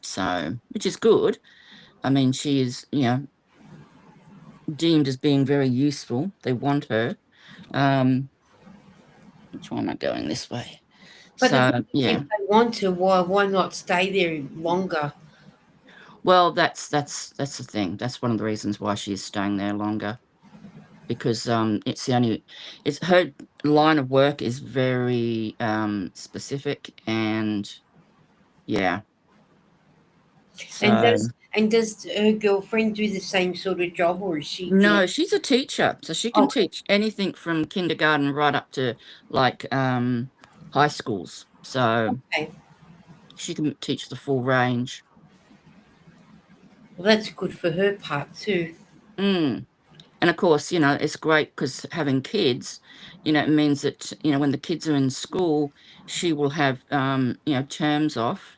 so which is good. I mean, she is deemed as being very useful. They want her. Which one am I going this way? But the So thing is, if yeah. they want to, why not stay there longer? Well, that's the thing. That's one of the reasons why she's staying there longer, because it's her line of work is very specific, and yeah. And So does her girlfriend do the same sort of job, or is she doing? no, she's a teacher, so she can Okay. teach anything from kindergarten right up to like high schools. So Okay. she can teach the full range. Well, that's good for her part too. Mm. And of course, it's great because having kids, it means that, when the kids are in school, she will have, terms off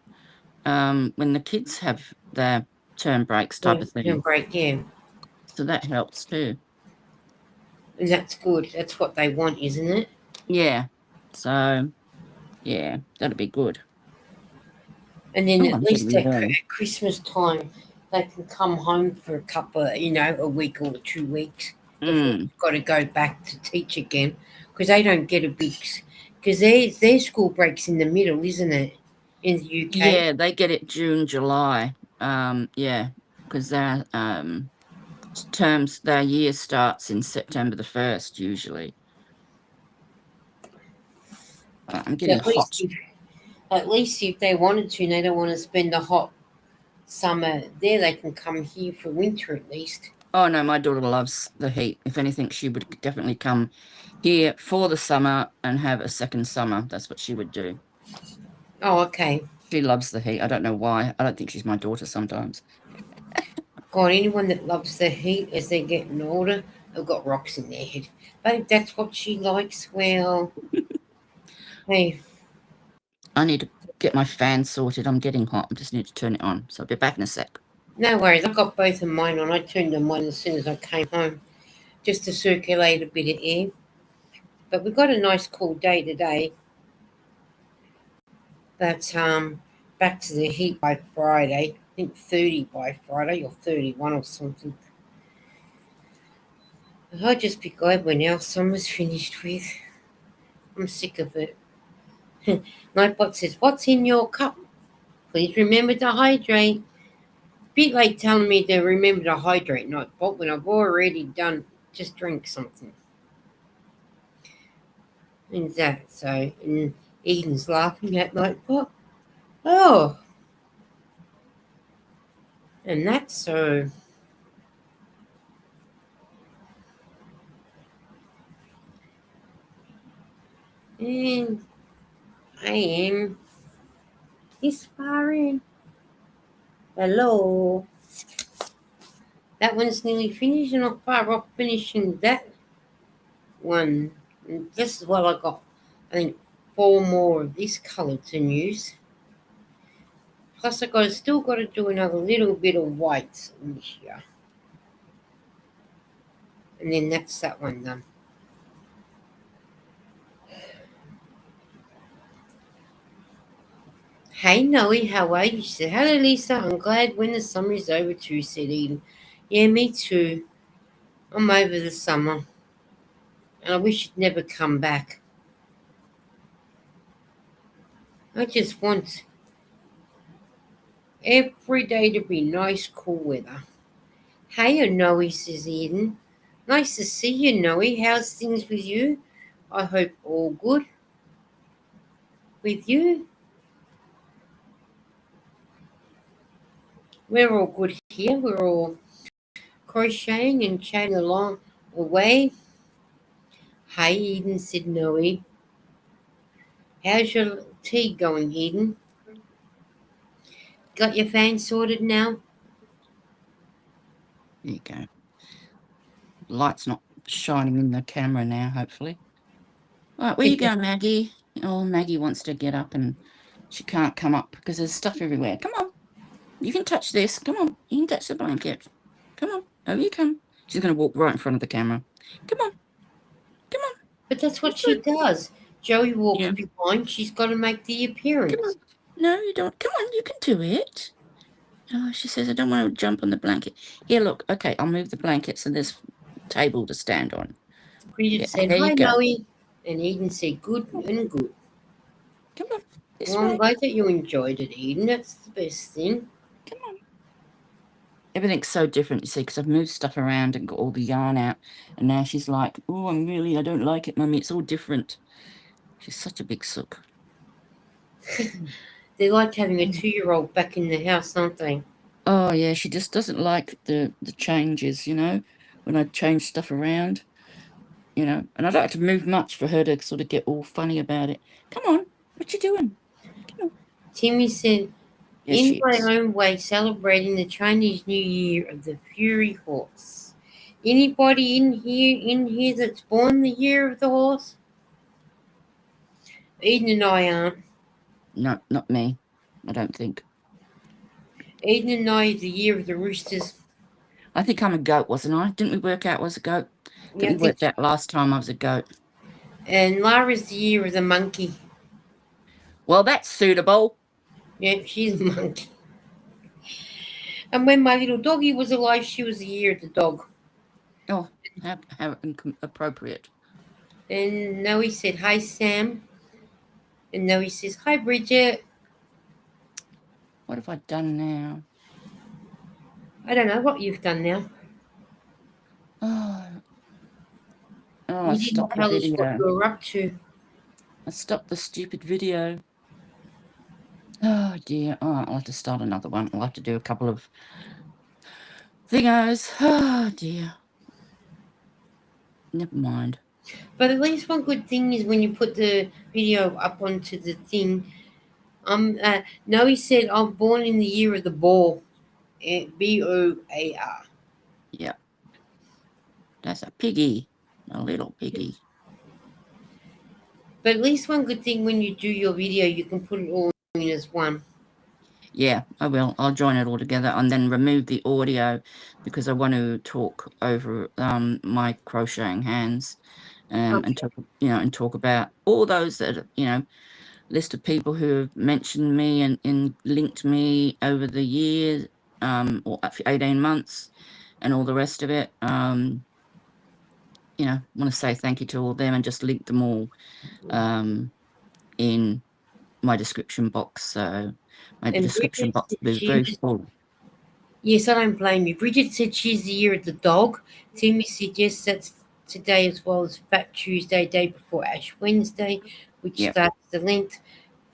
when the kids have their term breaks type Yeah, of term thing. break. Yeah, So that helps too. and that's good. That's what they want, isn't it? Yeah. So, yeah, that'll be good. And then Oh, at I'm least getting at, warm. at Christmas time, they can come home for a couple, a week or 2 weeks before Mm. they've got to go back to teach again, because they don't get a big, because their school breaks in the middle, isn't it? In the UK. Yeah, they get it June, July. Yeah, because their year starts in September the 1st, usually. I'm So getting hot. at least if they wanted to, and they don't want to spend a hot summer there, they can come here for winter at least. Oh no, my daughter loves the heat. If anything, she would definitely come here for the summer and have a second summer. That's what she would do. Oh, okay. She loves the heat. I don't know why. I don't think she's my daughter sometimes. God, anyone that loves the heat as they're getting older, have got rocks in their head. But if that's what she likes, well, hey, I need to get my fan sorted. I'm getting hot. I just need to turn it on. So I'll be back in a sec. no worries. I've got both of mine on. I turned them on as soon as I came home, just to circulate a bit of air. But we've got a nice cool day today. But back to the heat by Friday. I think 30 by Friday or 31 or something. I'll just be glad when our summer's finished with. I'm sick of it. Nightbot says, "What's in your cup? Please remember to hydrate." Bit like telling me to remember to hydrate, Nightbot, when I've already done. Just drink something. And that, so, and Eden's laughing at Nightbot. Oh, and that's so. And I am this far in. Hello. That one's nearly finished, and I'm far off finishing that one. And this is what I got. I think 4 more of this colour to use. Plus, still got to do another little bit of whites in this year. And then that's that one done. Hey Noe, how are you? She said, "Hello Lisa, I'm glad when the summer is over too," said Eden. "Yeah, me too. I'm over the summer. And I wish it'd never come back. I just want every day to be nice, cool weather." "Hey Noe," says Eden. "Nice to see you, Noe. How's things with you? I hope all good with you." We're all good here. We're all crocheting and chatting along away. "Hey Eden," said Noe. "How's your tea going, Eden? Got your fan sorted now?" There you go. Light's not shining in the camera now, hopefully. All right, where you going, Maggie? Oh, Maggie wants to get up and she can't come up because there's stuff everywhere. Come on. You can touch this. Come on. You can touch the blanket. Come on. Over you come. She's going to walk right in front of the camera. Come on. Come on. But that's what she does. Joey walks Yeah. behind. She's got to make the Come appearance. on. No, you don't. Come on. You can do it. Oh, she says, I don't want to jump on the blanket. Here, look. Okay, I'll move the blanket so there's table to stand on. Bridget said, there "Hi, you go. Noe." And Eden said, "Good and good." Come on. This Well, I'm way. glad that you enjoyed it, Eden. That's the best thing. Come on. Everything's so different, you see, because I've moved stuff around and got all the yarn out. And now she's like, oh, I don't like it, Mummy. It's all different. She's such a big sook. They like having a 2-year-old back in the house, aren't they? Oh, yeah, she just doesn't like the changes, when I change stuff around, And I don't have to move much for her to sort of get all funny about it. Come on, what you doing? Come on. Timmy said, Yes, "In she my is. own way, celebrating the Chinese New Year of the Fury Horse." Anybody in here that's born the year of the horse? Eden and I aren't. No, not me, I don't think. Eden and I are the year of the roosters. I think I'm a goat, wasn't I? Didn't we work out I was a goat? Yeah, We worked out last time I was a goat. And Lara's the year of the monkey. Well, that's suitable. Yep, she's a monkey. And when my little doggy was alive, she was the year of the dog. Oh, how appropriate. And Noe said, "Hi, Sam." And Noe says, "Hi, Bridget." What have I done now? I don't know what you've done now. Oh, You I didn't stopped the tell us what video. you were up to. I stopped the stupid video. Oh, dear. Oh, I'll have to start another one. I'll have to do a couple of thingos. Oh, dear. Never mind. But at least one good thing is when you put the video up onto the thing. Noe said, "I'm born in the year of the ball." Boar. Yeah, that's a piggy, a little piggy. But at least one good thing when you do your video, you can put it all in as one. Yeah, I will. I'll join it all together and then remove the audio because I want to talk over my crocheting hands and talk, and talk about all those that list of people who have mentioned me and linked me over the years, or 18 months, and all the rest of it. Want to say thank you to all of them and just link them all in my description box. So my And description Bridget box said is very full. yes, I don't blame you. Bridget said she's the year of the dog. Timmy said yes, that's today as well as Fat Tuesday, day before Ash Wednesday, which Yep. starts the Lent.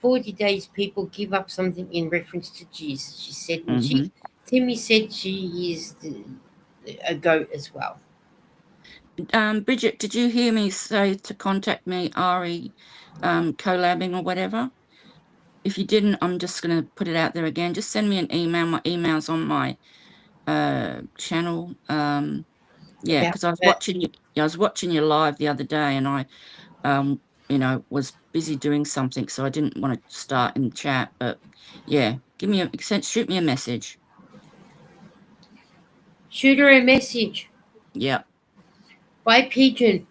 40 days people give up something in reference to Jizz, she said. And Timmy said she is a goat as well. Bridget, did you hear me say to contact me, Ari, collabing or whatever? If you didn't, I'm just going to put it out there again. Just send me an email. My email's on my channel. Yeah, because I was watching you live the other day, and I was busy doing something, so I didn't want to start in the chat. But yeah, shoot me a message. Shoot her a message. Yeah. By pigeon.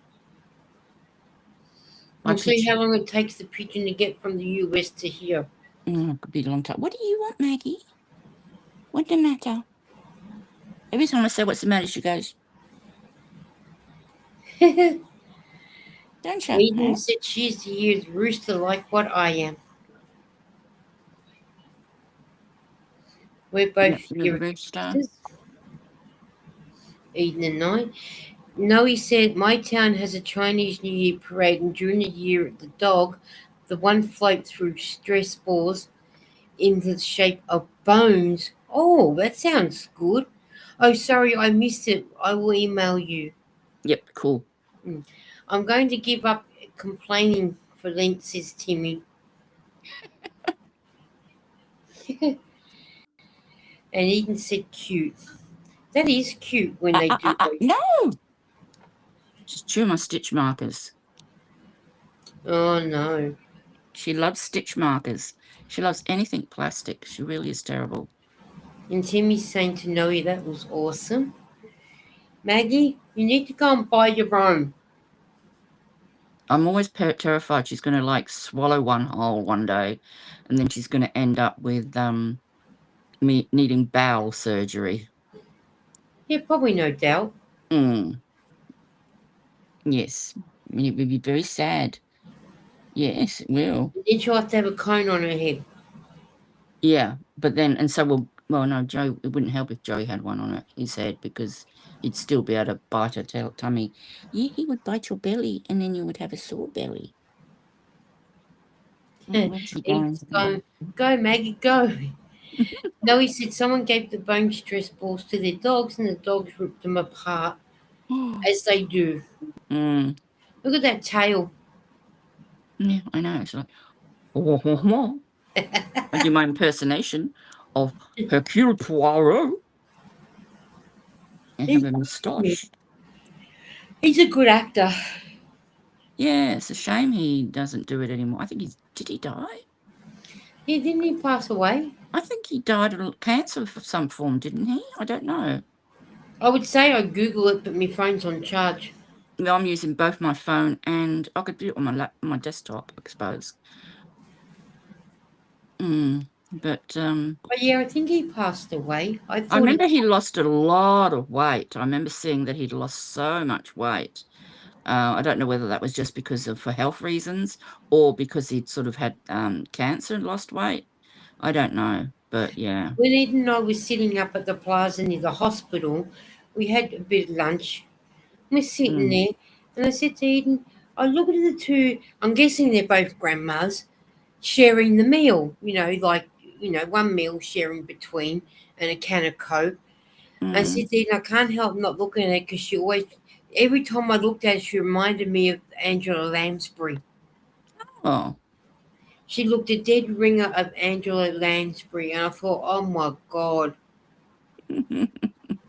By We'll see pigeon. how long it takes the pigeon to get from the US to here. Could be a long time. What do you want, Maggie? What's the matter? Every time I say what's the matter, she goes, don't you? Eden said she's the year's rooster like what I am. We're both you're the rooster. Eden and I. Noe said, my town has a Chinese New Year parade, and during the year, the dog, the one floats through stress balls in the shape of bones. Oh, that sounds good. Oh, sorry, I missed it. I will email you. Yep, cool. I'm going to give up complaining for Lent, says Timmy. And Eden said cute. That is cute when they do those. No! Just chew my stitch markers. Oh, no. She loves stitch markers. She loves anything plastic. She really is terrible. And Timmy's saying to Noe, that was awesome. Maggie, you need to go and buy your own. I'm always terrified she's going to swallow one whole one day, and then she's going to end up with me needing bowel surgery. Yeah, probably, no doubt. Yes, it would be very sad. Yes, it will. Then she'll have to have a cone on her head. Yeah, but then, and so no, Joe, it wouldn't help if Joey had one on his head because he'd still be able to bite her tummy. Yeah, he would bite your belly and then you would have a sore belly. Where's she going? Go, Maggie, go. No, he said someone gave the bone stress balls to their dogs and the dogs ripped them apart, as they do. Look at that tail. Yeah, I know. It's like, I do my impersonation of Hercule Poirot and have a moustache. He's a good actor. Yeah, it's a shame he doesn't do it anymore. I think did he die? Yeah, didn't he pass away? I think he died of cancer of some form, didn't he? I don't know. I would say I Google it, but my phone's on charge. No, I'm using both my phone and I could do it on my desktop, I suppose. But yeah, I think he passed away. I remember he lost a lot of weight. I remember seeing that he'd lost so much weight. I don't know whether that was just because for health reasons or because he'd sort of had cancer and lost weight. I don't know, but yeah. When Eden and I were sitting up at the plaza near the hospital, we had a bit of lunch. We're sitting there, and I said to Eden, I look at the two, I'm guessing they're both grandmas, sharing the meal, one meal sharing between and a can of Coke. I said to Eden, I can't help not looking at it because she always, every time I looked at her, she reminded me of Angela Lansbury. Oh. She looked a dead ringer of Angela Lansbury, and I thought, oh my God.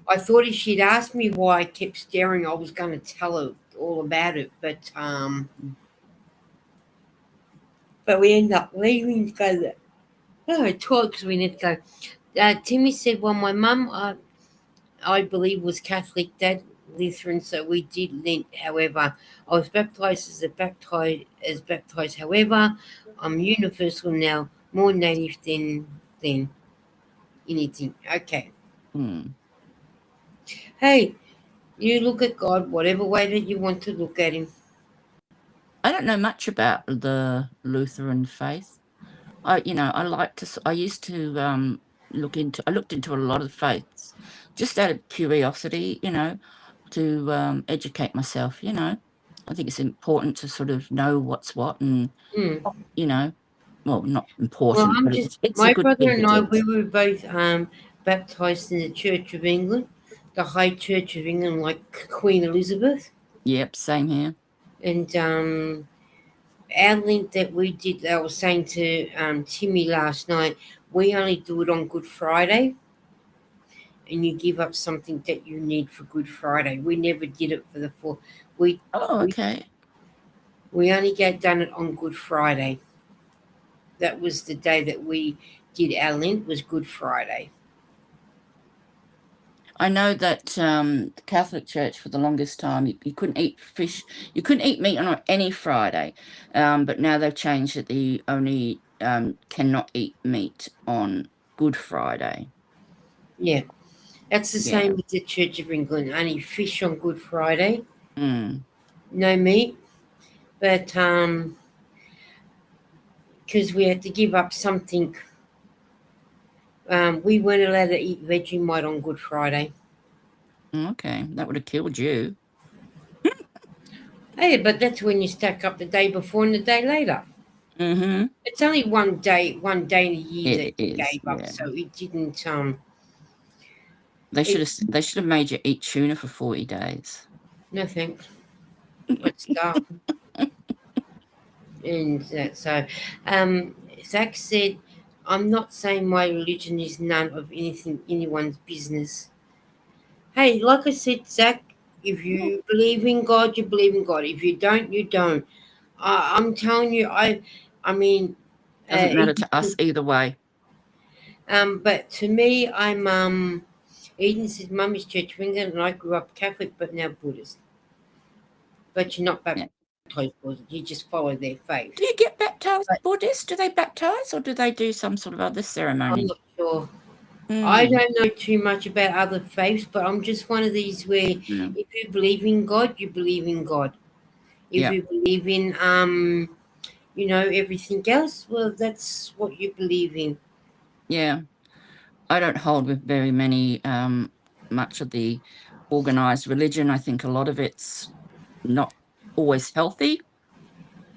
I thought if she'd asked me why I kept staring, I was going to tell her all about it, but we ended up leaving to go there. Oh, talk because we need to go. Timmy said, "Well, my mum, I believe, was Catholic, Dad Lutheran, so we did Lent. However, I was baptized as baptized. However, I'm universal now, more native than anything." Okay. Mm. Hey, you look at God whatever way that you want to look at Him. I don't know much about the Lutheran faith. I used to I looked into a lot of faiths just out of curiosity, to educate myself. I think it's important to sort of know what's what, and Mm. you know, well, not Well, important, I'm but just it's a my good brother thing to and I. do. We were both baptized in the Church of England, the High Church of England, like Queen Elizabeth, Yep, same here. and our link that we did. I was saying to Timmy last night. We only do it on Good Friday, and you give up something that you need for Good Friday. We never did it for the fourth. We Oh, we, okay. we only get done it on Good Friday. That was the day that we did our Lent. Was Good Friday. I know that the Catholic Church for the longest time you couldn't eat fish, you couldn't eat meat on any Friday, but now they've changed that you only cannot eat meat on Good Friday. Yeah. That's the Yeah. same with the Church of England. Only fish on Good Friday, Mm. no meat. But because we had to give up something, we weren't allowed to eat Vegemite on Good Friday. Okay, that would have killed you. Hey, but that's when you stack up the day before and the day later. Mm-hmm. It's only one day in a year It that you is, gave up, yeah. so it didn't. They It, should have made you eat tuna for 40 days. no thanks. Let's start. And that so, Zach said, "I'm not saying my religion is none of anyone's business." Hey, like I said, Zach, if you believe in God, you believe in God. If you don't, you don't. I'm telling you, I mean, Doesn't matter Eden, to us either way. but to me, Eden says, Mum is Church of England, and I grew up Catholic, but now Buddhist. But you're not Yeah. baptized Buddhist, you just follow their faith. Do you get baptized But Buddhist? Do they baptize, or do they do some sort of other I'm ceremony? not sure. I Mm. don't know too much about other faiths, but I'm just one of these where Yeah. if you believe in God, you believe in God. If Yeah. you believe in everything else, well, that's what you believe in. Yeah. I don't hold with very many much of the organized religion. I think a lot of it's not always healthy,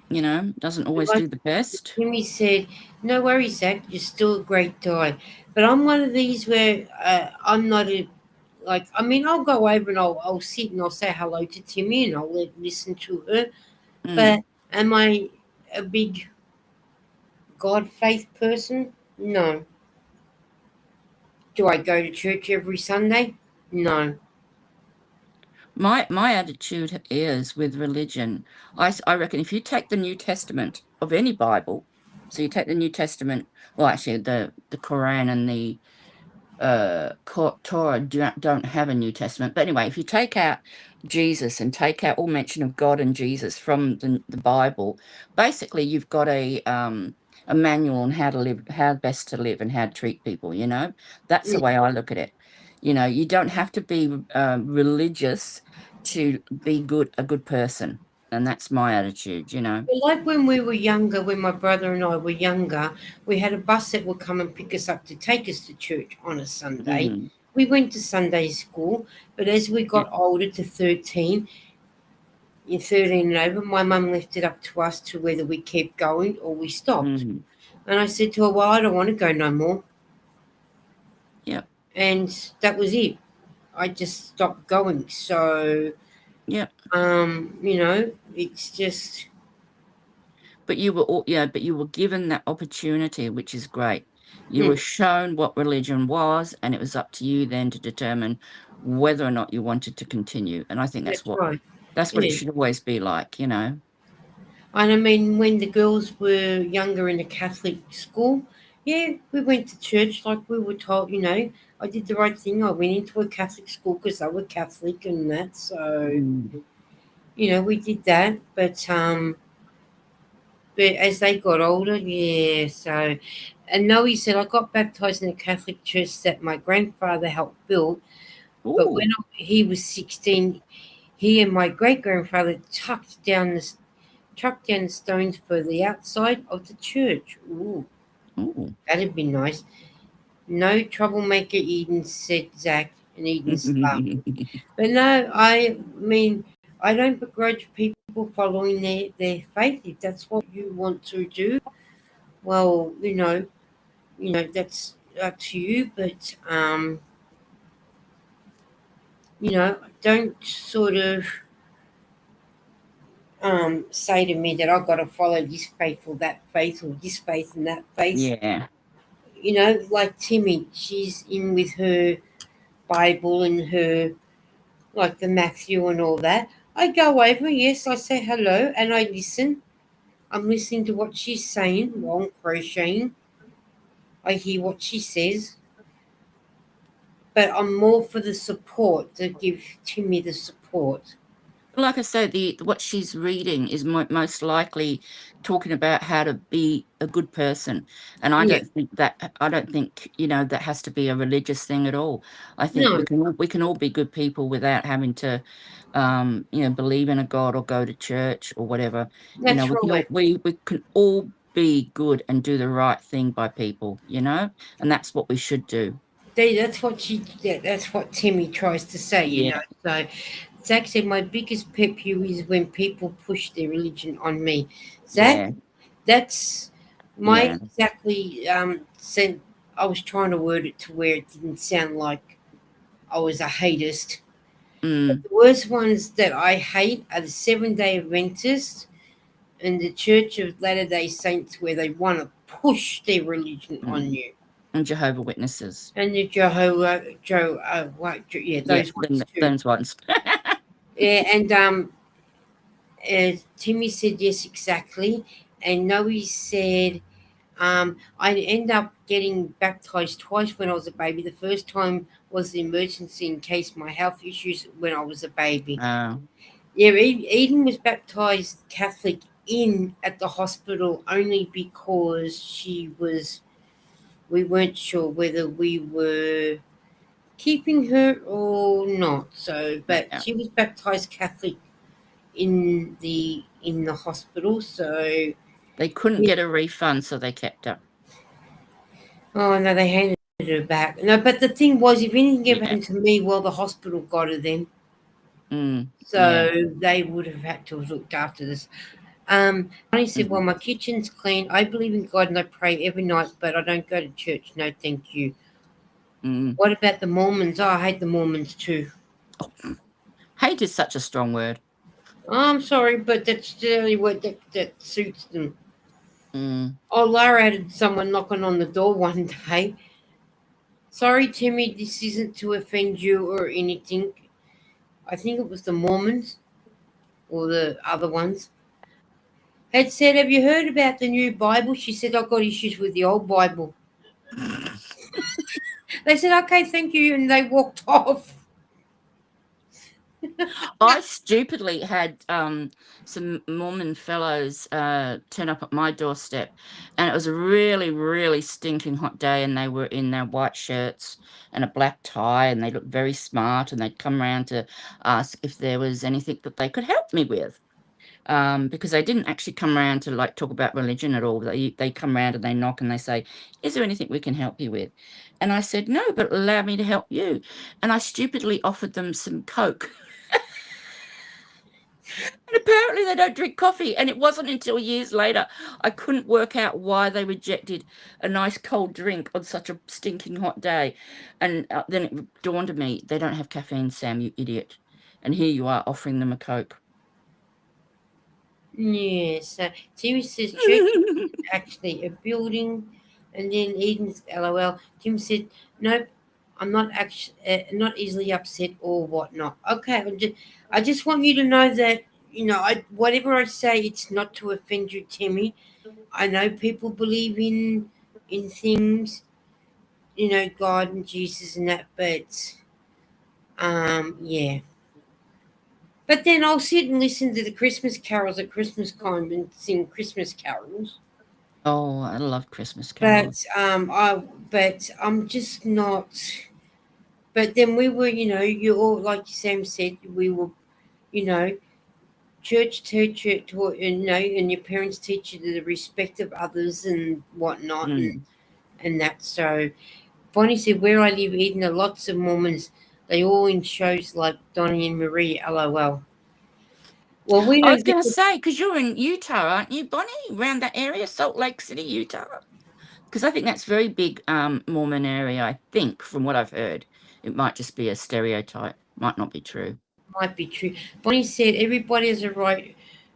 doesn't always Like do the best. Timmy said, no worries, Zach, you're still a great guy. But I'm one of these where I'm not I'll go over and I'll sit and I'll say hello to Timmy and I'll listen to her. Mm. But am I a big God faith person? No. Do I go to church every Sunday? No. My attitude is with religion. I reckon if you take the New Testament of any Bible, so you take the New Testament, well, actually the Quran and the Torah don't have a New Testament. But anyway, if you take out Jesus and take out all mention of God and Jesus from the Bible, basically you've got a manual on how to live, how best to live, and how to treat people. That's the way I look at it. You don't have to be religious to be a good person, and that's my attitude. But like when we were younger, when my brother and I were younger, we had a bus that would come and pick us up to take us to church on a Sunday. Mm, We went to Sunday school, but as we yeah, got older to 13, in 13 and over, my mum left it up to us to whether we kept going or we stopped. mm, And I said to her, well, I don't want to go no more. yeah, And that was it. I just stopped going. So, yeah. it's just, But you were given that opportunity, which is great. You were shown what religion was, and it was up to you then to determine whether or not you wanted to continue. And I think That's right. that's what it Yeah. should always be like, you know. And I mean, when the girls were younger in a Catholic school, yeah, we went to church like we were told. I did the right thing. I went into a Catholic school because they were Catholic and that. So Mm. we did that. But as they got older, yeah. So, and Noe said I got baptized in a Catholic church that my grandfather helped build. But when Ooh, he was 16, he and my great grandfather chucked down the stones for the outside of the church. Ooh, ooh. that'd be nice. No troublemaker, Eden, said Zach, and Eden's laughing. But no, I mean, I don't begrudge people following their faith. If that's what you want to do, well, that's up to you. But don't sort of say to me that I've got to follow this faith or that faith or this faith and that faith. Yeah. Like Timmy, she's in with her Bible and her, like the Matthew and all that. I go over, yes, I say hello and I listen. I'm listening to what she's saying while I'm crocheting. I hear what she says, but I'm more for the support, to give Timmy the support. Like I said, the what she's reading is most likely talking about how to be a good person, and Yeah, I don't think that has to be a religious thing at all. I think no, we can all be good people without having to, believe in a God or go to church or whatever. that's right. We can all be good and do the right thing by people, and that's what we should do. That's what Timmy tries to say. Yeah, So Zach said my biggest pet peeve is when people push their religion on me. Zach, yeah, that's my yeah. exactly sent. I was trying to word it to where it didn't sound like I was a hatist. Mm, The worst ones that I hate are the Seven-Day Adventists and the Church of Latter-day Saints, where they want to push their religion on mm. you. And Jehovah Witnesses. And the Jehovah, yeah, Yeah, those ones too. those ones. Yeah, and Timmy said yes, exactly, and Noe said I ended up getting baptized twice when I was a baby. The first time was the emergency in case my health issues when I was a baby. Oh, Yeah, Eden was baptized Catholic in at the hospital only because we weren't sure whether we were keeping her or not. So, but yeah. she was baptized Catholic in the hospital. So, They couldn't yeah. get a refund, so they kept her. Oh no, they handed her back. No, but the thing was, if anything ever Yeah. happened to me, well, the hospital got her then. Yeah. So they would have had to have looked after this. Bonnie said, Mhm. well, my kitchen's clean. I believe in God and I pray every night, but I don't go to church. No, thank you. Mm. What about the Mormons? Oh, I hate the Mormons too. Hate is such a strong word. Oh, I'm sorry, but that's the only word that suits them. Mm. Oh, Lara had someone knocking on the door one day. Sorry, Timmy, this isn't to offend you or anything. I think it was the Mormons or the other ones. Had said, have you heard about the new Bible? She said, I've got issues with the old Bible. They said, okay, thank you. And they walked off. I stupidly had some Mormon fellows turn up at my doorstep, and it was a really, really stinking hot day, and they were in their white shirts and a black tie, and they looked very smart, and they'd come around to ask if there was anything that they could help me with. Because they didn't actually come around to like talk about religion at all. They come around and they knock and they say, "Is there anything we can help you with?" And I said, "No, but allow me to help you." And I stupidly offered them some Coke. And apparently they don't drink coffee. And it wasn't until years later I couldn't work out why they rejected a nice cold drink on such a stinking hot day. And then it dawned on me, they don't have caffeine, Sam, you idiot. And here you are offering them a Coke. Yes. Timmy says church is actually a building And then Eden's LOL. Tim said, "Nope, I'm not actually not easily upset or whatnot." Okay, I just want you to know that whatever I say, it's not to offend you, Timmy. I know people believe in things, God and Jesus and that, but yeah. But then I'll sit and listen to the Christmas carols at Christmas time and sing Christmas carols. Oh, I love Christmas But carols. I'm just not. But then we were, you all like Sam said, we were, you know, church teacher taught, and your parents teach you the respect of others and whatnot, and Mm. and that. So Bonnie said, where I live, Eden, are lots of Mormons. They all in shows like Donnie and Marie. LOL. Well, we I was don't going get to to. say, because you're in Utah, aren't you, Bonnie? Around that area, Salt Lake City, Utah? Because I think that's very big Mormon area, I think, from what I've heard. It might just be a stereotype, might not be true. Might be true. Bonnie said everybody has a right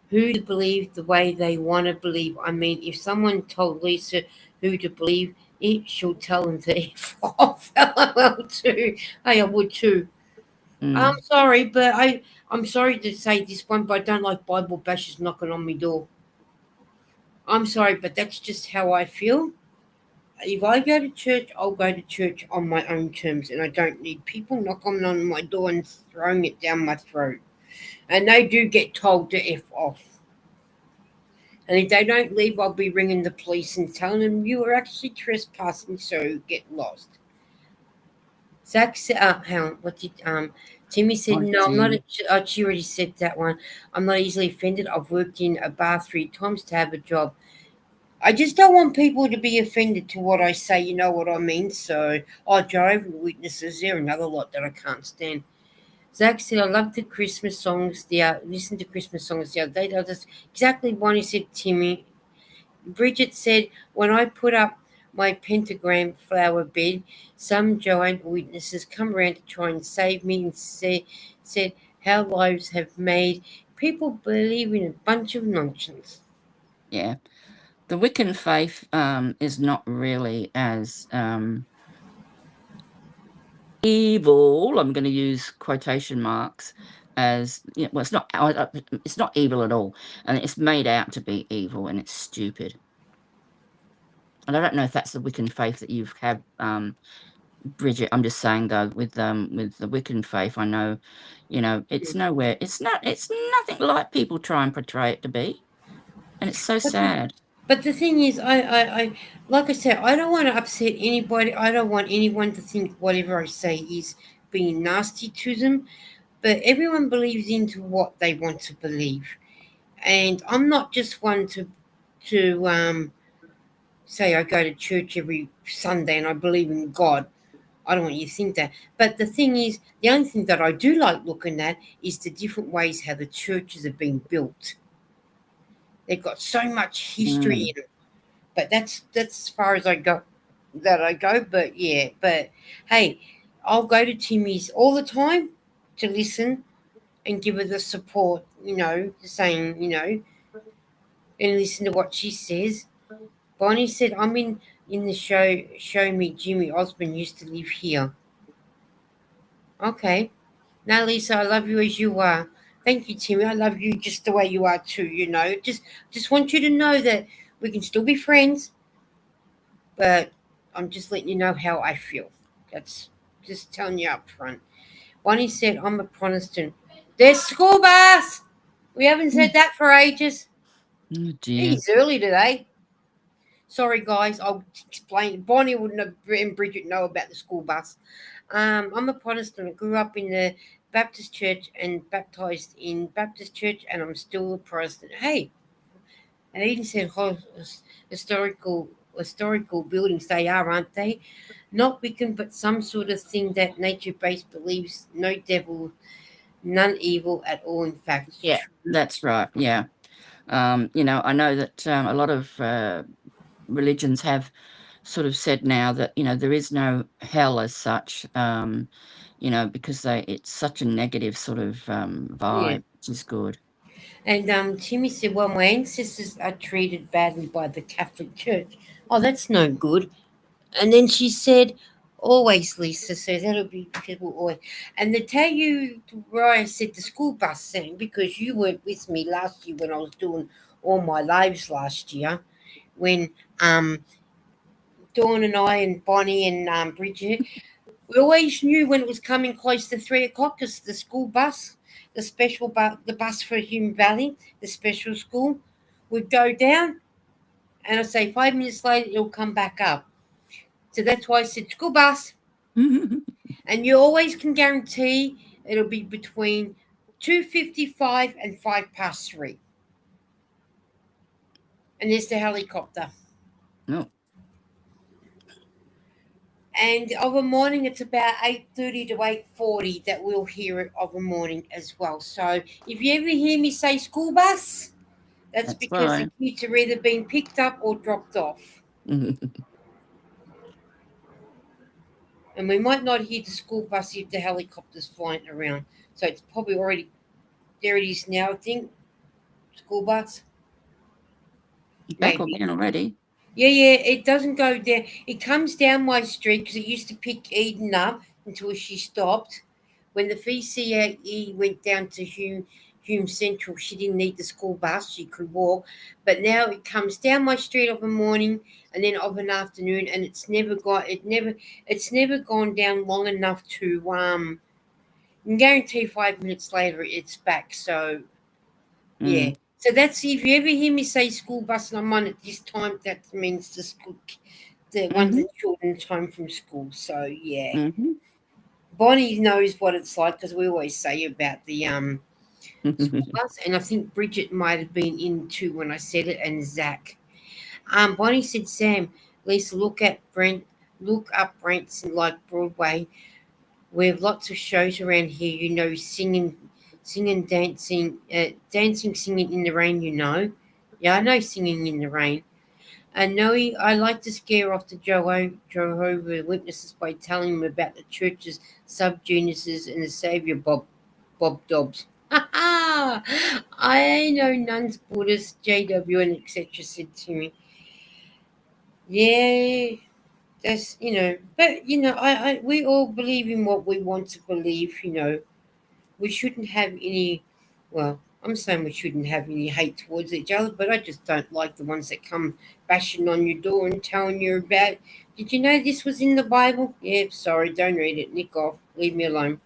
who to believe the way they want to believe. I mean, if someone told Lisa who to believe, she'll tell them to F off. LOL too. Hey, I would too. I'm Mm. sorry, but I'm sorry to say this one, but I don't like Bible bashers knocking on my door. I'm sorry, but that's just how I feel. If I go to church, I'll go to church on my own terms, and I don't need people knocking on my door and throwing it down my throat. And they do get told to F off. And if they don't leave, I'll be ringing the police and telling them you were actually trespassing, so get lost. Zach said, hang on, what did, Timmy said, Oh, no, I'm not, dear. she already said that one. I'm not easily offended. I've worked in a bar 3 times to have a job. I just don't want people to be offended to what I say, you know what I mean? So, Jehovah's Witnesses, they're another lot that I can't stand. Zach said, I love the Christmas songs. Listen to Christmas songs the other day. That's exactly what he said, Timmy. Bridget said, when I put up my pentagram flower bed, some Joanne witnesses come around to try and save me and said how lives have made people believe in a bunch of nonsense. Yeah. The Wiccan faith is not really as evil, I'm going to use quotation marks, as well, it's not evil at all, and it's made out to be evil, and it's stupid. And I don't know if that's the Wiccan faith that you've had, Bridget. I'm just saying though, with the Wiccan faith, I know, it's nothing like people try and portray it to be, and it's so But sad. But the thing is, like I said, I don't want to upset anybody. I don't want anyone to think whatever I say is being nasty to them. But everyone believes into what they want to believe, and I'm not just one to say I go to church every Sunday and I believe in God. I don't want you to think that. But the thing is, the only thing that I do like looking at is the different ways how the churches have been built. They've got so much history Mm. in it. But that's as far as I go. But yeah, but hey, I'll go to Timmy's all the time to listen and give her the support, saying, and listen to what she says. Bonnie said, I'm in the show me Jimmy Osmond used to live here. Okay. Now Lisa, I love you as you are. Thank you, Timmy. I love you just the way you are too, Just want you to know that we can still be friends, but I'm just letting you know how I feel. That's just telling you up front. Bonnie said, I'm a Protestant. There's school bus! We haven't said that for ages. Oh dear. It's early today. Sorry, guys. I'll explain. Bonnie wouldn't have, and Bridget know about the school bus. I'm a Protestant. I grew up in the Baptist church and baptized in Baptist church, and I'm still a Protestant. Hey, and Eden said historical historical buildings they are, aren't they? Not Wiccan, but some sort of thing that nature-based believes no devil, none evil at all. In fact, Yeah, true. that's right. Yeah. I know that a lot of religions have sort of said now that there is no hell as such, because it's such a negative sort of Yeah. vibe, which is good. And Timmy said, "Well, my ancestors are treated badly by the Catholic Church. Oh, that's no good. And then she said, always, Lisa says, that'll be people always. And to tell you where I said the school bus thing, because you weren't with me last year when I was doing all my lives last year, when Dawn and I and Bonnie and Bridget, we always knew when it was coming close to 3 o'clock because the school bus, the special bus, the bus for Hume Valley, the special school, would go down. And I say 5 minutes later, it'll come back up. So that's why I said school bus. And you always can guarantee it'll be between 2:55 and 3:05. And there's the helicopter. No. And of a morning, it's about 8:30 to 8:40 that we'll hear it of a morning as well. So if you ever hear me say school bus, that's because why. the kids are either being picked up or dropped off. And we might not hear the school bus if the helicopter's flying around. So it's probably already, there it is now, I think. School bus. Back again already. Yeah, it doesn't go down. It comes down my street because it used to pick Eden up until she stopped. When the VCE went down to Hume Central, she didn't need the school bus; she could walk. But now it comes down my street of a morning and then of an afternoon, and it's never gone down long enough to I can guarantee 5 minutes later it's back. So yeah. So that's, if you ever hear me say school bus and I'm on at this time, that means the school, the ones that children's home from school. So yeah. Bonnie knows what it's like because we always say about the school bus, and I think Bridget might have been in too when I said it, and Zach. Bonnie said, Sam, Lisa, look up Brent's like Broadway. We have lots of shows around here, singing, dancing, singing in the rain, Yeah, I know singing in the rain. And Noe, I like to scare off the Jehovah Witnesses by telling them about the church's sub-geniuses and the Saviour Bob Dobbs. I know nuns, Buddhists, JW, and etc. said to me. Yeah, that's, but, we all believe in what we want to believe, We shouldn't have any, well, I'm saying we shouldn't have any hate towards each other, but I just don't like the ones that come bashing on your door and telling you about, did you know this was in the Bible? Yeah, sorry, don't read it. Nick off. Leave me alone.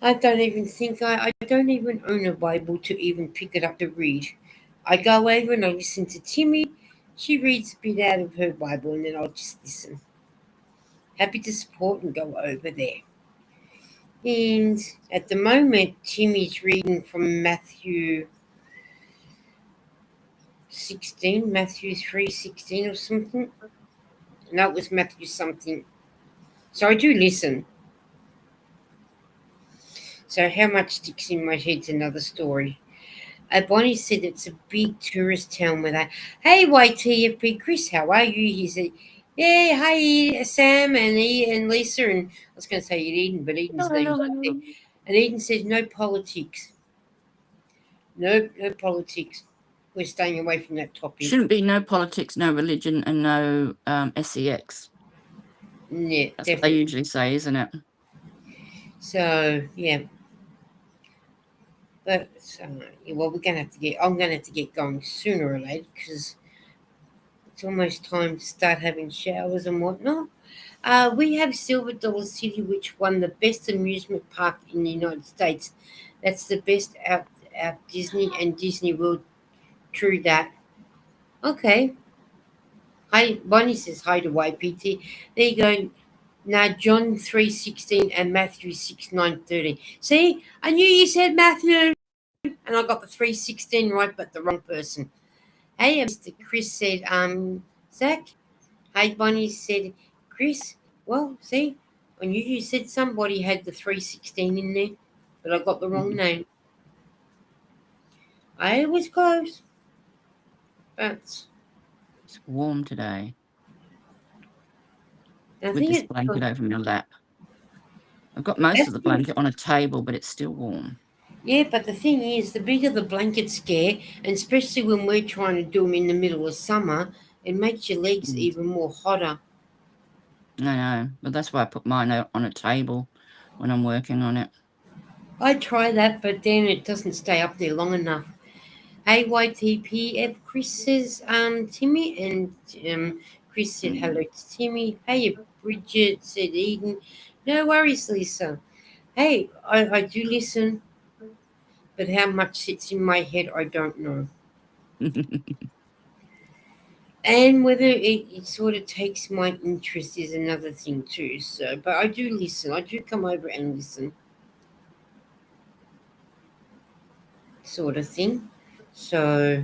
I don't even think I don't even own a Bible to even pick it up to read. I go over and I listen to Timmy. She reads a bit out of her Bible and then I'll just listen. Happy to support and go over there. And at the moment, Timmy's reading from Matthew 16, Matthew 3:16 or something. No, it was Matthew something. So I do listen. So how much sticks in my head's another story. Bonnie said it's a big tourist town where hey, YTFP, Chris, how are you? He said, yeah, hi, Sam and Lisa. And I was going to say Eden, but Eden's name's up there. And Eden says, no politics. No politics. We're staying away from that topic. Shouldn't be no politics, no religion, and no sex. Yeah, that's definitely what they usually say, isn't it? So yeah, but well, I'm gonna have to get going sooner or later because it's almost time to start having showers and whatnot. We have Silver Dollar City, which won the best amusement park in the United States. That's the best out Disney and Disney World. True that. Okay. Hi, Bonnie says hi to YPT. There you go. Now John 3:16 and Matthew 6:9-30. See, I knew you said Matthew, and I got the 3:16 right, but the wrong person. Hey, Mr. Chris said, Zach. Hey, Bonnie said, Chris. Well, see, I knew you said somebody had the 3:16 in there, but I got the wrong name. I was close, but it's warm today. With this blanket over my lap. I've got most of the blanket on a table, but it's still warm. Yeah, but the thing is, the bigger the blanket scare, and especially when we're trying to do them in the middle of summer, it makes your legs Mm. even more hotter. I know, but that's why I put mine out on a table when I'm working on it. I try that, but then it doesn't stay up there long enough. Hey, YTPF, Chris says, Timmy, and Chris said hello to Timmy. Hey, Bridget said Eden. No worries, Lisa. Hey, I do listen, but how much sits in my head, I don't know. And whether it sort of takes my interest is another thing too. So, but I do listen. I do come over and listen, sort of thing. So,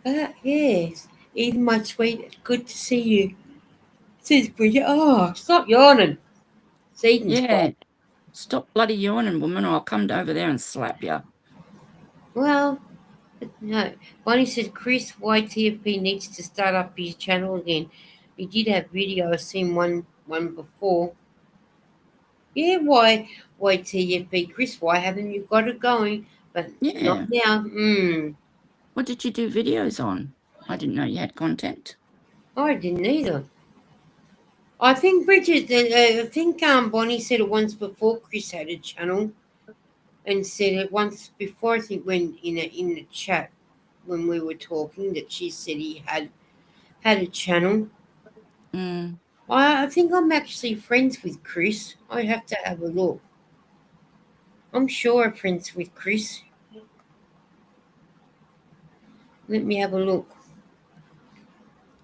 but yes, Eden, my sweet, good to see you. Says Bridget. Oh, stop yawning. It's Eden's Yeah, fault. stop bloody yawning, woman, or I'll come over there and slap you. Well, no. Bonnie said Chris YTFP needs to start up his channel again. He did have video. I've seen one before. Yeah, why TFP, Chris? Why haven't you got it going? But not Yeah. now. What did you do videos on? I didn't know you had content. I didn't either. I think Bridget. I think Bonnie said it once before. Chris had a channel and said it once before. I think when in the chat when we were talking that she said he had a channel. Mm. I think I'm actually friends with Chris. I have to have a look. I'm sure I'm friends with Chris. Let me have a look.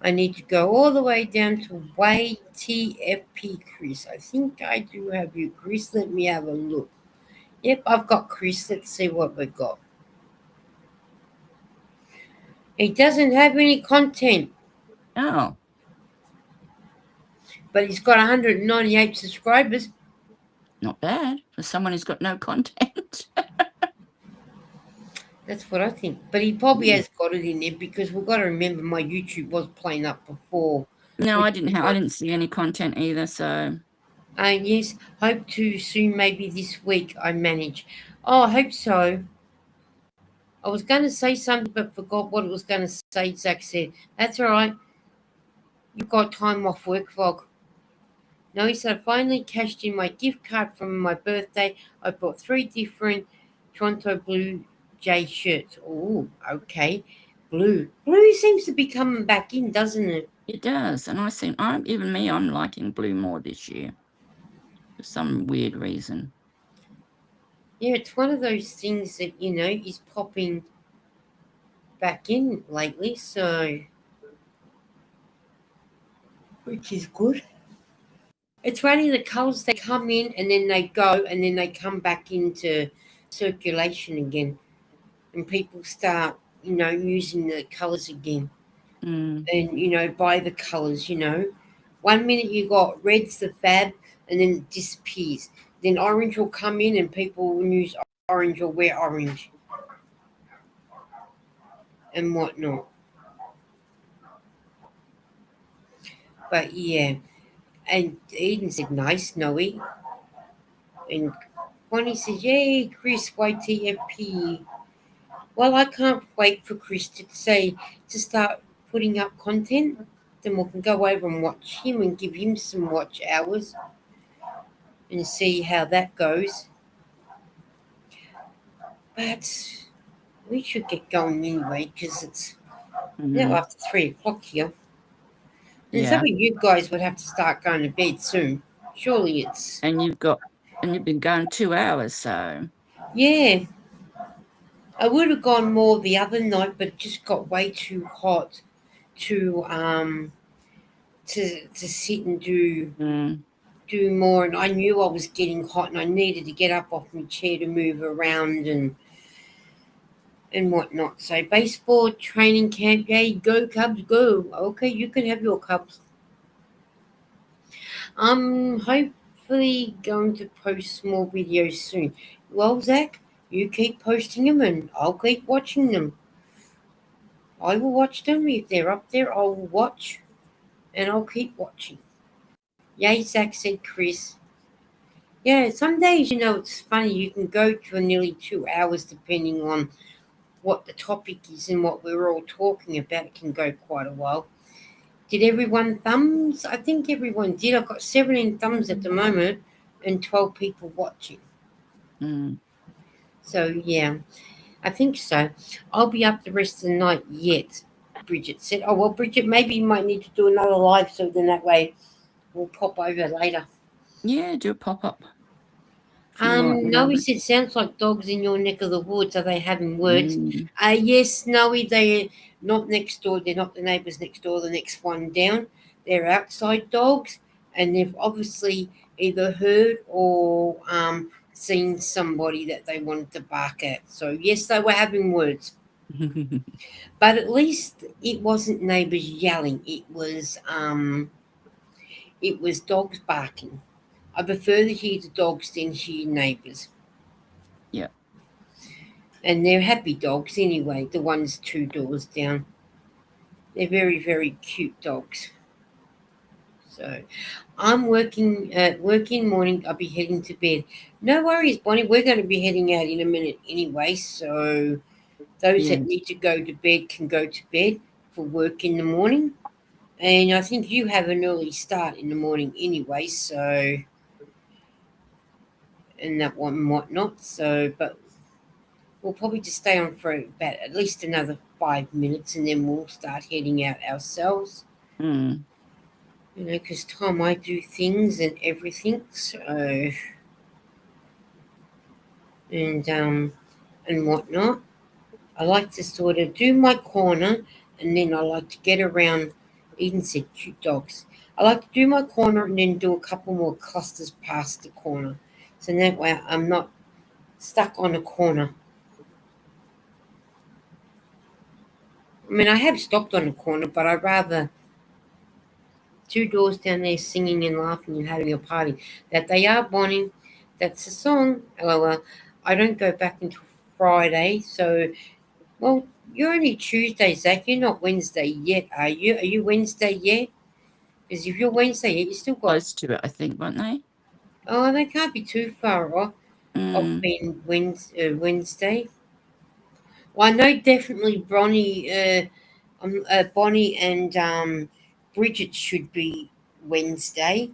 I need to go all the way down to YTFP, Chris. I think I do have you, Chris. Let me have a look. Yep, I've got Chris. Let's see what we got. He doesn't have any content, Oh, but he's got 198 subscribers. not bad for someone who's got no content. That's what I think. But he probably Mm. has got it in there because we've got to remember my YouTube was playing up before. No, Which, I didn't see any content either, so and yes, hope to soon, maybe this week, I manage. Oh, I hope so. I was going to say something but forgot what I was going to say. Zach said, "That's all right. You've got time off work, Vlog." No, he said, "I finally cashed in my gift card from my birthday. I bought 3 different Toronto Blue Jay shirts." Oh, okay. Blue. Blue seems to be coming back in, doesn't it? it does. And I'm liking blue more this year for some weird reason. Yeah, it's one of those things that, is popping back in lately, so which is good. It's funny the colours they come in and then they go and then they come back into circulation again, and people start using the colours again Mm. and buy the colours. 1 minute you got red's the fab and then it disappears. Then orange will come in and people will use orange or wear orange and whatnot. But yeah, and Eden said nice, Noe, and Bonnie says yay, Chris YTFP. Well, I can't wait for Chris to start putting up content. Then we can go over and watch him and give him some watch hours and see how that goes. But we should get going anyway because it's now Mm. after 3 o'clock here. And some Yeah. of you guys would have to start going to bed soon. Surely it's. And you've been going 2 hours, so Yeah, I would have gone more the other night, but it just got way too hot to to sit and mm. do more, and I knew I was getting hot and I needed to get up off my chair to move around and whatnot. So baseball training camp, yay, go Cubs, go. Okay, you can have your Cubs. I'm hopefully going to post more videos soon. Well, Zach, you keep posting them and I'll keep watching them. I will watch them. If they're up there, I will watch and I'll keep watching. Yay, Zach, said Chris. Yeah, some days, it's funny. You can go for nearly 2 hours depending on what the topic is and what we're all talking about. It can go quite a while. Did everyone thumbs? I think everyone did. I've got 17 thumbs at the moment and 12 people watching. Mm. So, yeah, I think so. I'll be up the rest of the night yet, Bridget said. Oh, well, Bridget, maybe you might need to do another live so then that way we'll pop over later. Yeah, do a pop-up if you want. No, he said, sounds like dogs in your neck of the woods. Are they having words? Mm. Yes, no, they're not next door. They're not the neighbours next door, the next one down. They're outside dogs, and they've obviously either heard or seen somebody that they wanted to bark at. So, yes, they were having words. But at least it wasn't neighbours yelling. It was dogs barking. I prefer to hear the dogs than hear neighbours. Yeah. And they're happy dogs anyway, the ones 2 doors down. They're very, very cute dogs. So I'm working morning. I'll be heading to bed. No worries, Bonnie. We're going to be heading out in a minute anyway. So those that Yes. need to go to bed can go to bed for work in the morning. And I think you have an early start in the morning anyway. So and that one and whatnot. So, but we'll probably just stay on for about at least another 5 minutes, and then we'll start heading out ourselves. Mm. Because Tom, I do things and everything. So and whatnot. I like to sort of do my corner, and then I like to get around. Eden said, "Cute dogs." I like to do my corner and then do a couple more clusters past the corner, so that way I'm not stuck on a corner. I mean, I have stopped on a corner, but I'd rather 2 doors down there singing and laughing and having a party. That they are, Bonnie. That's the song. LOL. I don't go back until Friday, so well, you're only Tuesday, Zach. You're not Wednesday yet, are you? Are you Wednesday yet? Because if you're Wednesday yet, you still got. Close to it, I think, won't they? Oh, they can't be too far off of Mm. being Wednesday. Well, I know definitely Bonnie and Bridget should be Wednesday,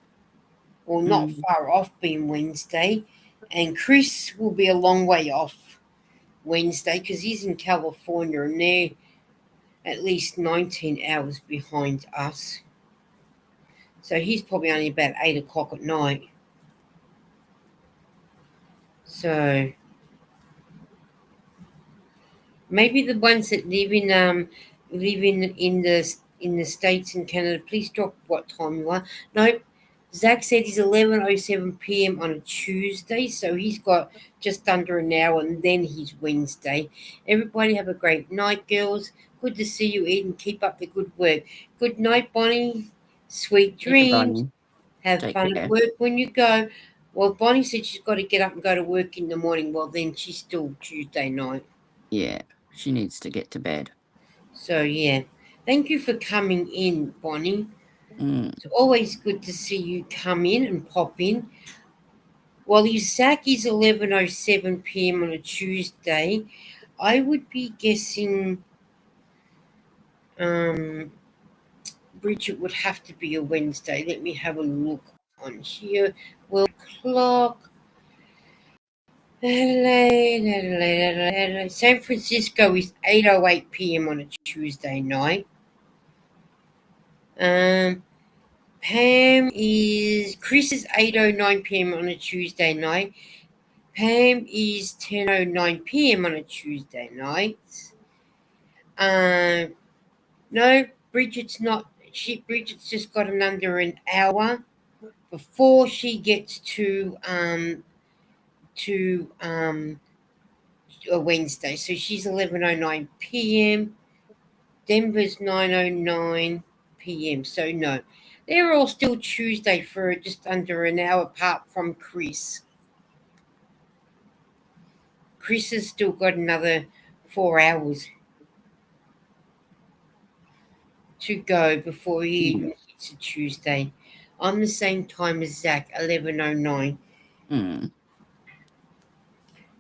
or not Mm. far off being Wednesday, and Chris will be a long way off Wednesday because he's in California and they're at least 19 hours behind us. So he's probably only about 8 o'clock at night. So maybe the ones that live in the States and Canada, please drop what time you are. Nope. Zach said he's 11:07 p.m. on a Tuesday, so he's got just under an hour, and then he's Wednesday. Everybody have a great night, girls. Good to see you, Eden. Keep up the good work. Good night, Bonnie. Sweet See you, dreams. Bonnie. Have Take fun at care. work when you go. Well, Bonnie said she's got to get up and go to work in the morning. Well, then she's still Tuesday night. Yeah, she needs to get to bed. So, yeah. Thank you for coming in, Bonnie. Mm. It's always good to see you come in and pop in. Well, Zach is 11:07 p.m. on a Tuesday. I would be guessing um, Bridget would have to be a Wednesday. Let me have a look on here. World clock. San Francisco is 8:08 p.m. on a Tuesday night. Chris is 8:09 p.m. on a Tuesday night. Pam is 10:09 p.m. on a Tuesday night. No, Bridget's not. Bridget's just got an under an hour before she gets to a Wednesday. So she's 11:09 p.m. Denver's 9:09 p.m. So no, they're all still Tuesday for just under an hour apart from Chris. Chris has still got another 4 hours to go before he Mm. even hits a Tuesday. I'm the same time as Zach, 11:09. Mm.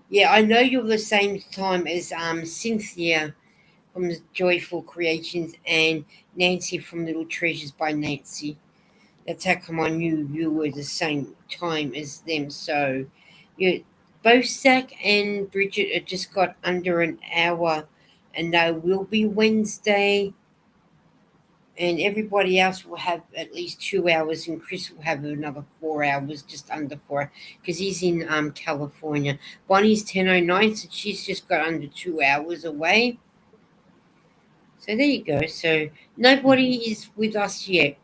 Yeah, I know you're the same time as Cynthia from the Joyful Creations and Nancy from Little Treasures by Nancy. That's how come I knew you were the same time as them. So, you both Zach and Bridget have just got under an hour, and they will be Wednesday. And everybody else will have at least 2 hours, and Chris will have another 4 hours, just under 4, because he's in California. Bonnie's 10:09, so she's just got under 2 hours away. So there you go. So nobody is with us yet.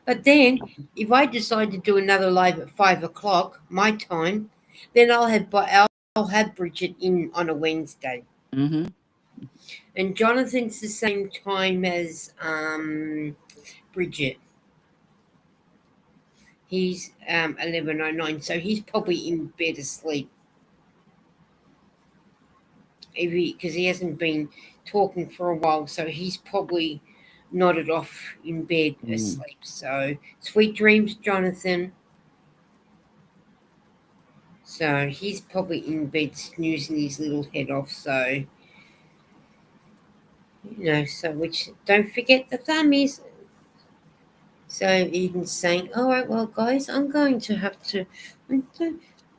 But then, if I decide to do another live at 5 o'clock my time, then I'll have Bridget in on a Wednesday, Mm-hmm. and Jonathan's the same time as Bridget. He's 11:09, so he's probably in bed asleep. Because he hasn't been talking for a while, so he's probably nodded off in bed Mm. asleep. So sweet dreams, Jonathan. So he's probably in bed snoozing his little head off. So so which don't forget the thummies. So Eden's saying, "All right, well, guys, I'm going to have to.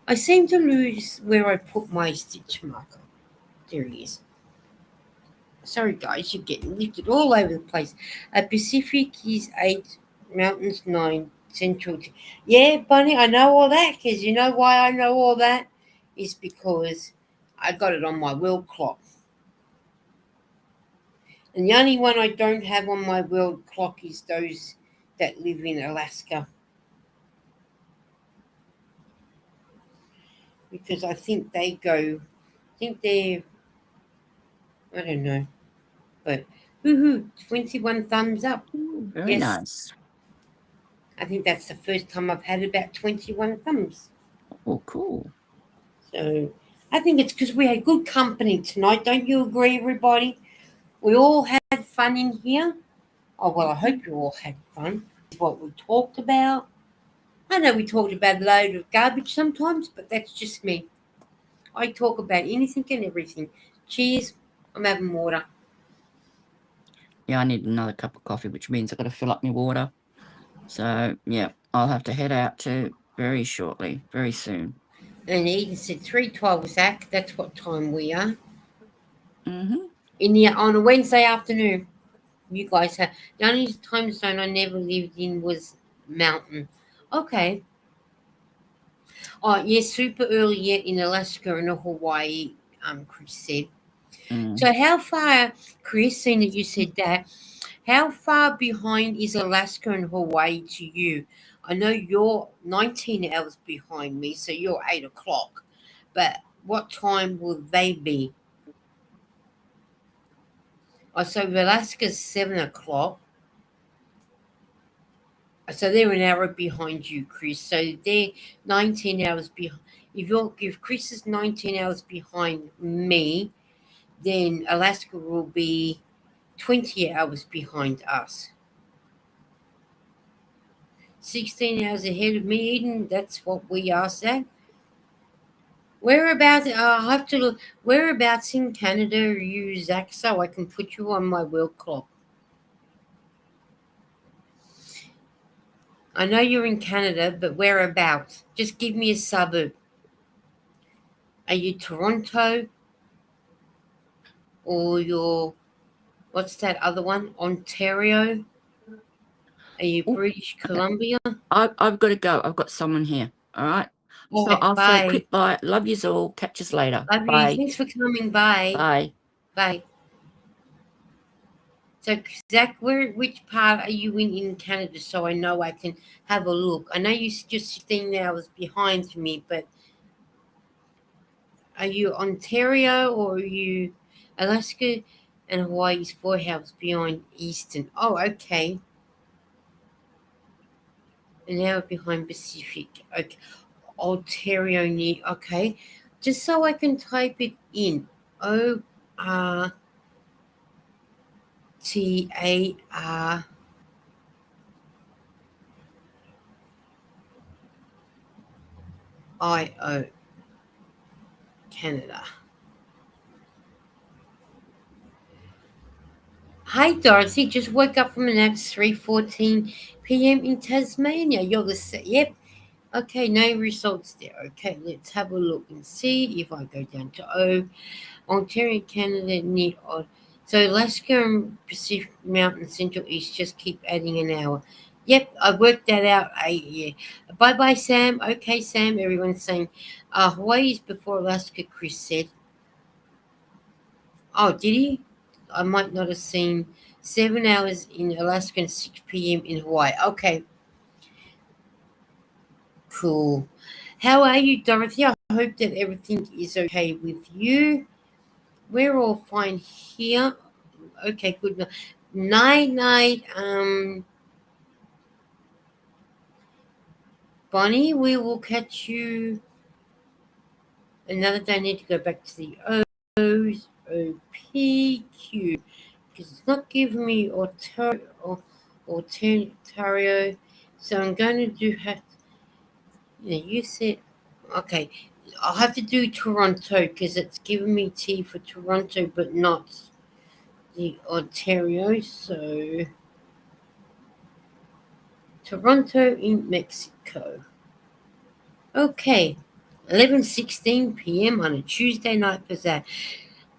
I seem to lose where I put my stitch marker. There he is. Sorry, guys, you're getting lifted all over the place. Pacific is 8, Mountains 9, Central. Yeah, Bunny, I know all that because you know why I know all that? Is because I got it on my world clock. And the only one I don't have on my world clock is those that live in Alaska. Because I think I think they're, I don't know. But, woohoo, 21 thumbs up. Ooh, very Yes. nice. I think that's the first time I've had about 21 thumbs. Oh, cool. So I think it's because we had good company tonight. Don't you agree, everybody? We all had fun in here. Oh, well, I hope you all had fun. What we talked about. I know we talked about a load of garbage sometimes, but that's just me. I talk about anything and everything. Cheers. I'm having water. Yeah, I need another cup of coffee, which means I've got to fill up my water. So, yeah, I'll have to head out too very shortly, very soon. And Eden said 3:12, Zach. That's what time we are. Mm-hmm. On a Wednesday afternoon. You guys have the only time zone I never lived in was Mountain. Okay. Oh yes, super early yet in Alaska and Hawaii. Chris said. Mm. So how far, Chris? Seeing that you said that, how far behind is Alaska and Hawaii to you? I know you're 19 hours behind me, so you're 8 o'clock. But what time will they be? Oh, so Alaska's 7 o'clock. So they're an hour behind you, Chris. So they're 19 hours behind. If Chris is 19 hours behind me, then Alaska will be 20 hours behind us. 16 hours ahead of me, Eden. That's what we are, Zach. Whereabouts? I have to look. Whereabouts in Canada are you, Zach? So I can put you on my world clock. I know you're in Canada, but whereabouts? Just give me a suburb. Are you Toronto or you're what's that other one? Ontario? Are you Oh, British okay. Columbia? I've got to go. I've got someone here. All right. All So right, I'll say a bye. quick bye. Love yous all. Catch us later. Love you. Bye. Thanks for coming. Bye. Bye. Bye. So, Zach, which part are you in Canada so I know I can have a look? I know you're just 16 hours behind me, but are you Ontario or are you Alaska and Hawaii's 4 hours behind Eastern? Oh, okay. An hour behind Pacific. Okay. Ontario near. Okay. Just so I can type it in. ORTAR. IO Canada. Hi Dorothy, just woke up from a nap. It's 3:14 p.m. in Tasmania. You're the yep. Okay, no results there. Okay, let's have a look and see if I go down to O. Ontario, Canada, near O. So Alaska and Pacific Mountain Central East just keep adding an hour. Yep, I worked that out. Yeah. Bye bye, Sam. Okay, Sam. Everyone's saying Hawaii is before Alaska, Chris said. Oh, did he? I might not have seen 7 hours in Alaska and 6 p.m. in Hawaii. Okay, cool. How are you, Dorothy? I hope that everything is okay with you. We're all fine here. Okay, good night, night. Bonnie, we will catch you another day. I need to go back to the O's, OPQ, because it's not giving me Ontario. So I'm going to do have. You said okay. I'll have to do Toronto because it's giving me T for Toronto, but not the Ontario. So Toronto in Mexico. Okay, 11:16 p.m. on a Tuesday night for Zach.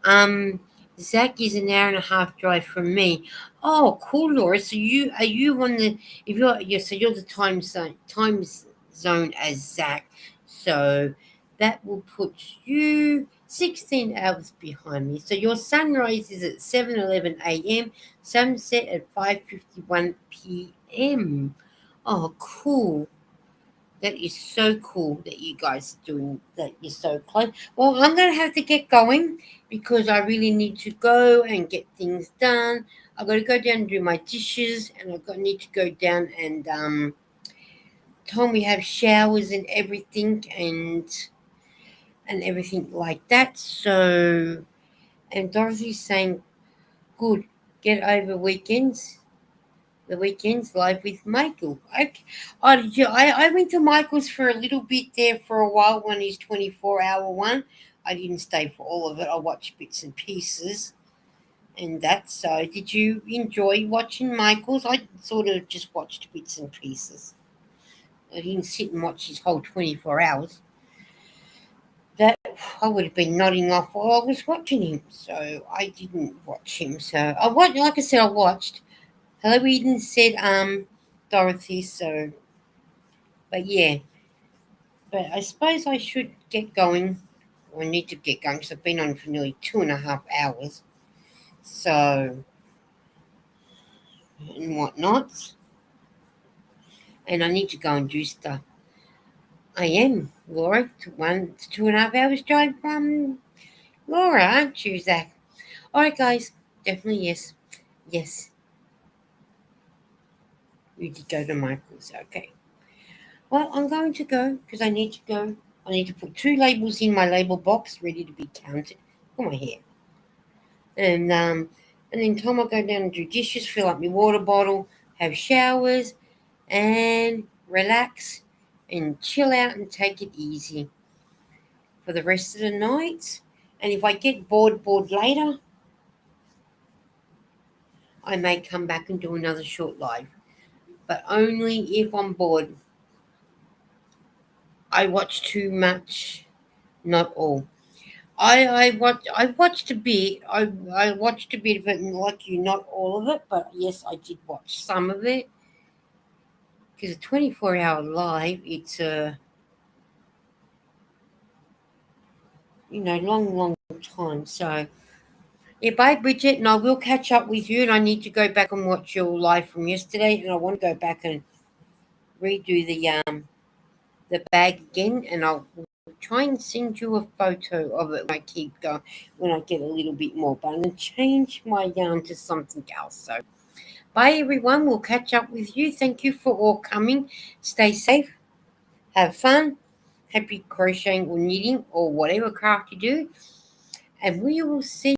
Um, Zach is an hour and a half drive from me. Oh, cool, Laura. So are you on the if you're yeah, so you're the time zone as Zach. So that will put you 16 hours behind me. So your sunrise is at 7:11 a.m. Sunset at 5:51 p.m. Oh, cool. That is so cool that you guys are doing that. You're so close. Well, I'm going to have to get going because I really need to go and get things done. I've got to go down and do my dishes, and need to go down and Tom, we have showers and everything, and everything like that. So, and Dorothy's saying, "Good, get over weekends." The weekends live with Michael. Okay. Oh, did you, I went to Michael's for a little bit there for a while on his 24-hour one. I didn't stay for all of it. I watched bits and pieces and that. So, did you enjoy watching Michael's? I sort of just watched bits and pieces. I didn't sit and watch his whole 24 hours. That I would have been nodding off while I was watching him. So, I didn't watch him. So, like I said, I watched. Hello, Eden said, Dorothy, so, but yeah, but I suppose I should get going. I need to get going because I've been on for nearly 2.5 hours, so, and whatnot, and I need to go and do stuff. I am, Laura, 2.5 hours drive from Laura, aren't you, Zach? Alright, guys, definitely yes, yes, you did go to Michael's, okay. Well, I'm going to go because I need to go. I need to put 2 labels in my label box ready to be counted for my hair. And then Tom will go down and do dishes, fill up my water bottle, have showers, and relax and chill out and take it easy for the rest of the night. And if I get bored later, I may come back and do another short live, but only if I'm bored. I watch too much, not all. I watched a bit. I watched a bit of it, and like you, not all of it, but yes, I did watch some of it. Because a 24-hour live, it's a long time. So yeah, bye Bridget, and I will catch up with you. And I need to go back and watch your live from yesterday, and I want to go back and redo the bag again, and I'll try and send you a photo of it when I keep going when I get a little bit more. But I'm gonna change my yarn to something else. So bye everyone. We'll catch up with you. Thank you for all coming. Stay safe. Have fun. Happy crocheting or knitting or whatever craft you do. And we will see